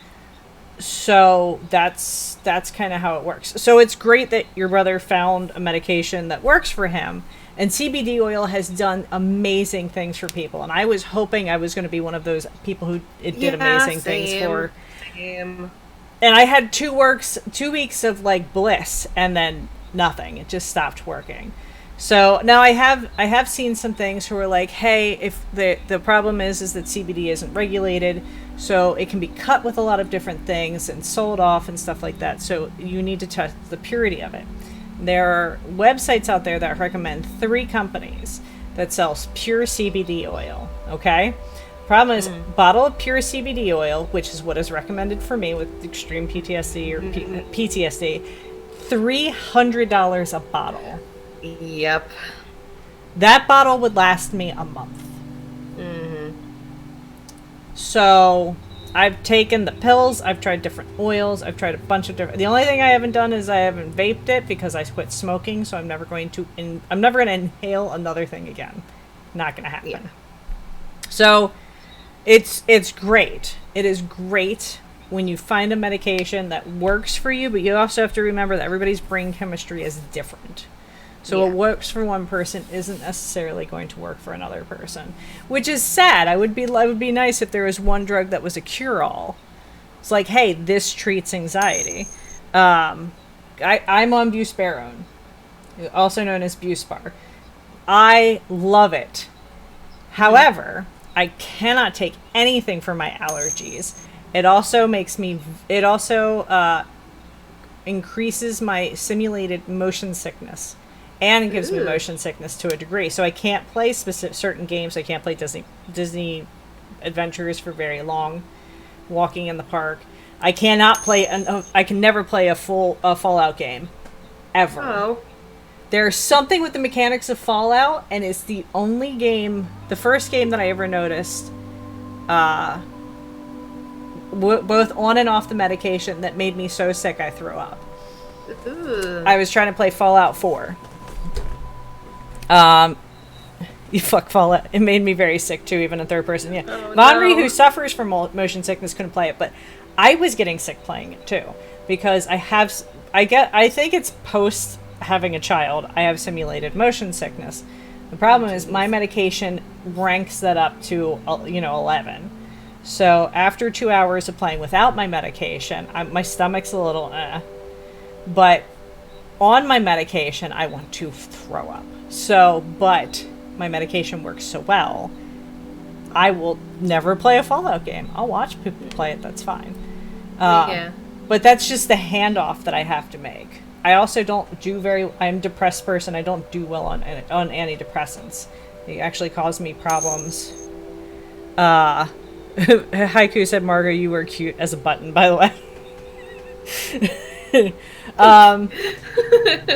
So that's kind of how it works. So it's great that your brother found a medication that works for him. And CBD oil has done amazing things for people. And I was hoping I was going to be one of those people who it did amazing things for. Same. And I had 2 weeks of like bliss, and then nothing. It just stopped working. So now I have seen some things who are like, hey, if the problem is that CBD isn't regulated, so it can be cut with a lot of different things and sold off and stuff like that. So you need to test the purity of it. There are websites out there that recommend 3 companies that sells pure CBD oil. Okay? Problem is, bottle of pure CBD oil, which is what is recommended for me with extreme PTSD or PTSD, $300 a bottle. Yep. That bottle would last me a month. Mm-hmm. So I've taken the pills, I've tried different oils, I've tried a bunch of different... The only thing I haven't done is I haven't vaped it because I quit smoking, so I'm never going to inhale another thing again. Not going to happen. Yeah. So it's great. It is great when you find a medication that works for you, but you also have to remember that everybody's brain chemistry is different. So what works for one person isn't necessarily going to work for another person, which is sad. It would be nice if there was one drug that was a cure-all. It's like, hey, this treats anxiety. I'm on buspirone, also known as Buspar. I love it. However, I cannot take anything for my allergies. It also increases my simulated motion sickness. And it gives me motion sickness to a degree. So I can't play certain games. I can't play Disney Adventures for very long. Walking in the park. I cannot play... I can never play a Fallout game. Ever. Oh. There's something with the mechanics of Fallout, and it's the only game... The first game that I ever noticed... both on and off the medication that made me so sick I threw up. I was trying to play Fallout 4. You fuck Fallout. It made me very sick too, even in third person. Yeah, Vonri, who suffers from motion sickness, couldn't play it, but I was getting sick playing it too because I think it's post having a child. I have simulated motion sickness. The problem is my medication ranks that up to 11. So after 2 hours of playing without my medication, my stomach's a little but on my medication, I want to throw up. So, but my medication works so well, I will never play a Fallout game. I'll watch people play it, that's fine. But that's just the handoff that I have to make. I also don't do I'm a depressed person. I don't do well on antidepressants. They actually cause me problems. Haiku said, Margot, you were cute as a button, by the way.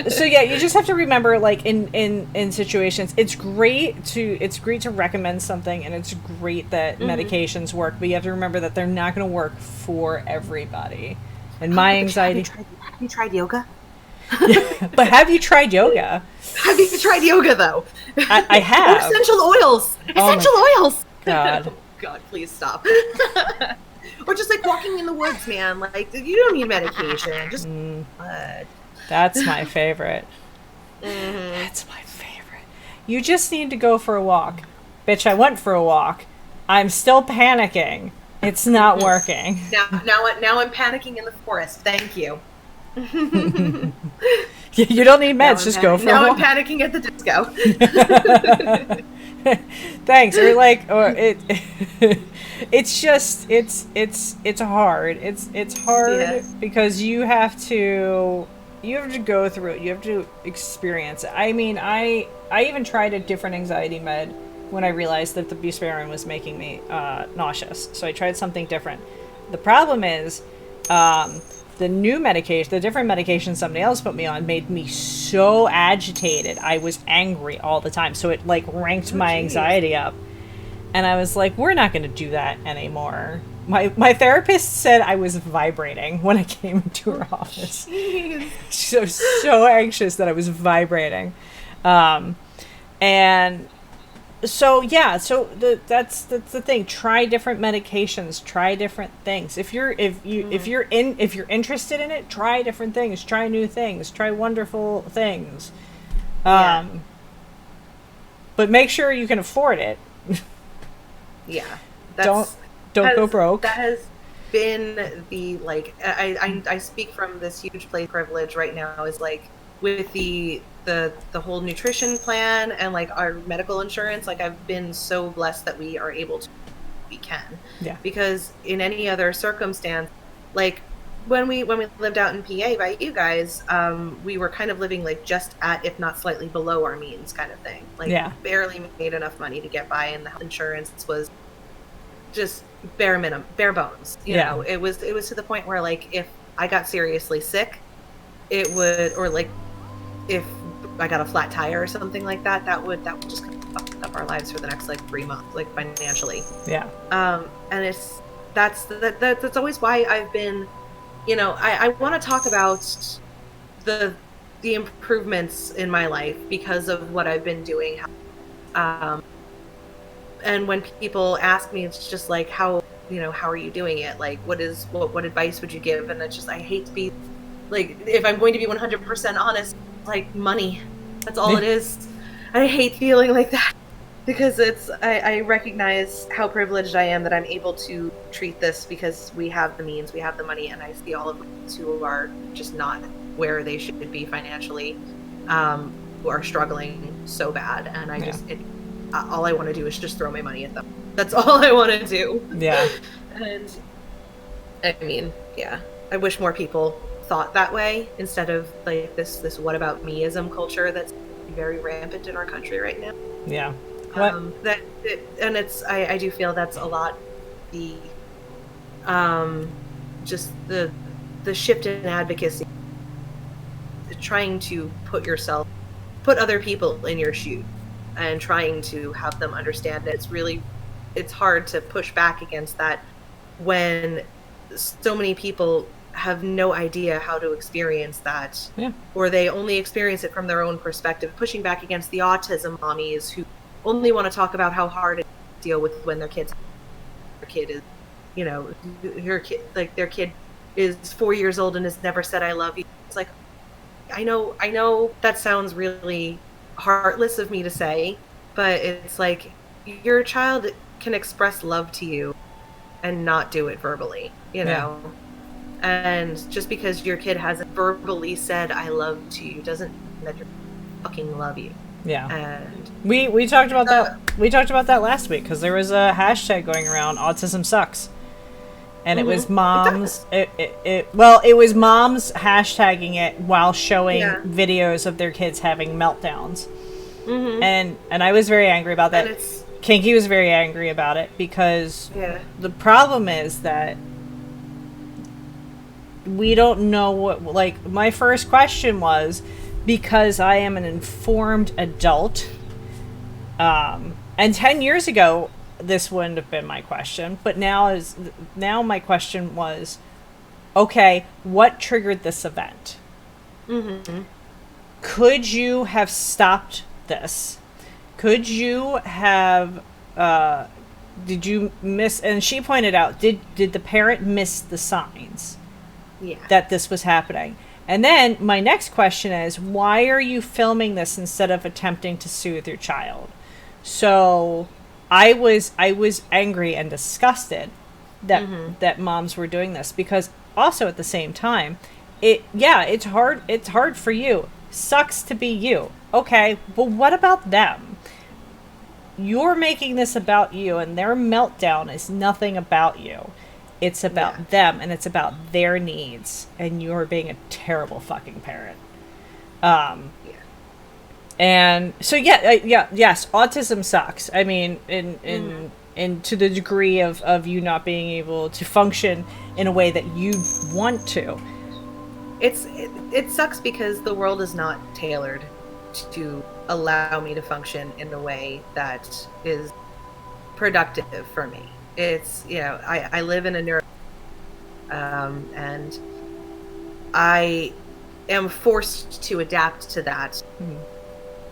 So yeah, you just have to remember, like in situations, it's great to recommend something, and it's great that medications work, but you have to remember that they're not going to work for everybody. And my anxiety. Have you tried yoga? But have you tried yoga? Have you tried yoga though? I have. Essential oils. Essential oils. God. Oh, God, please stop. Or just like walking in the woods, man. Like, you don't need medication. Just that's my favorite. That's my favorite. You just need to go for a walk. Bitch, I went for a walk. I'm still panicking. It's not working. Now I'm panicking in the forest. Thank you. You don't need meds. Just go for a walk. Now I'm panicking at the disco. Thanks. Or like, or it. It's just it's hard. It's hard Yes. because you have to go through it. You have to experience it. I mean, I even tried a different anxiety med when I realized that the buspirone was making me nauseous. So I tried something different. The problem is, the new medication, the different medication somebody else put me on, made me so agitated. I was angry all the time. So it like ranked my anxiety up. And I was like, we're not going to do that anymore. My therapist said I was vibrating when I came into her office. She was so anxious that I was vibrating. And so, yeah, so that's the thing. Try different medications, try different things. If you're interested in it, try different things, try new things, try wonderful things. But make sure you can afford it. Yeah. Don't go broke. That has been the, like, I speak from this huge place of privilege right now, is like with the whole nutrition plan and like our medical insurance. Like, I've been so blessed that we are able to, we can. Yeah. Because in any other circumstance, like when we lived out in PA by you guys, we were kind of living like just at, if not slightly below our means kind of thing. Like, barely made enough money to get by, and the health insurance was just bare bones. You know, it was to the point where, like, if I got seriously sick, it would, or like if I got a flat tire or something like that, that would just fuck up our lives for the next like 3 months, like financially. Yeah. And that's always why I've been, you know, I want to talk about the improvements in my life because of what I've been doing. And when people ask me, it's just like, how are you doing it? Like, what advice would you give? And it's just, I hate to be like, if I'm going to be 100% honest, like, money, that's all it is. I hate feeling like that, because I recognize how privileged I am that I'm able to treat this, because we have the means, we have the money, and I see all of those who are just not where they should be financially, who are struggling so bad. And all I want to do is just throw my money at them. That's all I want to do. Yeah. And I mean, yeah, I wish more people thought that way, instead of like this what about meism culture that's very rampant in our country right now. Yeah. I do feel that's a lot the just the shift in advocacy, trying to put other people in your shoes and trying to have them understand that it's hard to push back against that when so many people have no idea how to experience that. Yeah. Or they only experience it from their own perspective, pushing back against the autism mommies who only want to talk about how hard it is to deal with when their kid is, you know, their kid is 4 years old and has never said I love you. It's like, I know that sounds really heartless of me to say, but it's like, your child can express love to you and not do it verbally, you know? And just because your kid hasn't verbally said I love to you doesn't mean that they fucking love you. Yeah. And we talked about that. We talked about that last week, because there was a hashtag going around, autism sucks. And it was moms. It was moms hashtagging it while showing videos of their kids having meltdowns. Mm-hmm. And I was very angry about that. Kinky was very angry about it, because the problem is that we don't know what, like, my first question was, because I am an informed adult, and 10 years ago, this wouldn't have been my question, but now my question was, okay, what triggered this event? Mm-hmm. Could you have stopped this? Could you have, did you miss, and she pointed out, did the parent miss the signs that this was happening? And then my next question is, why are you filming this instead of attempting to soothe your child? So I was angry and disgusted that moms were doing this, because also at the same time, it's hard for you. Sucks to be you. Okay, but what about them? you're making this about you, and their meltdown is nothing about you. It's Yeah. about them, and it's about their needs, and you're being a terrible fucking parent. Yeah. And so yes, autism sucks. I mean, Mm-hmm. in to the degree of you not being able to function in a way that you want to. It sucks because the world is not tailored to allow me to function in a way that is productive for me. It's, I live in a neuro, and I am forced to adapt to that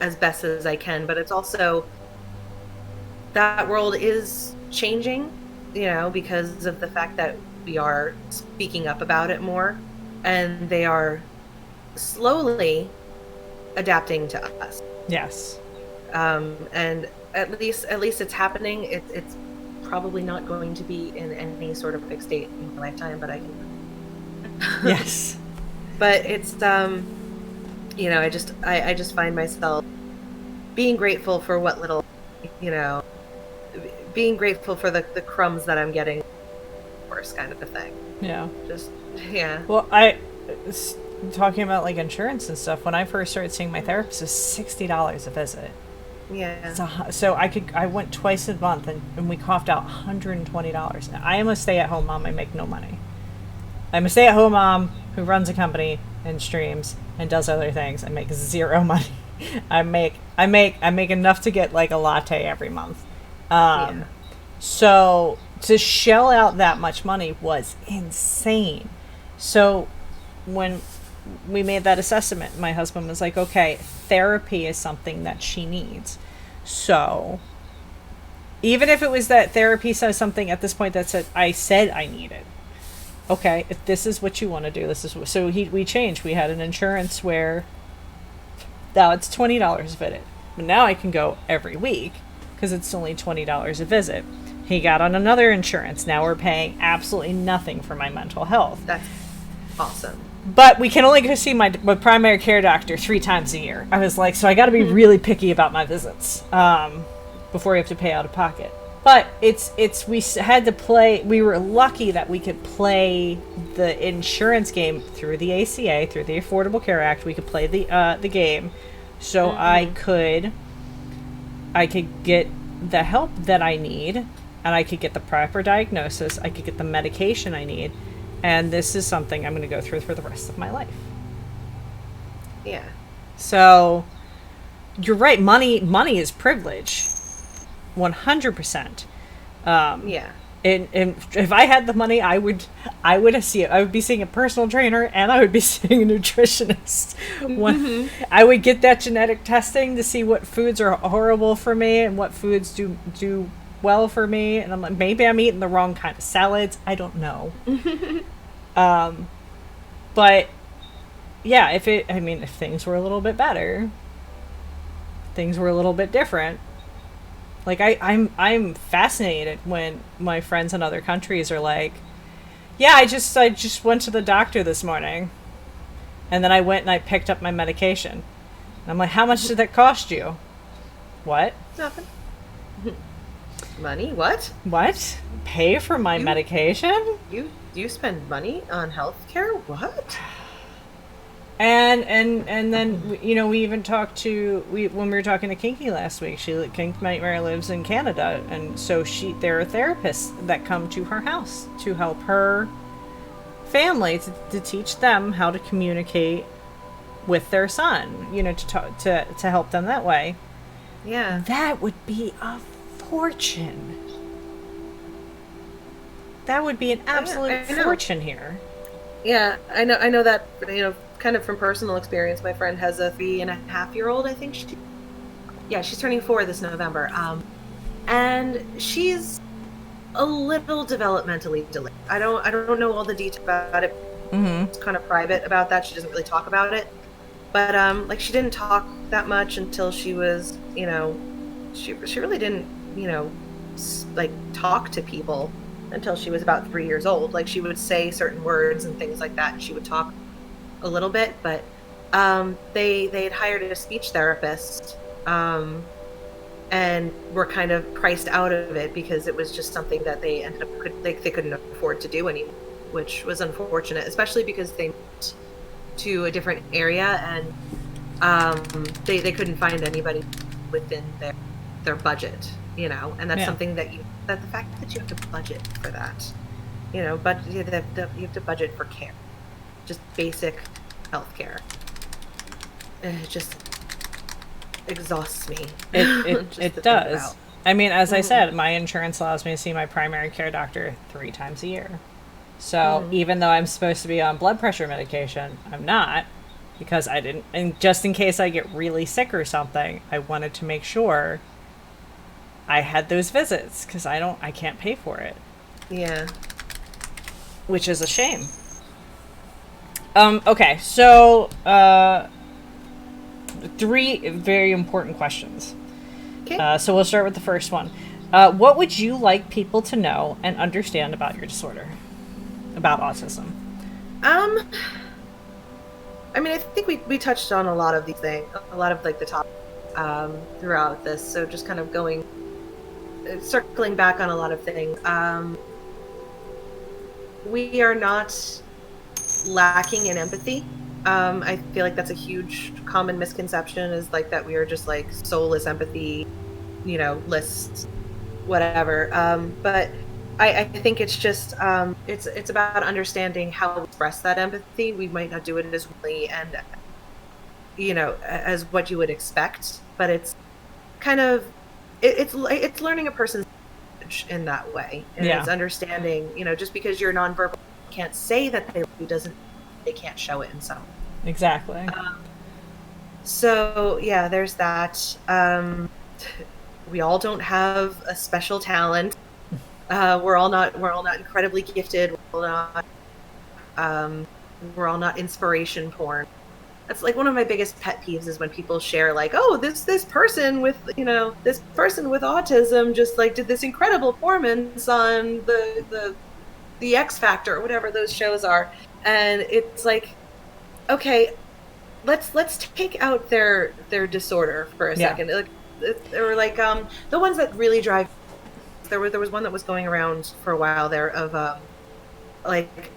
as best as I can. But it's also, that world is changing, because of the fact that we are speaking up about it more, and they are slowly adapting to us. Yes. And at least it's happening. It's probably not going to be in any sort of fixed date in my lifetime, but I can. Yes. But it's I just find myself being grateful for what little, you know, being grateful for the crumbs that I'm getting, worse kind of a thing. Yeah. Just yeah. Well, talking about like insurance and stuff. When I first started seeing my therapist, it was $60 a visit. Yeah. So I went twice a month, and we coughed out $120. Now, I am a stay-at-home mom. I make no money. I'm a stay-at-home mom who runs a company and streams and does other things. I make zero money. I make enough to get like a latte every month. Yeah. So to shell out that much money was insane. So when we made that assessment, my husband was like, okay, therapy is something that she needs. So even if it was that therapy says something at this point that said I need it. Okay, if this is what you want to do, this is so we changed. We had an insurance where now it's $20 a visit. But now I can go every week because it's only $20 a visit. He got on another insurance. Now we're paying absolutely nothing for my mental health. That's awesome. But we can only go see my primary care doctor 3 times a year. I was like, so I got to be really picky about my visits before you have to pay out of pocket. But we had to play. We were lucky that we could play the insurance game through the ACA, through the Affordable Care Act. We could play the game, so I could get the help that I need, and I could get the proper diagnosis. I could get the medication I need. And this is something I'm going to go through for the rest of my life. Yeah. So, you're right. Money is privilege. 100%. Yeah. And if I had the money, I would be seeing a personal trainer, and I would be seeing a nutritionist. I would get that genetic testing to see what foods are horrible for me and what foods do well for me, and I'm like, maybe I'm eating the wrong kind of salads. I don't know. But yeah, if things were a little bit better, things were a little bit different. Like I'm fascinated when my friends in other countries are like, yeah, I just went to the doctor this morning, and then I went and I picked up my medication. And I'm like, how much did that cost you? What? Nothing. Money? What? What? Pay for my medication? You spend money on healthcare? What? And then we even talked to when we were talking to Kinky last week. Kinky Nightmare lives in Canada, and so there are therapists that come to her house to help her family to teach them how to communicate with their son. To help them that way. Yeah. That would be a fortune. That would be an absolute fortune here. Yeah, I know that, kind of from personal experience. My friend has a 3.5-year-old, I think. She's turning 4 this November. And she's a little developmentally delayed. I don't know all the details about it. Mm-hmm. It's kind of private about that. She doesn't really talk about it. But she didn't talk that much until she was, she really didn't, talk to people until she was about 3 years old. Like, she would say certain words and things like that, and she would talk a little bit. But they had hired a speech therapist, and and were kind of priced out of it because it was just something that they ended up they couldn't afford to do anymore, which was unfortunate, especially because they moved to a different area and they couldn't find anybody within their budget, and that's something that the fact that you have to budget for that, but you have to budget for care, just basic health care. It just exhausts me. It does. I mean, as I said, my insurance allows me to see my primary care doctor 3 times a year. So even though I'm supposed to be on blood pressure medication, I'm not, because I didn't. And just in case I get really sick or something, I wanted to make sure I had those visits, because I can't pay for it. Yeah. Which is a shame. Okay, so 3 very important questions. Okay. So we'll start with the first one. What would you like people to know and understand about your disorder? About autism? I mean, I think we touched on a lot of these things, a lot of like the topics throughout this. So just kind of circling back on a lot of things. We are not lacking in empathy. I feel like that's a huge common misconception, is like that we are just like soulless empathy, lists, whatever. But I think it's just it's about understanding how to express that empathy. We might not do it as really and as what you would expect, but it's kind of it's learning a person's language in that way, and it's understanding. Just because you're nonverbal, can't say that they can't show it in some. Exactly. So yeah, there's that. We all don't have a special talent. We're all not incredibly gifted. We're all not inspiration porn. That's like one of my biggest pet peeves, is when people share like, oh, this person with autism just like did this incredible performance on the X Factor or whatever those shows are, and it's like, okay, let's take out their disorder for a second. Like, there were like the ones that really drive. There was one that was going around for a while there of like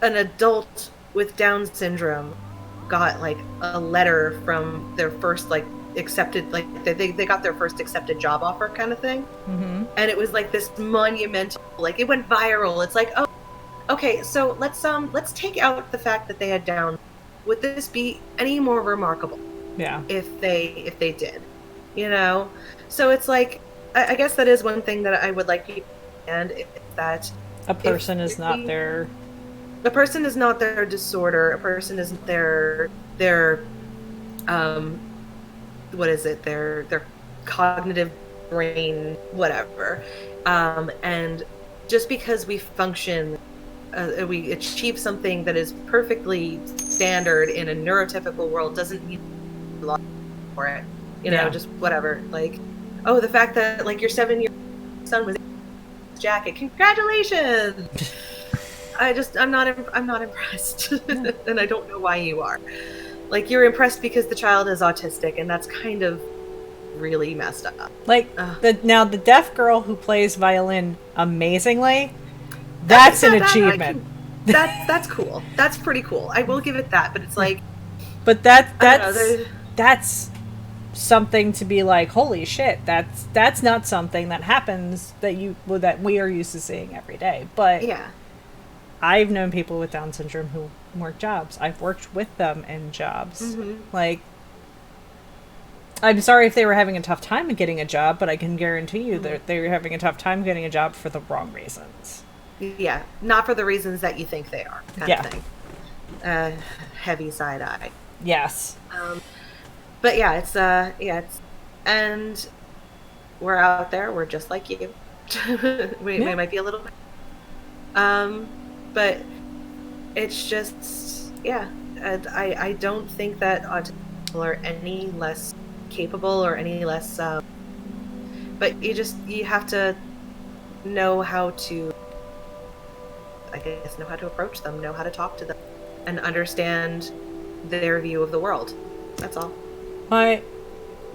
an adult with Down syndrome got like a letter from their first like accepted, like they got their first accepted job offer kind of thing. Mm-hmm. And it was like this monumental, like it went viral. It's like, oh, okay, so let's take out the fact that they had Down. Would this be any more remarkable? Yeah. If they did, So it's like, I guess that is one thing that I would like people to understand, is that a person is not their disorder. A person isn't their what is it? Their cognitive brain, whatever. And just because we function, we achieve something that is perfectly standard in a neurotypical world doesn't mean a lot for it. Just whatever. Like, oh, the fact that like your 7-year son was in his jacket. Congratulations. I'm not impressed. And I don't know why you are. Like, you're impressed because the child is autistic, and that's kind of really messed up. Like, the deaf girl who plays violin amazingly, that's an achievement. That's cool. That's pretty cool. I will give it that, but it's like... But that's something to be like, holy shit, that's not something that happens that we are used to seeing every day. But yeah. I've known people with Down syndrome who work jobs. I've worked with them in jobs. Mm-hmm. Like, I'm sorry if they were having a tough time getting a job, but I can guarantee you that they're having a tough time getting a job for the wrong reasons. Yeah, not for the reasons that you think they are, kind of thing. Heavy side eye. Yes. But yeah, it's, and we're out there. We're just like you. we might be a little, but it's just, I don't think that autistic people are any less capable or any less, but you have to know how to, I guess, know how to approach them, know how to talk to them, and understand their view of the world. That's all.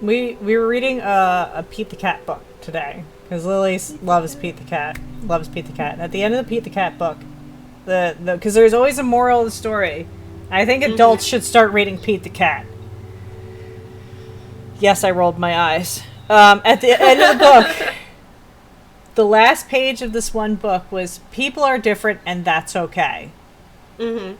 We were reading a Pete the Cat book today because Lily loves Pete the Cat. Loves Pete the Cat. And at the end of the Pete the Cat book, because there's always a moral of the story. I think adults should start reading Pete the Cat. Yes, I rolled my eyes. At the end of the book, the last page of this one book was people are different and that's okay. Mm-hmm.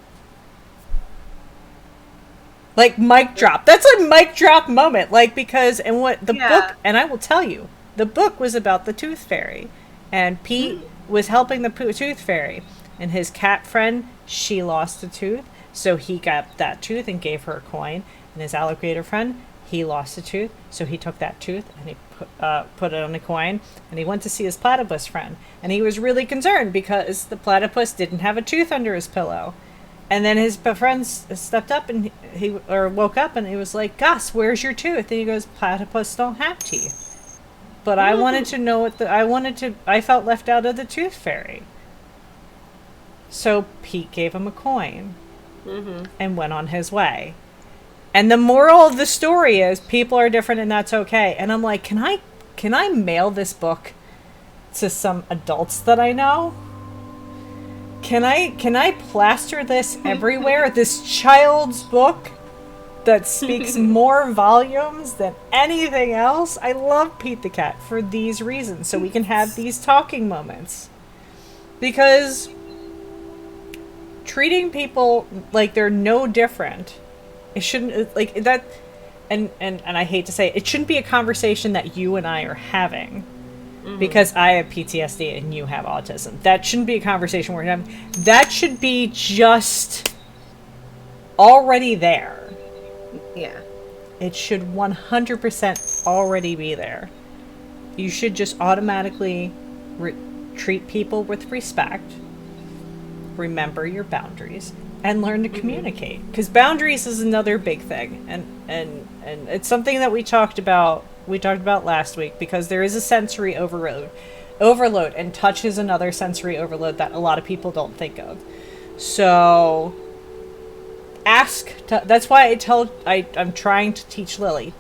Like, mic drop. That's a mic drop moment. Like, because, and what the book, and I will tell you, the book was about the Tooth Fairy. And Pete was helping the Tooth Fairy. And his cat friend, she lost a tooth. So he got that tooth and gave her a coin. And his alligator friend, he lost a tooth. So he took that tooth and he put it on a coin. And he went to see his platypus friend. And he was really concerned because the platypus didn't have a tooth under his pillow. And then his friend stepped up and he woke up and he was like, Gus, where's your tooth? And he goes, platypus don't have teeth. But I wanted to know I felt left out of the Tooth Fairy. So Pete gave him a coin and went on his way. And the moral of the story is people are different and that's okay. And I'm like, can I mail this book to some adults that I know? Can I plaster this everywhere? This child's book that speaks more volumes than anything else? I love Pete the Cat for these reasons, so we can have these talking moments. Because treating people like they're no different, it shouldn't, like, that, and I hate to say it shouldn't be a conversation that you and I are having. Because I have PTSD and you have autism. That shouldn't be a conversation we're having. That should be just already there. Yeah. It should 100% already be there. You should just automatically treat people with respect, remember your boundaries, and learn to communicate. Because boundaries is another big thing. And it's something that we talked about last week, because there is a sensory overload, and touch is another sensory overload that a lot of people don't think of. So that's why I'm trying to teach Lily,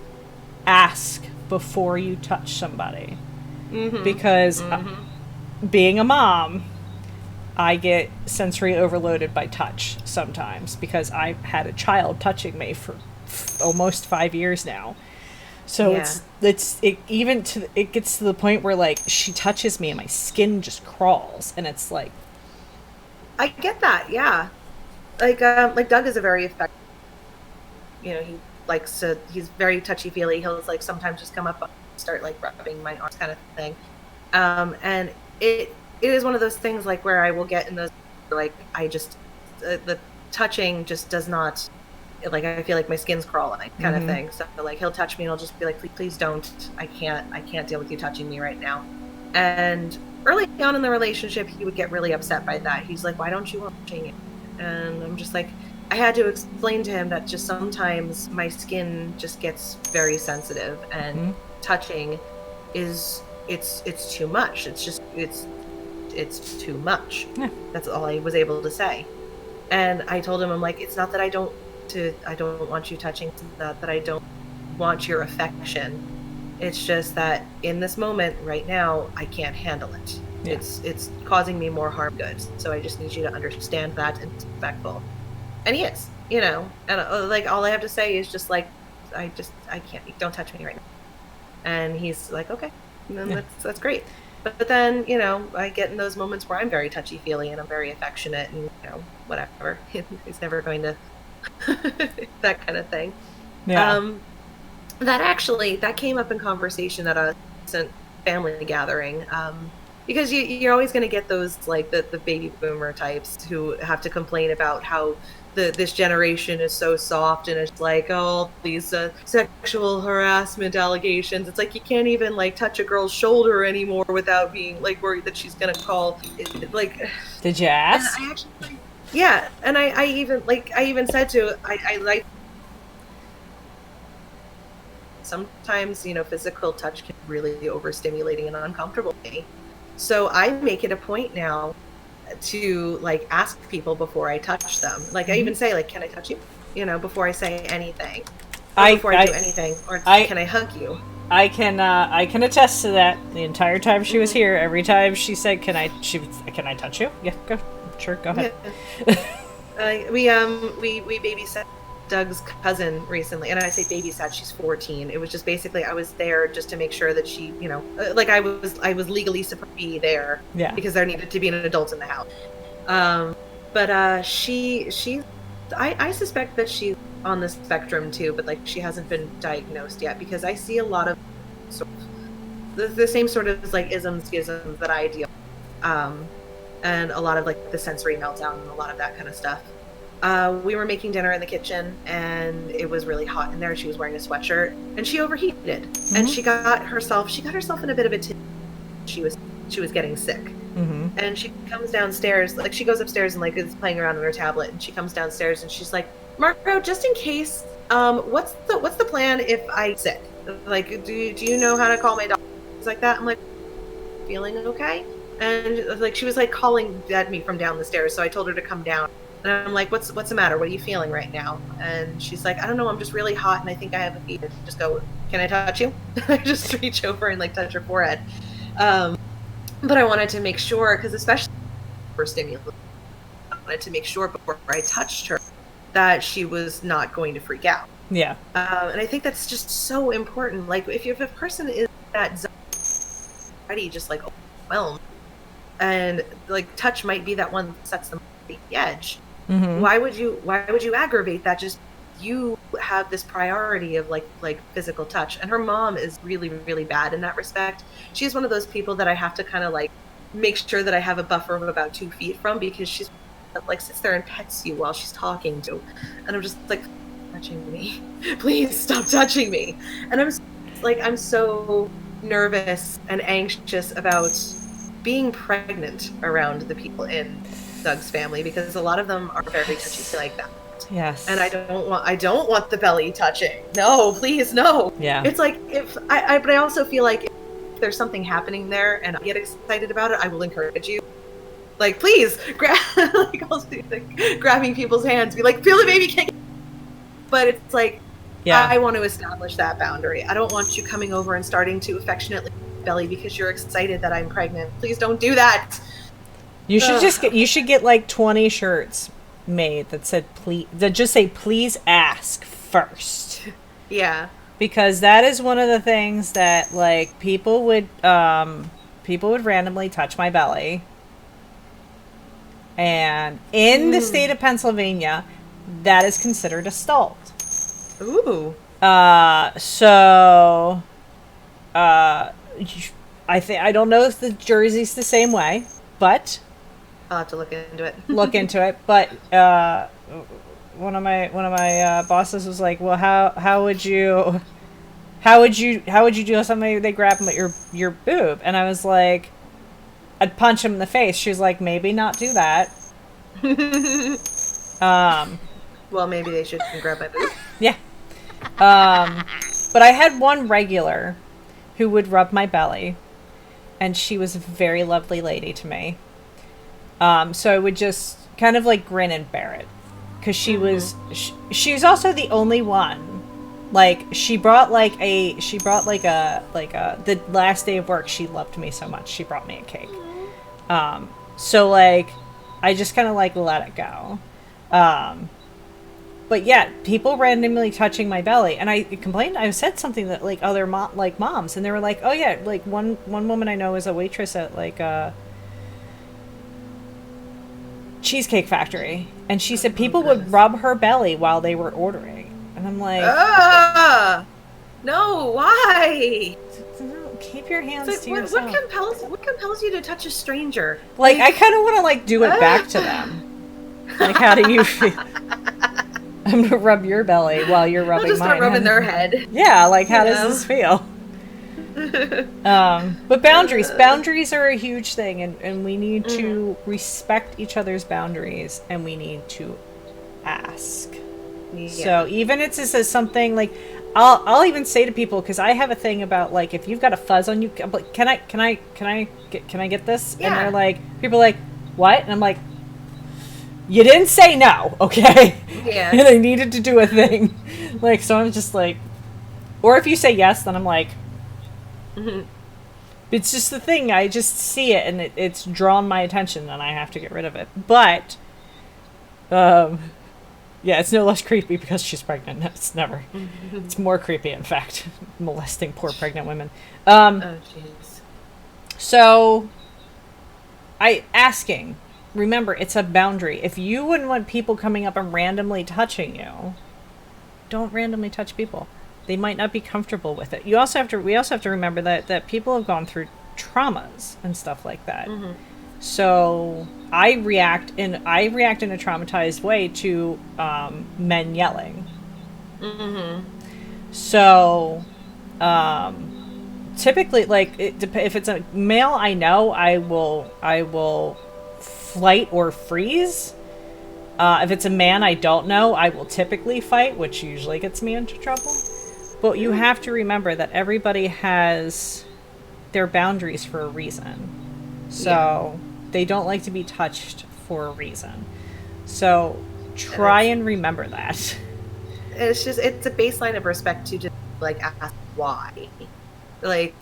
ask before you touch somebody. Because being a mom, I get sensory overloaded by touch sometimes, because I've had a child touching me for almost 5 years now. So it gets to the point where, like, she touches me and my skin just crawls, and it's like, I get that, yeah. Like Doug is a very effective, he's very touchy-feely. He'll, like, sometimes just come up and start, like, rubbing my arms kind of thing. And it is one of those things, like, where I will get in those, like, I just, the touching just does not, like, I feel like my skin's crawling kind of thing. So, like, he'll touch me and I'll just be like, please don't. I can't deal with you touching me right now. And early on in the relationship, he would get really upset by that. He's like, why don't you want touching it? And I'm just like, I had to explain to him that just sometimes my skin just gets very sensitive, and touching it's too much. It's too much. Yeah. That's all I was able to say. And I told him, I'm like, it's not that I don't want you touching, that I don't want your affection. It's just that in this moment right now, I can't handle it. Yeah. It's causing me more harm than good. So I just need you to understand that and be respectful. And he is, and like, all I have to say is just like, I can't, don't touch me right now. And he's like, okay, and then that's great. But then, I get in those moments where I'm very touchy-feely and I'm very affectionate and, whatever. He's never going to that kind of thing. Yeah. That came up in conversation at a recent family gathering, because you're always going to get those, like, the baby boomer types who have to complain about how this generation is so soft, and it's like, oh, these sexual harassment allegations. It's like you can't even, like, touch a girl's shoulder anymore without being, like, worried that she's going to call. Like, did you ask? Yeah, and I even said to, I like, sometimes, physical touch can be really overstimulating and uncomfortable for me. So I make it a point now to, like, ask people before I touch them. Like, I even say, like, can I touch you? Before I say anything. before I do anything, or can I hug you? I can attest to that. The entire time she was here, every time she said, "Can I touch you?" Yeah, go. Sure, go ahead. Yeah. We babysat Doug's cousin recently, and I say babysat. She's 14. It was just basically I was there just to make sure that she, like I was legally supposed to be there. Yeah. Because there needed to be an adult in the house. But I suspect that she's on the spectrum too, but like she hasn't been diagnosed yet, because I see a lot of sort of the same sort of like isms, schisms that I deal with. And a lot of like the sensory meltdown and a lot of that kind of stuff. We were making dinner in the kitchen and it was really hot in there. She was wearing a sweatshirt and she overheated, and she got herself in a bit of a she was getting sick. And she comes downstairs, like she goes upstairs and like is playing around on her tablet, and she comes downstairs and she's like, Margot, just in case, what's the plan if I'm sick? Like, do you know how to call my doctor? Things like that. I'm like, feeling okay? And like she was like calling at me from down the stairs, so I told her to come down. And I'm like, what's the matter? What are you feeling right now? And she's like, I don't know, I'm just really hot and I think I have a fever. Just go, can I touch you? I just reach over and like touch her forehead. But I wanted to make sure, because especially for stimulus, I wanted to make sure before I touched her that she was not going to freak out. Yeah. And I think that's just so important. Like if a person is that already just like overwhelmed, and like touch might be that one that sets them on the edge. Why would you aggravate that? Just you have this priority of like physical touch, and her mom is really, really bad in that respect. She's one of those people that I have to kind of like make sure that I have a buffer of about 2 feet from, because she's like sits there and pets you while she's talking to, and I'm just like, touching me, please stop touching me. And I'm so nervous and anxious about being pregnant around the people in Doug's family, because a lot of them are very touchy like that. Yes. And I don't want the belly touching. No, please, no. Yeah. It's like but I also feel like if there's something happening there and I get excited about it, I will encourage you. Like, please grab, like I'll do like grabbing people's hands, be like, feel the baby kick. But it's like, yeah, I want to establish that boundary. I don't want you coming over and starting to affectionately belly because you're excited that I'm pregnant. Please don't do that. You should get like 20 shirts made that said just say please ask first. Yeah. Because that is one of the things that like people would randomly touch my belly. And in the state of Pennsylvania, that is considered assault. Ooh. So I don't know if the Jersey's the same way, but I'll have to look into it. But one of my bosses was like, "Well, how would you do something? They grab him at your boob?" And I was like, "I'd punch him in the face." She was like, "Maybe not do that." Well, maybe they should grab my boob. Yeah. But I had one regular who would rub my belly, and she was a very lovely lady to me. So I would just kind of like grin and bear it, because she was also the only one. Like she brought the last day of work, she loved me so much, she brought me a cake. So like I just kind of like let it go. But yeah, people randomly touching my belly, and I complained. I said something that like other moms, and they were like, "Oh yeah, like one woman I know is a waitress at like a Cheesecake Factory, and she said people would rub her belly while they were ordering." And I'm like, no, why? Keep your hands like, to yourself. What compels you to touch a stranger? Like I kind of want to like do it back to them. Like, how do you feel? I'm gonna rub your belly while you're rubbing just mine. Start rubbing their head. Yeah, like how does this feel? But boundaries are a huge thing, and we need to respect each other's boundaries, and we need to ask. Yeah. So even if this is something like, I'll even say to people, because I have a thing about like, if you've got a fuzz on you, I'm like, can I get this? Yeah. And they're like, people are like, what? And I'm like, you didn't say no, okay? Yeah. And I needed to do a thing. Like, so I'm just like, or if you say yes, then I'm like, it's just the thing. I just see it, and it's drawn my attention, and I have to get rid of it. But, yeah, it's no less creepy because she's pregnant. It's never. It's more creepy, in fact, molesting poor pregnant women. Oh, jeez. So, remember, it's a boundary. If you wouldn't want people coming up and randomly touching you, don't randomly touch people. They might not be comfortable with it. We also have to remember that people have gone through traumas and stuff like that. So I react in a traumatized way to men yelling. So typically, like, if it's a male I know, I will flight or freeze. If it's a man I don't know, I will typically fight, which usually gets me into trouble. But you have to remember that everybody has their boundaries for a reason. So they don't like to be touched for a reason. So try and remember that. It's a baseline of respect to just, like, ask why. Like,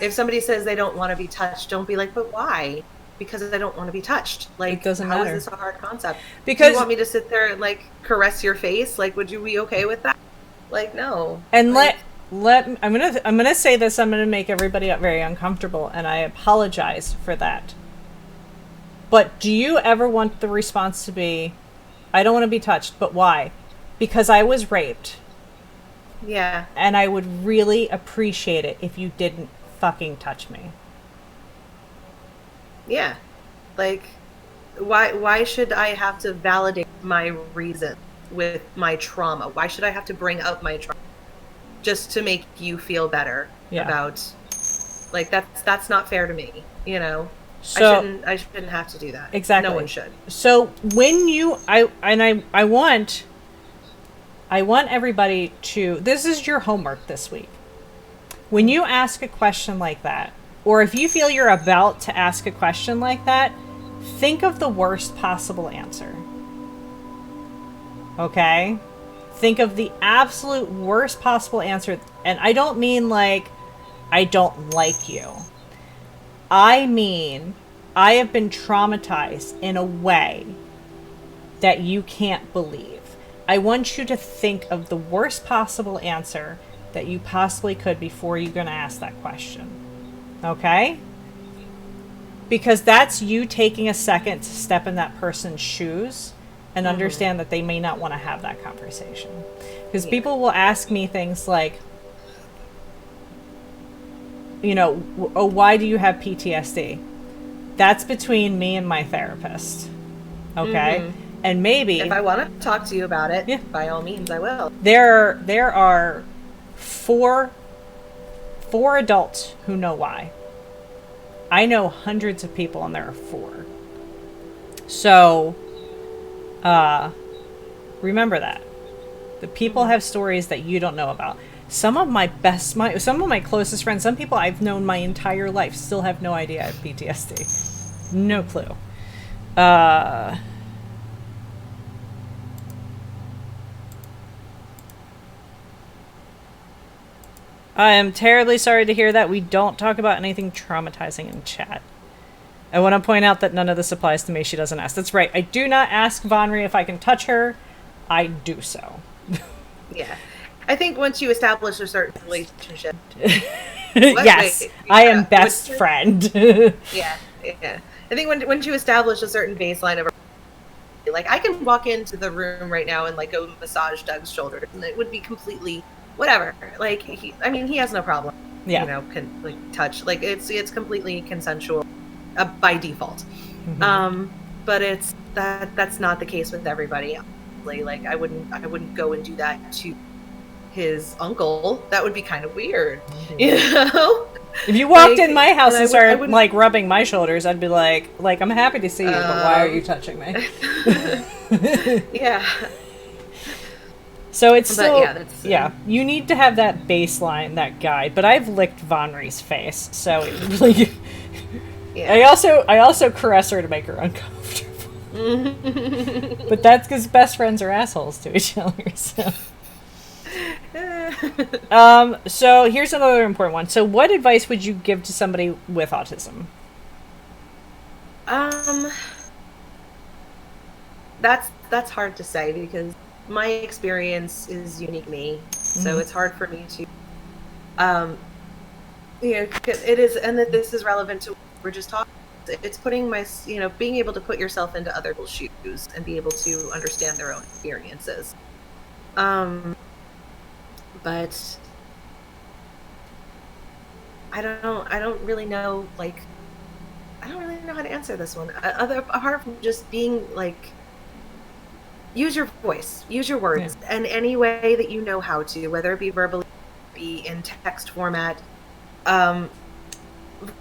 if somebody says they don't want to be touched, don't be like, but why? Because I don't want to be touched. Like, it doesn't matter. How is this a hard concept? Because you want me to sit there and, like, caress your face? Like, would you be okay with that? Like, no. And I'm gonna say this. I'm gonna make everybody very uncomfortable, and I apologize for that. But do you ever want the response to be, "I don't want to be touched," but why? Because I was raped. Yeah. And I would really appreciate it if you didn't fucking touch me. Yeah. Like, why should I have to validate my reason with my trauma? Why should I have to bring up my trauma just to make you feel better about, like, that's not fair to me, you know? So I shouldn't have to do that. Exactly. No one should. So when I want everybody to, this is your homework this week. When you ask a question like that, or if you feel you're about to ask a question like that, think of the worst possible answer. Okay? Think of the absolute worst possible answer. And I don't mean like, I don't like you. I mean, I have been traumatized in a way that you can't believe. I want you to think of the worst possible answer that you possibly could before you're going to ask that question. Okay? Because that's you taking a second to step in that person's shoes and understand that they may not want to have that conversation. Because people will ask me things like, you know, oh, why do you have PTSD? That's between me and my therapist. Okay? And maybe if I want to talk to you about it, by all means I will. There are four adults who know why. I know hundreds of people, and there are 4. So, remember that. The people have stories that you don't know about. Some of my closest friends, some people I've known my entire life, still have no idea I have PTSD. No clue. I am terribly sorry to hear that. We don't talk about anything traumatizing in chat. I want to point out that none of this applies to me. She doesn't ask. That's right. I do not ask Vonri if I can touch her. I do so. Yeah. I think once you establish a certain relationship. Yes. I am best friend. Yeah. I think once you establish a certain baseline of, like, I can walk into the room right now and, like, go massage Doug's shoulders, and it would be completely whatever. Like, he has no problem. Yeah. You know, can, like, touch. Like, it's completely consensual by default. But that's not the case with everybody. Like, I wouldn't go and do that to his uncle. That would be kind of weird. You know? If you walked in my house and started like rubbing my shoulders, I'd be like I'm happy to see you, but why are you touching me? Yeah. So it's still, you need to have that baseline, that guide. But I've licked Vonri's face, so like, I also caress her to make her uncomfortable. But that's because best friends are assholes to each other. So. So here's another important one. So what advice would you give to somebody with autism? um, that's hard to say because my experience is unique to me, so Mm-hmm. it's hard for me to, um, it is, and that this is relevant to what we're just talking. It's putting being able to put yourself into other people's shoes and be able to understand their own experiences. Um, but I don't really know, like, I don't really know how to answer this one. Other apart from just being like, use your voice, use your Yeah. words, and any way that you know how to, whether it be verbally, be in text format. Um,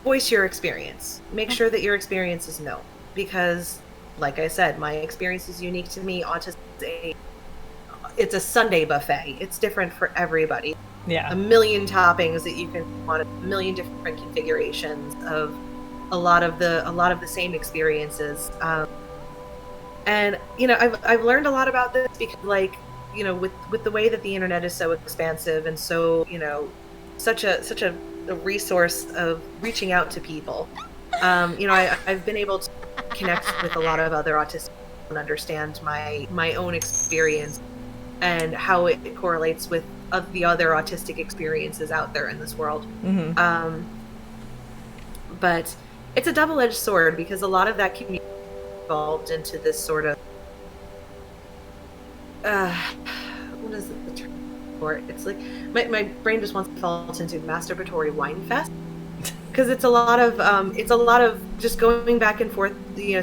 Voice your experience. Make sure that your experience is known, because, like I said, my experience is unique to me. Autism is it's a Sunday buffet. It's different for everybody. Yeah. A million toppings that you can want, a million different configurations of a lot of the same experiences. And I've learned a lot about this because, like, with the way that the internet is so expansive and so, such a resource of reaching out to people. I've been able to connect with a lot of other autistics and understand my own experience and how it correlates with the other autistic experiences out there in this world. Mm-hmm. Um, but it's a double-edged sword because a lot of that community evolved into this sort of uh, what is the term for it? It's like my brain just wants to fall into masturbatory wine fest because it's a lot of just going back and forth,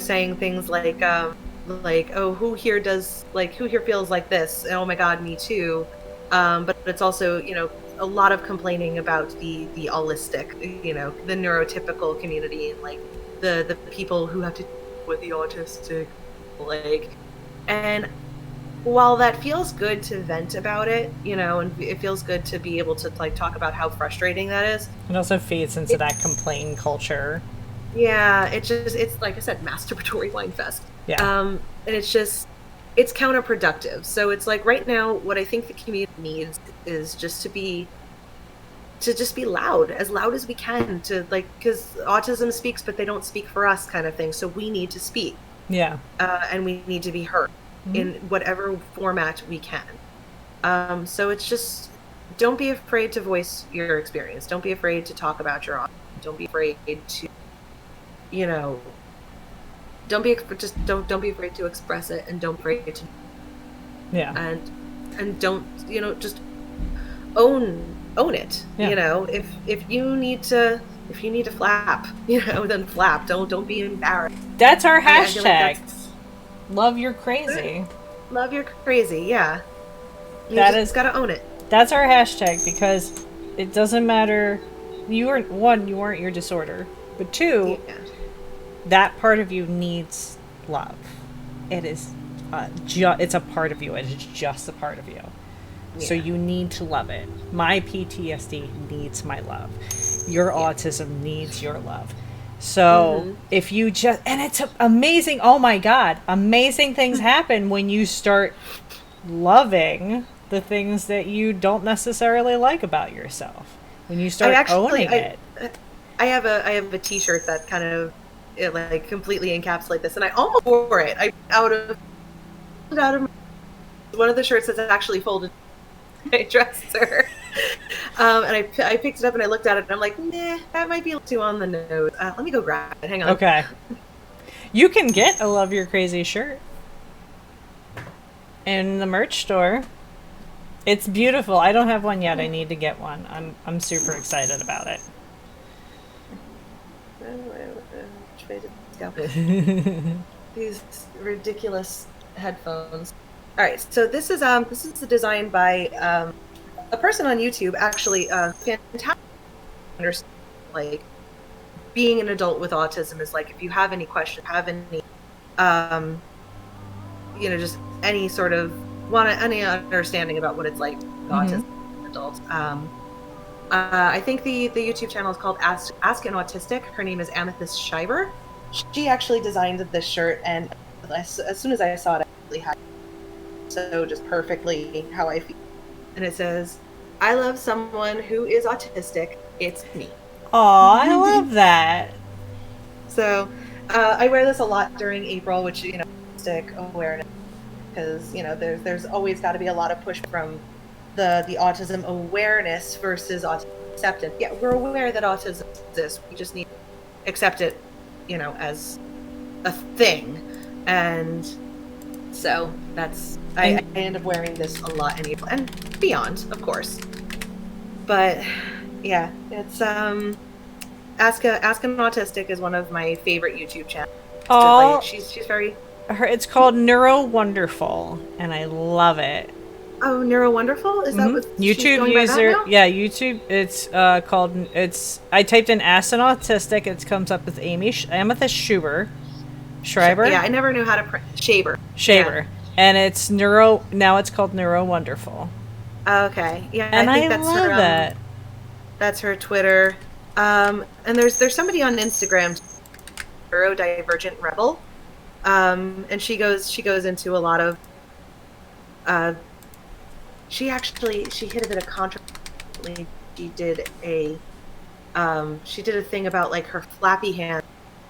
saying things like, oh, who here feels like this, and oh my god, me too. But it's also, a lot of complaining about the allistic, the neurotypical community, and like the people who have to deal with the autistic, like. And while that feels good to vent about it, and it feels good to be able to, like, talk about how frustrating that is, It also feeds into it, that complain culture. yeah, it's like I said, masturbatory wine fest. Yeah. And it's counterproductive. So it's like right now, what I think the community needs is just to be loud, as loud as we can, to, like, because autism speaks, but they don't speak for us, kind of thing. So we need to speak, Yeah. and we need to be heard Mm-hmm. in whatever format we can. So it's just, don't be afraid to voice your experience. Don't be afraid to talk about your autism. Don't be afraid to, you know, don't be afraid to express it, and don't be afraid to, Yeah. and don't, just own it. Yeah. If you need to flap, then flap. Don't be embarrassed. That's our I feel like hashtag. that's Love your crazy. love your crazy. Yeah, you That just is gotta own it. that's our hashtag because it doesn't matter. You aren't your disorder, but two, Yeah. that part of you needs love. It is, it's a part of you. It is just a part of you. So Yeah. you need to love it. My PTSD needs my love. Your autism needs your love. So Mhm. if you just, and it's amazing. Oh my God, amazing things happen when you start loving the things that you don't necessarily like about yourself. When you start owning it. I have a T-shirt that kind of, like, completely encapsulates this, and I almost wore it. I out of one of the shirts that's actually folded in my dresser. And I picked it up and I looked at it and I'm like, nah, that might be a little too on the nose. Let me go grab it. Hang on. Okay. You can get a Love Your Crazy shirt in the merch store. It's beautiful. I don't have one yet. I need to get one. I'm super excited about it. Which way did this go? These ridiculous headphones. All right, so this is a design by a person on YouTube, actually. Fantastic. Understand, like, being an adult with autism is like, if you have any questions, have any, just any sort of any understanding about what it's like with autism as an adult. I think the YouTube channel is called Ask an Autistic. Her name is Amethyst Shiver. She actually designed this shirt, and as soon as I saw it, I really had so just perfectly how I feel. And it says, I love someone who is autistic. It's me. Aw, I love that. So I wear this a lot during April, which, autistic awareness, because there's always got to be a lot of push from the autism awareness versus autism acceptance. Yeah, we're aware that autism exists. We just need to accept it, as a thing. And so I end up wearing this a lot in April and beyond, of course. But yeah, it's Ask an Autistic is one of my favorite YouTube channels. Oh, She's very. it's called Neuro Wonderful, and I love it. Oh, Neuro Wonderful? Is that what she's YouTube going user? by that now? Yeah, YouTube. It's called. It's. I typed in "Ask an Autistic." It comes up with Amethyst Schreiber. Yeah, I never knew how to Shaber. Yeah. And it's Neuro. Now it's called Neuro Wonderful. Okay. Yeah, and I think that's love her. That. That's her Twitter. And there's somebody on Instagram, Neurodivergent Rebel, and she goes into a lot of. She hit a bit of controversy. She did a thing about like her flappy hand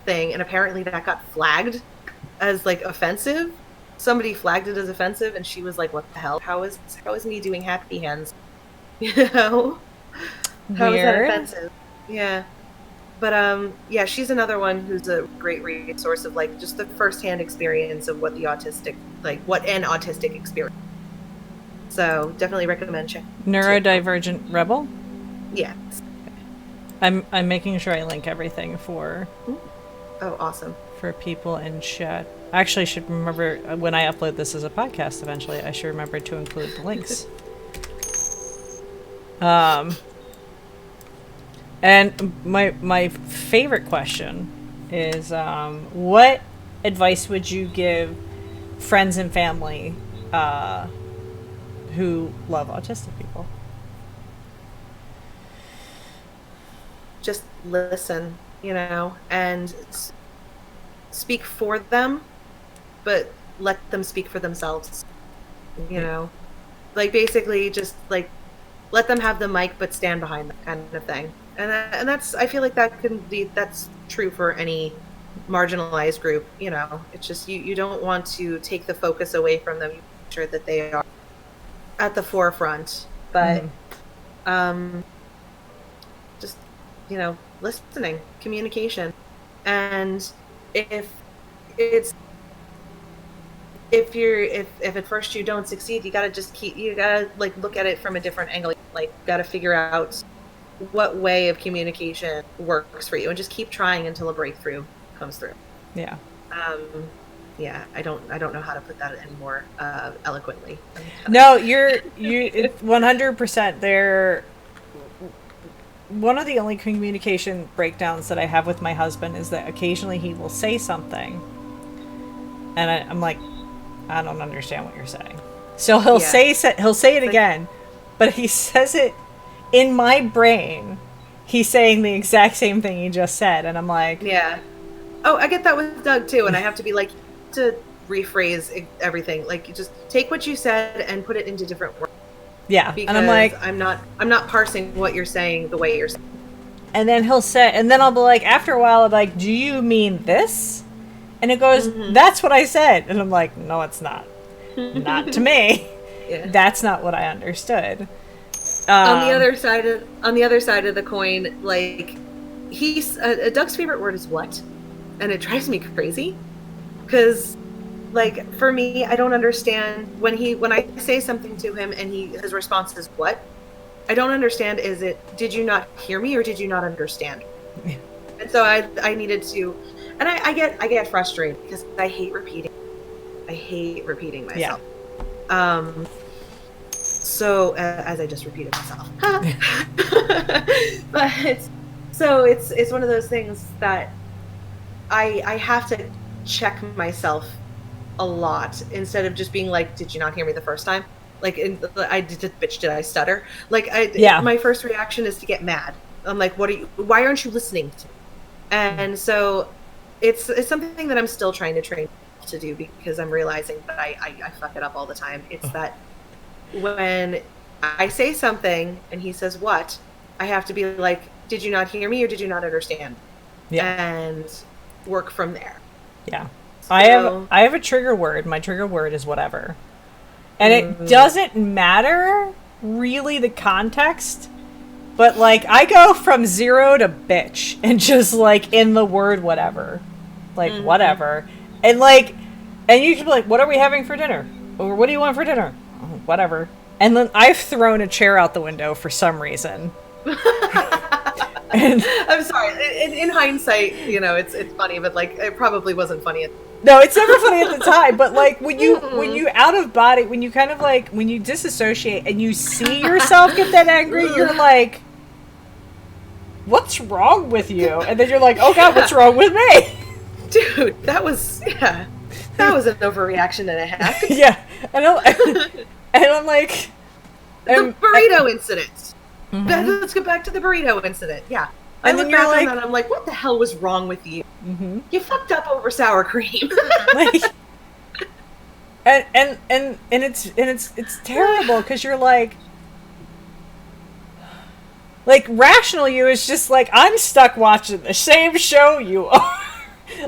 thing, and apparently that got flagged as like offensive. Somebody flagged it as offensive, and she was like, "What the hell? How is me doing happy hands? How is that offensive?" Yeah. But yeah, she's another one who's a great resource of like just the firsthand experience of what an autistic experience. So definitely recommend checking. Neurodivergent Rebel? Yeah. I'm making sure I link everything for. Oh, awesome. For people in chat. I actually should remember when I upload this as a podcast eventually, I should remember to include the links. And my favorite question is, what advice would you give friends and family who love autistic people? Just listen, and speak for them, but let them speak for themselves. Like basically just like let them have the mic, but stand behind them, kind of thing. And that's, I feel like that's true for any marginalized group. It's just you don't want to take the focus away from them. You make sure that they are at the forefront, but just listening, communication, and if at first you don't succeed, you gotta like look at it from a different angle. Like, gotta figure out what way of communication works for you, and just keep trying until a breakthrough comes through. Yeah. Yeah, I don't know how to put that any more eloquently. No, you 100%. They're one of the only communication breakdowns that I have with my husband is that occasionally he will say something, and I'm like, I don't understand what you're saying. So he'll say it again, but he says it in my brain. He's saying the exact same thing he just said, and I'm like, yeah. Oh, I get that with Doug too, and I have to be like, to rephrase everything. Like, you just take what you said and put it into different words. Yeah, because and I'm like, I'm not parsing what you're saying the way you're saying. And then I'll be like, after a while, I'm like, do you mean this? And it goes, that's what I said. And I'm like, no, it's not. Not to me. Yeah. That's not what I understood. On the other side of the coin, like, Doug's favorite word is what? And it drives me crazy. Because, like, for me, I don't understand when I say something to him and his response is what? I don't understand. Is it, did you not hear me or did you not understand? Yeah. And so I needed to, and I get frustrated because I hate repeating myself. Yeah. So as I just repeated myself. But it's one of those things that I have to check myself a lot instead of just being like, did you not hear me the first time? Like, did I stutter? Like, my first reaction is to get mad. I'm like, why aren't you listening to me? And so it's something that I'm still trying to train to do, because I'm realizing that I fuck it up all the time. It's that when I say something and he says, what? I have to be like, did you not hear me or did you not understand? Yeah. And work from there. Yeah. So, I have a trigger word. My trigger word is whatever. And it doesn't matter really the context, but like I go from 0 to bitch and just like in the word whatever. Like whatever. And like and you can be like, what are we having for dinner? Or what do you want for dinner? Oh, whatever. And then I've thrown a chair out the window for some reason. And I'm sorry. In hindsight, you know, it's funny, but like it probably wasn't funny. no, it's never funny at the time. But like when you out of body, when you kind of like when you disassociate and you see yourself get that angry, you're like, "What's wrong with you?" And then you're like, "Oh God, what's wrong with me?" Dude, that was an overreaction and a half. Yeah, and I'm like, the burrito incident. Let's get back to the burrito incident. Yeah. And I look back on that and I'm like, what the hell was wrong with you? You fucked up over sour cream. like, and it's terrible because you're like rational you is just like, I'm stuck watching the same show you are.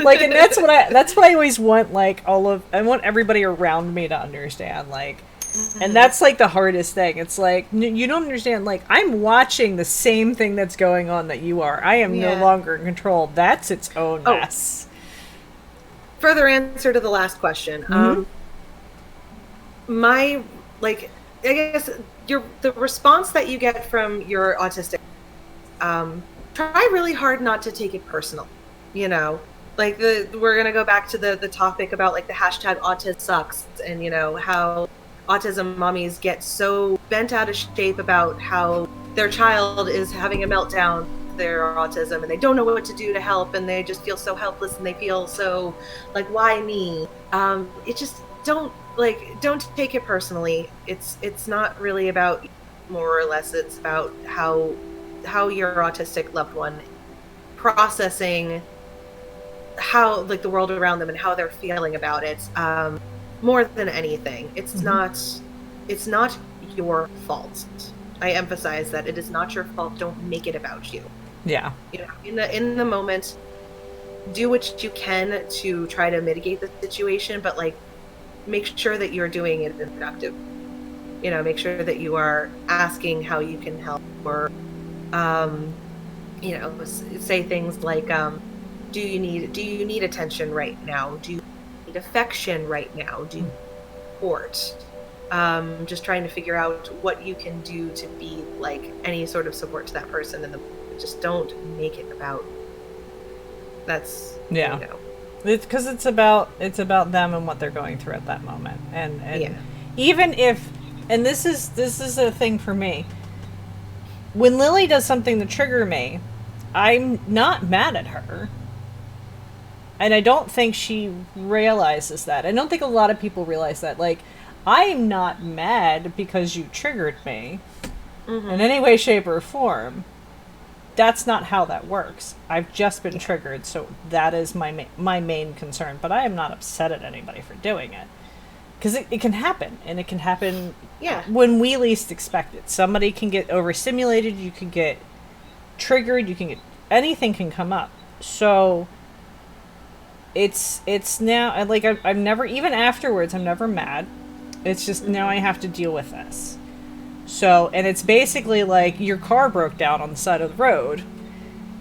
Like, and that's what I always want, like I want everybody around me to understand, like. And that's like the hardest thing. It's like you don't understand, like I'm watching the same thing that's going on that you are. I am no longer in control. That's its own mess. Further answer to the last question. My like I guess the response that you get from your autistic try really hard not to take it personal. You know, like we're gonna go back to the topic about like the hashtag autism sucks, and you know how autism mommies get so bent out of shape about how their child is having a meltdown, their autism, and they don't know what to do to help, and they just feel so helpless, and they feel so like, why me? It just don't take it personally. It's not really about, more or less it's about how your autistic loved one processing how like the world around them and how they're feeling about it. More than anything, it's not your fault. I emphasize that it is not your fault. Don't make it about you. Yeah. You know, in the moment, do what you can to try to mitigate the situation, but like make sure that you're doing it in productive. You know, make sure that you are asking how you can help, or you know, say things like do you need attention right now? Do you need affection right now? Do you need support? Just trying to figure out what you can do to be like any sort of support to that person, and just don't make it about. That's You know. It's because it's about them and what they're going through at that moment, and even if, and this is a thing for me. When Lily does something to trigger me, I'm not mad at her. And I don't think she realizes that. I don't think a lot of people realize that. Like, I'm not mad because you triggered me in any way, shape, or form. That's not how that works. I've just been triggered, so that is my main concern. But I am not upset at anybody for doing it. Because it can happen, and it can happen when we least expect it. Somebody can get overstimulated, you can get triggered, anything can come up. So it's now, like, I'm never, even afterwards, I'm never mad. It's just now I have to deal with this. So, and it's basically like your car broke down on the side of the road,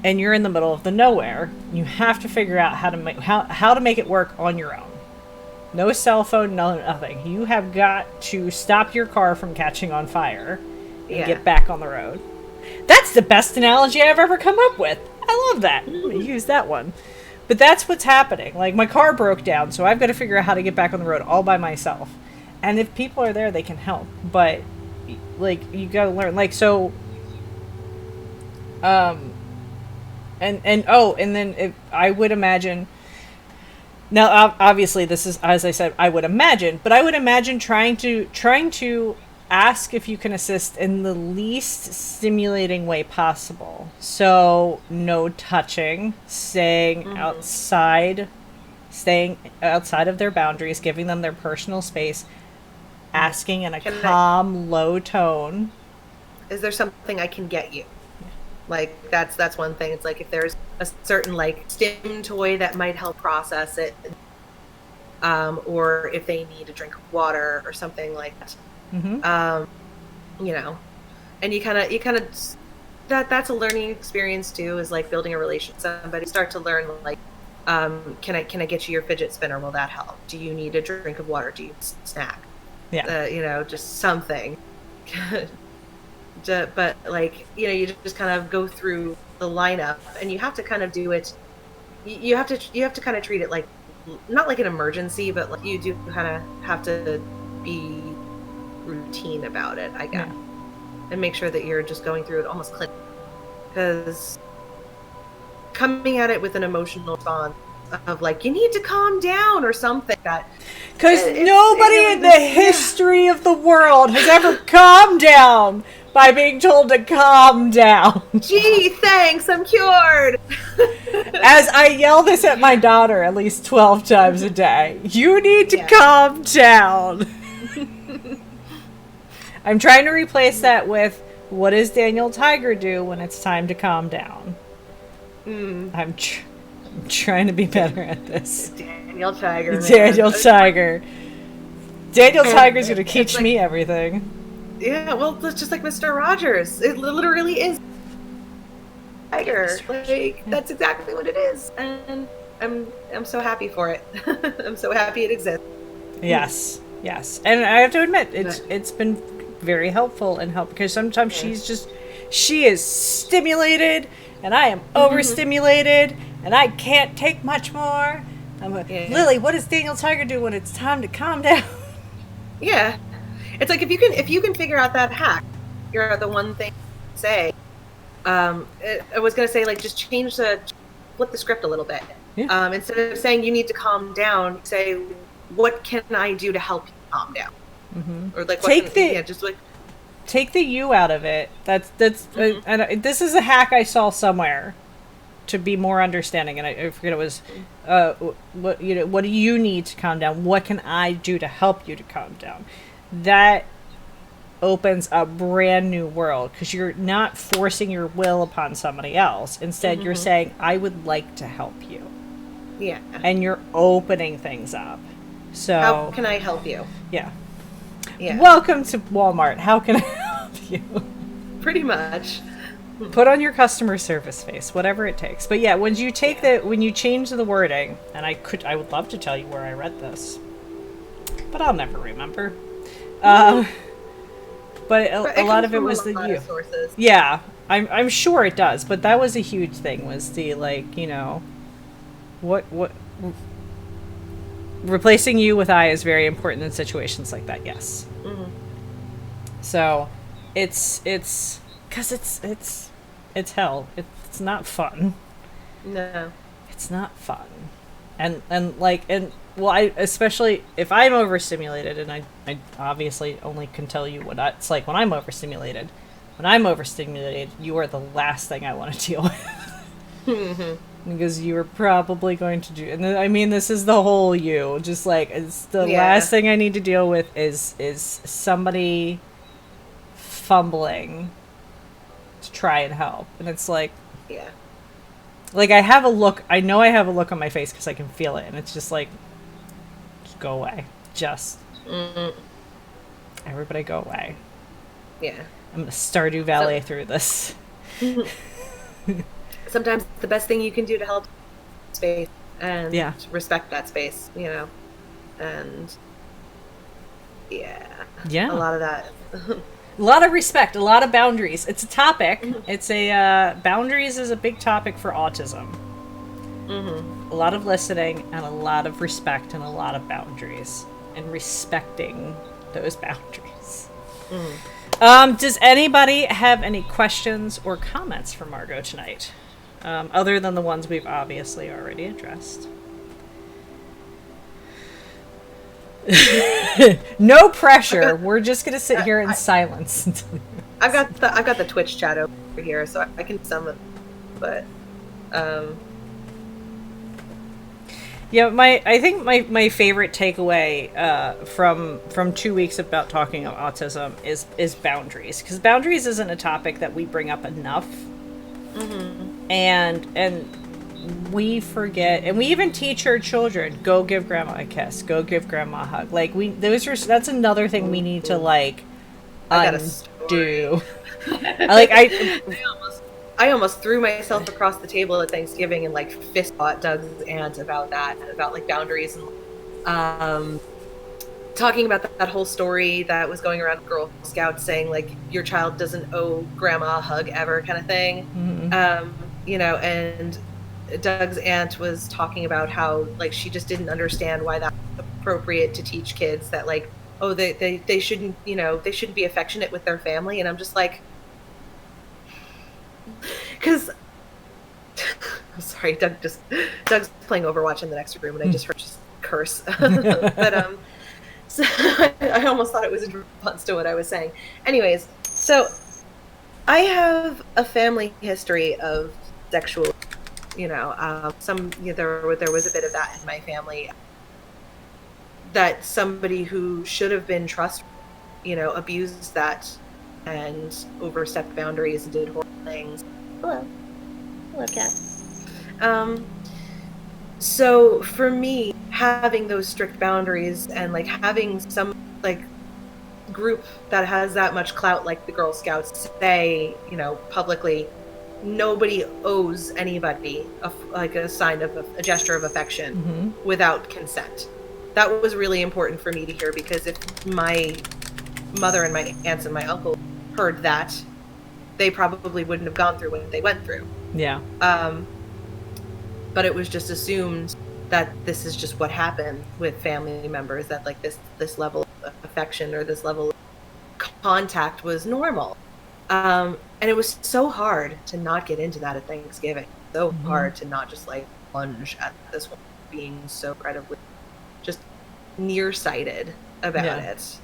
and you're in the middle of the nowhere. You have to figure out how to make it work on your own. No cell phone, no nothing. You have got to stop your car from catching on fire and get back on the road. That's the best analogy I've ever come up with. I love that. I'm going to use that one. But that's what's happening. Like, my car broke down, so I've got to figure out how to get back on the road all by myself. And if people are there, they can help. But, like, you got to learn. Like, so... and then if I would imagine... Now, obviously, this is, as I said, I would imagine, but I would imagine trying to ask if you can assist in the least stimulating way possible. So, no touching, staying outside of their boundaries, giving them their personal space, asking in a Can calm, low tone. Is there something I can get you? Like that's one thing. It's like if there's a certain like stim toy that might help process it, or if they need a drink of water or something like that. You know, and you kind of that's a learning experience too. Is like building a relationship with somebody. Start to learn like, can I get you your fidget spinner? Will that help? Do you need a drink of water? Do you snack? Yeah. You know, just something. But like, you know, you just kind of go through the lineup, and you have to kind of do it. You have to kind of treat it like, not like an emergency, but like you do kind of have to be routine about it, I guess, and make sure that you're just going through it almost clinically, because coming at it with an emotional response of like, you need to calm down or something, that because nobody in the history of the world has ever calmed down by being told to calm down. Gee, thanks, I'm cured. As I yell this at my daughter at least 12 times a day, you need to calm down. I'm trying to replace that with, what does Daniel Tiger do when it's time to calm down? I'm trying to be better at this. Daniel Tiger. Daniel Tiger. Daniel Tiger's going to teach me everything. Yeah, well, it's just like Mr. Rogers. It literally is Tiger. Like, that's exactly what it is, and I'm so happy for it. I'm so happy it exists. Yes, and I have to admit, it's been very helpful and because sometimes she is stimulated, and I am overstimulated, and I can't take much more. I'm like, Lily, what does Daniel Tiger do when it's time to calm down? Yeah. It's like, if you can figure out that hack, you're the one thing to say. I was going to say, like, just flip the script a little bit. Yeah. Instead of saying you need to calm down, say, what can I do to help you calm down? Or like, take the you out of it. That's and this is a hack I saw somewhere to be more understanding, and I forget it was, what do you need to calm down? What can I do to help you to calm down? That opens a brand new world, because you're not forcing your will upon somebody else. Instead, you're saying, I would like to help you. Yeah. And you're opening things up. So how can I help you? Yeah. Welcome to Walmart. How can I help you? Pretty much. Put on your customer service face, whatever it takes. But yeah, when you change the wording, and I would love to tell you where I read this, but I'll never remember. But a lot of it was the you. Sources. Yeah, I'm sure it does. But that was a huge thing. Was the, like, you know, what replacing you with I is very important in situations like that. Yes. So it's because it's hell. It's not fun. No, it's not fun. And well, especially if I'm overstimulated, and I obviously only can tell you what it's like when I'm overstimulated. When I'm overstimulated, you are the last thing I want to deal with. Because you are probably going to do, and I mean, this is the whole you. Just like, it's the last thing I need to deal with is somebody fumbling to try and help. And it's like, like, I know I have a look on my face because I can feel it, and it's just like, just go away. Just everybody go away. Yeah. I'm gonna Stardew Valley through this. Sometimes the best thing you can do to help space and respect that space, you know, and a lot of that. A lot of respect, a lot of boundaries. It's a topic. It's boundaries is a big topic for autism. A lot of listening, and a lot of respect, and a lot of boundaries, and respecting those boundaries. Does anybody have any questions or comments for Margot tonight? Other than the ones we've obviously already addressed. No pressure. We're just gonna sit here in silence. I've got the Twitch chat over here, so I can sum it. But Yeah, I think my favorite takeaway from 2 weeks about talking about autism is boundaries, because boundaries isn't a topic that we bring up enough, Mm-hmm. and we forget, and we even teach our children, go give grandma a kiss, go give grandma a hug. Like, that's another thing we need to like I got a story. undo. Like I almost threw myself across the table at Thanksgiving and like fist fought Doug's aunt about that, about like boundaries and talking about that whole story that was going around Girl Scouts saying like your child doesn't owe grandma a hug ever kind of thing. You know, and Doug's aunt was talking about how like she just didn't understand why that's appropriate to teach kids that like, oh, they shouldn't, you know, they shouldn't be affectionate with their family. And I'm just like, because I'm sorry, Doug's playing Overwatch in the next room, and I just heard just curse. But so I almost thought it was in response to what I was saying. Anyways, so I have a family history of sexual, you know, there was a bit of that in my family. That somebody who should have been trustworthy, you know, abused that and overstepped boundaries and did horrible things. Hello, cat. So for me, having those strict boundaries and like having some like group that has that much clout, like the Girl Scouts, say, you know, publicly, nobody owes anybody a sign of a gesture of affection without consent. That was really important for me to hear, because if my mother and my aunts and my uncle heard that, they probably wouldn't have gone through what they went through. Yeah. But it was just assumed that this is just what happened with family members, that like this level of affection or this level of contact was normal. And it was so hard to not get into that at Thanksgiving. So hard to not just like plunge at this one, being so incredibly just nearsighted about it.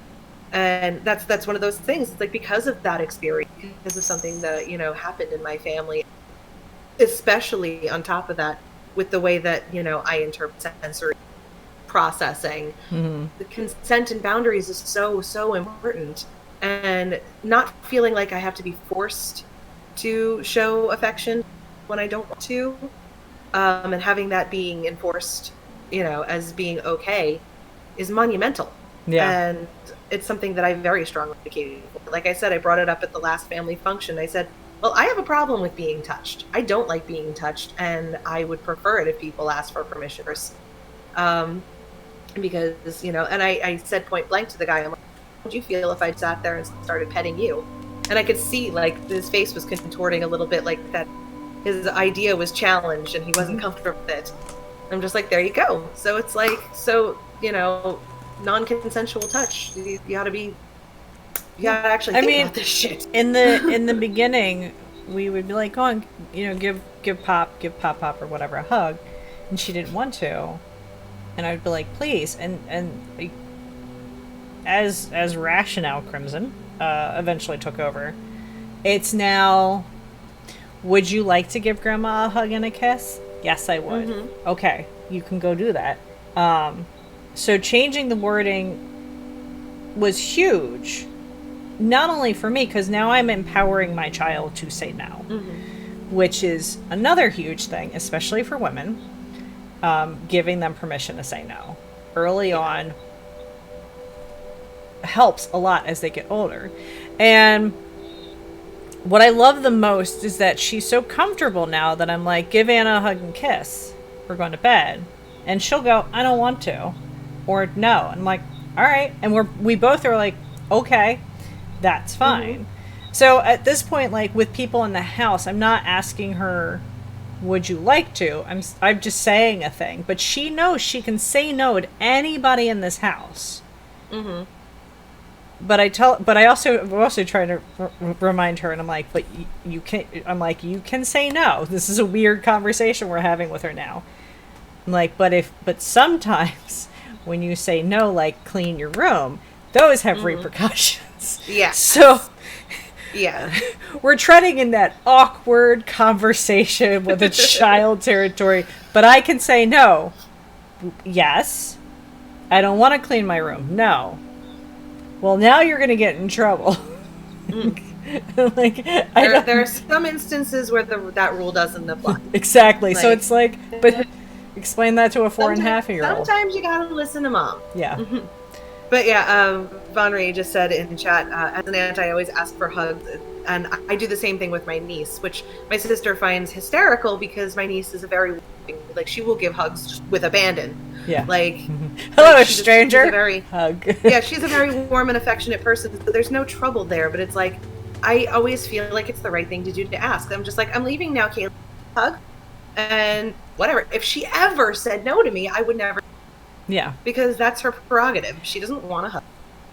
And that's one of those things. It's like, because of that experience, because of something that, you know, happened in my family, especially on top of that, with the way that, you know, I interpret sensory processing, the consent and boundaries is so important. And not feeling like I have to be forced to show affection when I don't want to, and having that being enforced, you know, as being okay, is monumental. And it's something that I very strongly advocated for. Like I said, I brought it up at the last family function. I said, well, I have a problem with being touched. I don't like being touched, and I would prefer it if people asked for permission first. Because, you know, and I said point blank to the guy, I'm like, how would you feel if I sat there and started petting you? And I could see, like, his face was contorting a little bit, like that his idea was challenged and he wasn't comfortable with it. I'm just like, there you go. So it's like, so, you know, non-consensual touch. You gotta actually think about this shit. In the beginning, we would be like, go on, you know, give Pop or whatever a hug, and she didn't want to, and I'd be like, please, and as rationale Crymson eventually took over, it's now, would you like to give Grandma a hug and a kiss? Yes, I would. Okay, you can go do that. So changing the wording was huge. Not only for me, because now I'm empowering my child to say no, which is another huge thing, especially for women, giving them permission to say no early on helps a lot as they get older. And what I love the most is that she's so comfortable now that I'm like, give Anna a hug and kiss, we're going to bed, and she'll go, I don't want to, or no. And I'm like, all right. And we both are like, okay, that's fine. So at this point, like with people in the house, I'm not asking her, would you like to? I'm just saying a thing, but she knows she can say no to anybody in this house. But I also try to remind her, and I'm like, but you can say no. This is a weird conversation we're having with her now. I'm like, but sometimes when you say no, like clean your room, those have repercussions. Yeah. So yeah, we're treading in that awkward conversation with a child territory, but I can say no. Yes. I don't want to clean my room. No. Well, now you're going to get in trouble. Like, there are some instances where that rule doesn't apply. Exactly. So it's like, but explain that to a 4.5-year-old. Sometimes you gotta listen to mom. Yeah. But yeah, Von Ray just said in chat, as an aunt, I always ask for hugs. And I do the same thing with my niece, which my sister finds hysterical because my niece is a very, like, she will give hugs just with abandon. Yeah. Like, hello, like stranger. Hug. Yeah, she's a very warm and affectionate person, so there's no trouble there. But it's like, I always feel like it's the right thing to do to ask. I'm just like, I'm leaving now, Kayla. Hug, and whatever. If she ever said no to me, I would never. Yeah. Because that's her prerogative. She doesn't want a hug,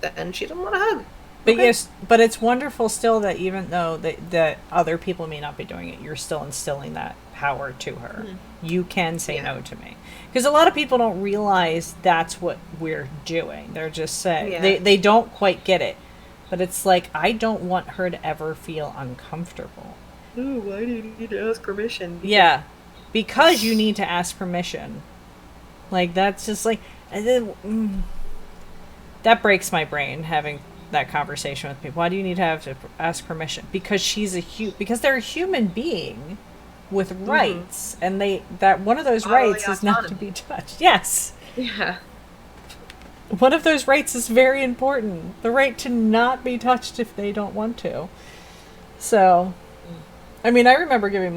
then she doesn't want a hug. But yes, but it's wonderful still that even though that other people may not be doing it, you're still instilling that power to her. Mm-hmm. You can say no to me. Because a lot of people don't realize that's what we're doing. They're just saying, they don't quite get it. But it's like, I don't want her to ever feel uncomfortable. Ooh, why do you need to ask permission? Yeah. Because you need to ask permission. Like, that's just like, and then, that breaks my brain, having that conversation with people. Why do you need to have to ask permission? Because because they're a human being with rights, and that one of those rights is not to be touched. Yes. Yeah. One of those rights is very important. The right to not be touched if they don't want to. So, I mean, I remember give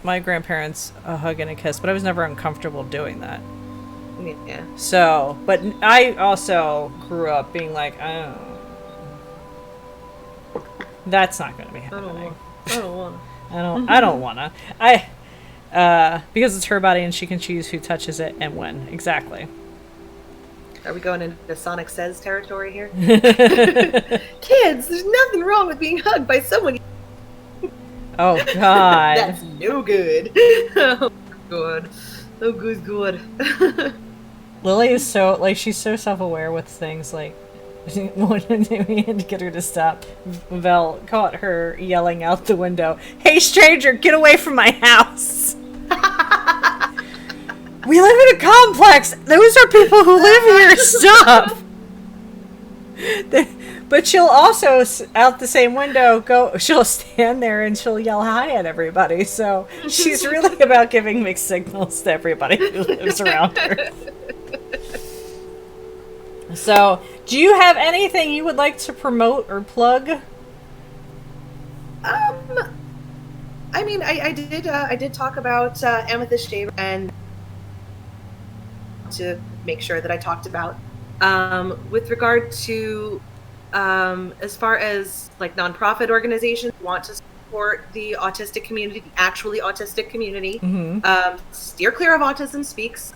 my grandparents a hug and a kiss, but I was never uncomfortable doing that. Yeah. So, but I also grew up being like, oh, that's not going to be happening. I don't want to. I don't want to. Because it's her body and she can choose who touches it and when. Exactly. Are we going into Sonic Says territory here? Kids, there's nothing wrong with being hugged by someone. Oh, God. That's no good. Oh, good. Oh, good. Lily is so, like, she's so self-aware with things, like, one day we had to get her to stop. Vel caught her yelling out the window, "Hey, stranger, get away from my house!" We live in a complex! Those are people who live here! Stop! But she'll also, out the same window, she'll stand there and she'll yell hi at everybody. So she's really about giving mixed signals to everybody who lives around her. So, do you have anything you would like to promote or plug? I mean, I did talk about Amethyst Shaver, and to make sure that I talked about with regard to as far as like nonprofit organizations want to support the autistic community, the actually autistic community. Steer clear of Autism Speaks.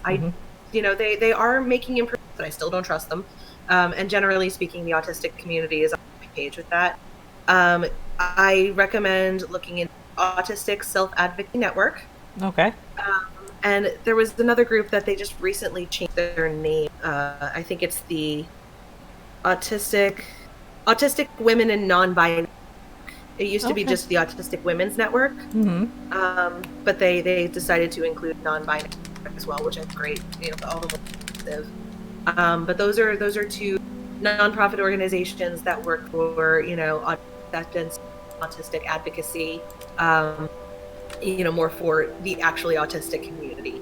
They are making improvements, but I still don't trust them. And generally speaking, the autistic community is on my page with that. I recommend looking into Autistic Self-Advocacy Network. Okay. And there was another group that they just recently changed their name. I think it's the Autistic Women and Non-Binary. It used to be just the Autistic Women's Network. But they decided to include non-binary as well, which is great. All the but those are two nonprofit organizations that work for acceptance, autistic advocacy, more for the actually autistic community.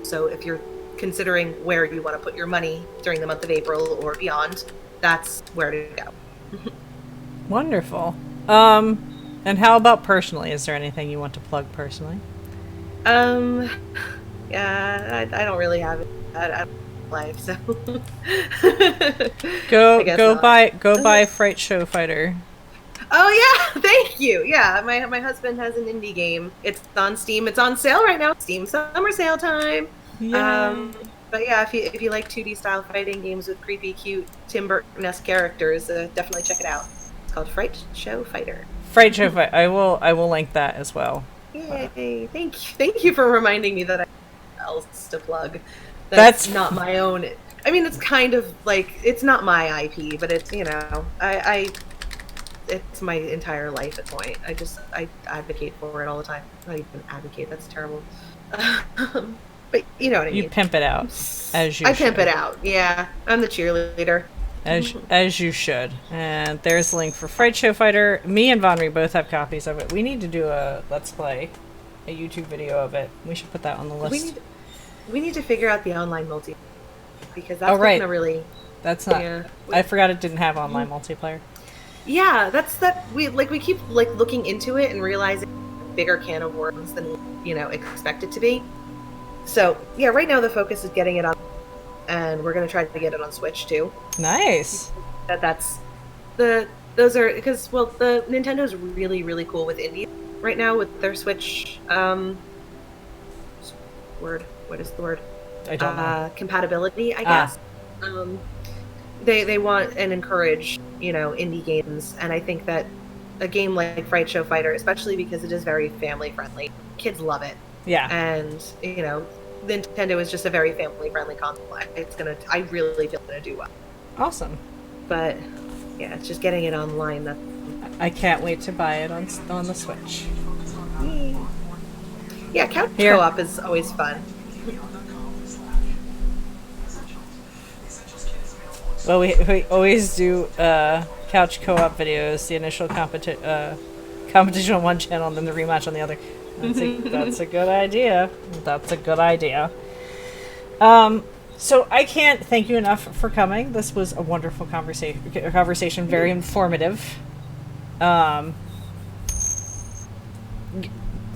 So if you're considering where you want to put your money during the month of April or beyond, that's where to go. Wonderful. And how about personally? Is there anything you want to plug personally? Yeah, I don't really have it. I don't life, so go buy Fright Show Fighter. Oh yeah, thank you. Yeah, my husband has an indie game. It's on Steam. It's on sale right now. Steam summer sale time. But yeah, if you like 2D style fighting games with creepy, cute Tim Burton-esque characters, definitely check it out. It's called Fright Show Fighter. Fright Show Fighter. I will link that as well. Yay! Thank you for reminding me that I have else to plug. That's not my own. I mean, it's kind of like, it's not my IP, but it's, it's my entire life at point. I advocate for it all the time. Not even advocate. That's terrible. But you know what I You mean. pimp it out, as you I should. pimp it out. Yeah, I'm the cheerleader. As you should. And there's a link for Fright Show Fighter. Me and Vonry both have copies of it. We need to do a Let's Play, a YouTube video of it. We should put that on the list. We need to figure out the online multi, because that's gonna really. That's not. Yeah. I forgot it didn't have online multiplayer. Yeah, we keep like looking into it and realizing a bigger can of worms than expect it to be. So yeah, right now the focus is getting it on, and we're gonna try to get it on Switch too. Nice. Those are because the Nintendo's really cool with indie right now with their Switch what is the word? I don't know. Compatibility, I guess. They want and encourage, indie games, and I think that a game like Fright Show Fighter, especially because it is very family friendly, kids love it. Yeah. And Nintendo is just a very family friendly console. I really feel it's gonna do well. Awesome. But yeah, it's just getting it online. I can't wait to buy it on the Switch. Yeah, couch co-op is always fun. Well, we always do couch co-op videos. The initial competition on one channel, and then the rematch on the other. That's a good idea. That's a good idea. So I can't thank you enough for coming. This was a wonderful conversation, very informative. Kay,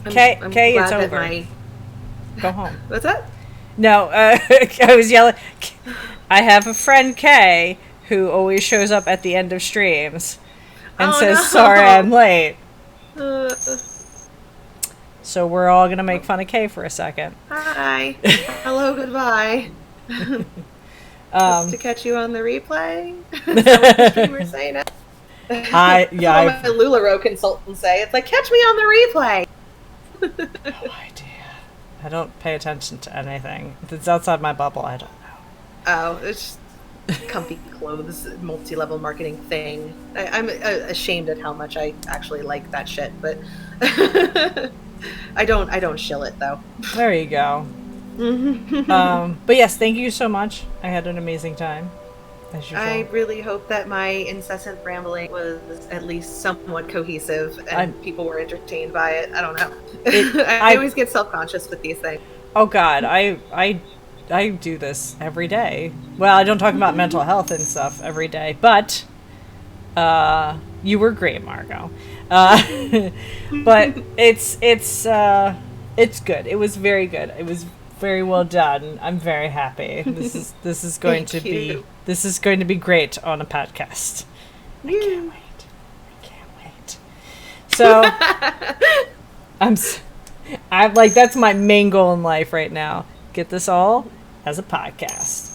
it's over. Go home. What's that? No, I was yelling. I have a friend, Kay, who always shows up at the end of streams and says, no. "Sorry, I'm late." So we're all gonna make fun of Kay for a second. Hi. Hello. Goodbye. To catch you on the replay. Is that what the streamer's saying it? That's what my LuLaRoe consultants say. It's like, catch me on the replay. No idea. I don't pay attention to anything. If it's outside my bubble, I don't know. Oh, it's just comfy clothes, multi-level marketing thing. I'm ashamed at how much I actually like that shit, but I don't shill it though. There you go. But yes, thank you so much. I had an amazing time. As usual. I really hope that my incessant rambling was at least somewhat cohesive and people were entertained by it. I don't know. I always get self-conscious with these things. Oh God, I do this every day. Well, I don't talk about mental health and stuff every day, but you were great, Margot. But it's good. It was very good. It was very well done. I'm very happy. This is going to be great on a podcast. I can't wait. So I'm like, that's my main goal in life right now. Get this all as a podcast.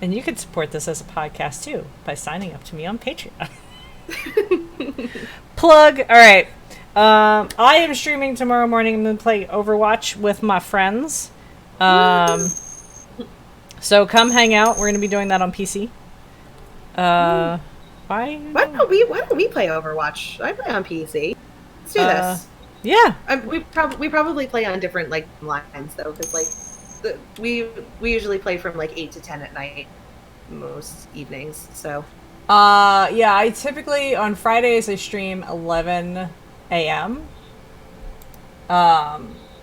And you can support this as a podcast too by signing up to me on Patreon. Plug. All right. I am streaming tomorrow morning. I'm going to play Overwatch with my friends. So come hang out. We're going to be doing that on PC. Why don't we play Overwatch? I play on PC. Let's do this. Yeah. We probably play on different lines though, because we usually play from 8 to 10 at night most evenings. So. Yeah. I typically on Fridays I stream 11 a.m.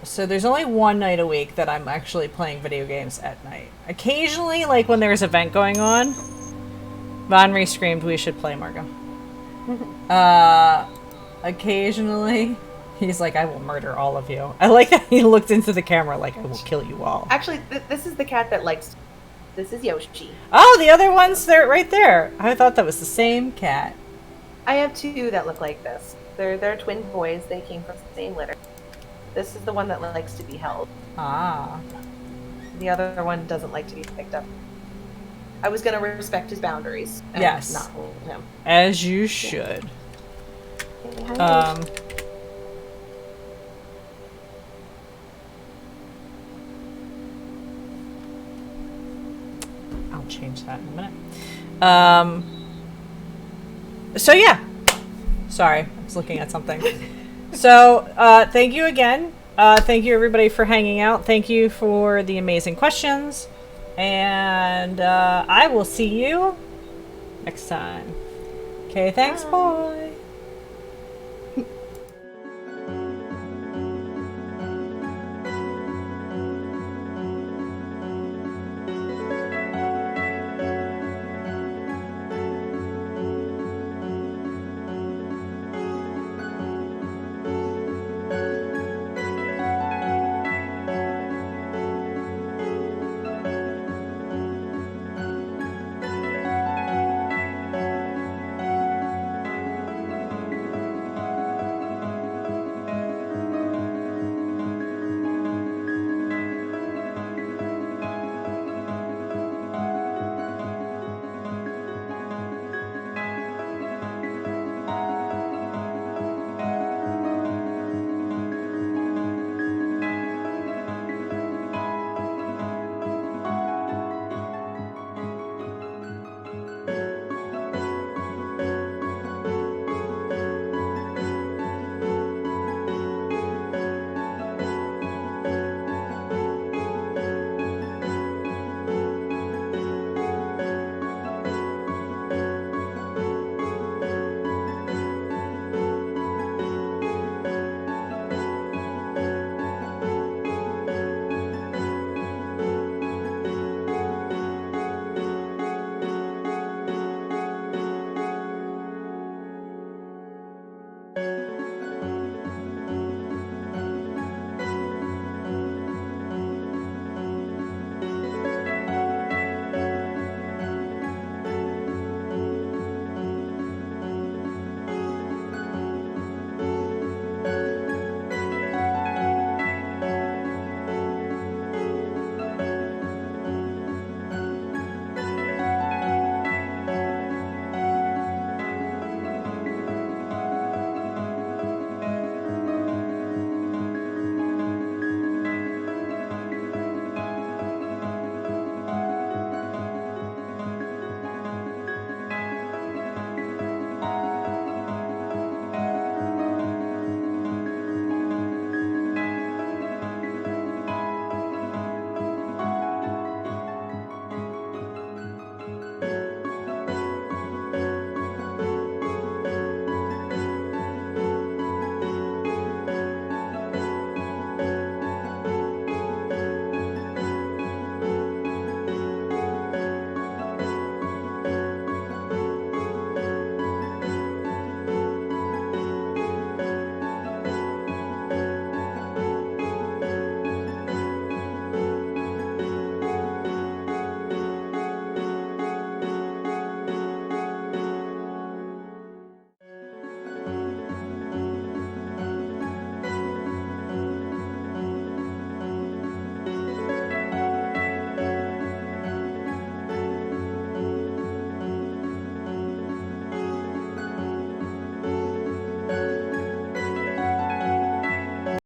So there's only one night a week that I'm actually playing video games at night. Occasionally, when there's an event going on, Vonry screamed we should play Margot. Occasionally, he's like, I will murder all of you. I like that he looked into the camera like, I will kill you all. Actually, this is the cat that likes... This is Yoshi. Oh, the other one's there, right there. I thought that was the same cat. I have two that look like this. They're twin boys. They came from the same litter. This is the one that likes to be held. Ah. The other one doesn't like to be picked up. I was going to respect his boundaries. And yes. Not hold him. As you should. Yeah. I'll change that in a minute. So yeah. Sorry, I was looking at something. So thank you again. Thank you everybody for hanging out. Thank you for the amazing questions. And I will see you next time. Okay, thanks, bye.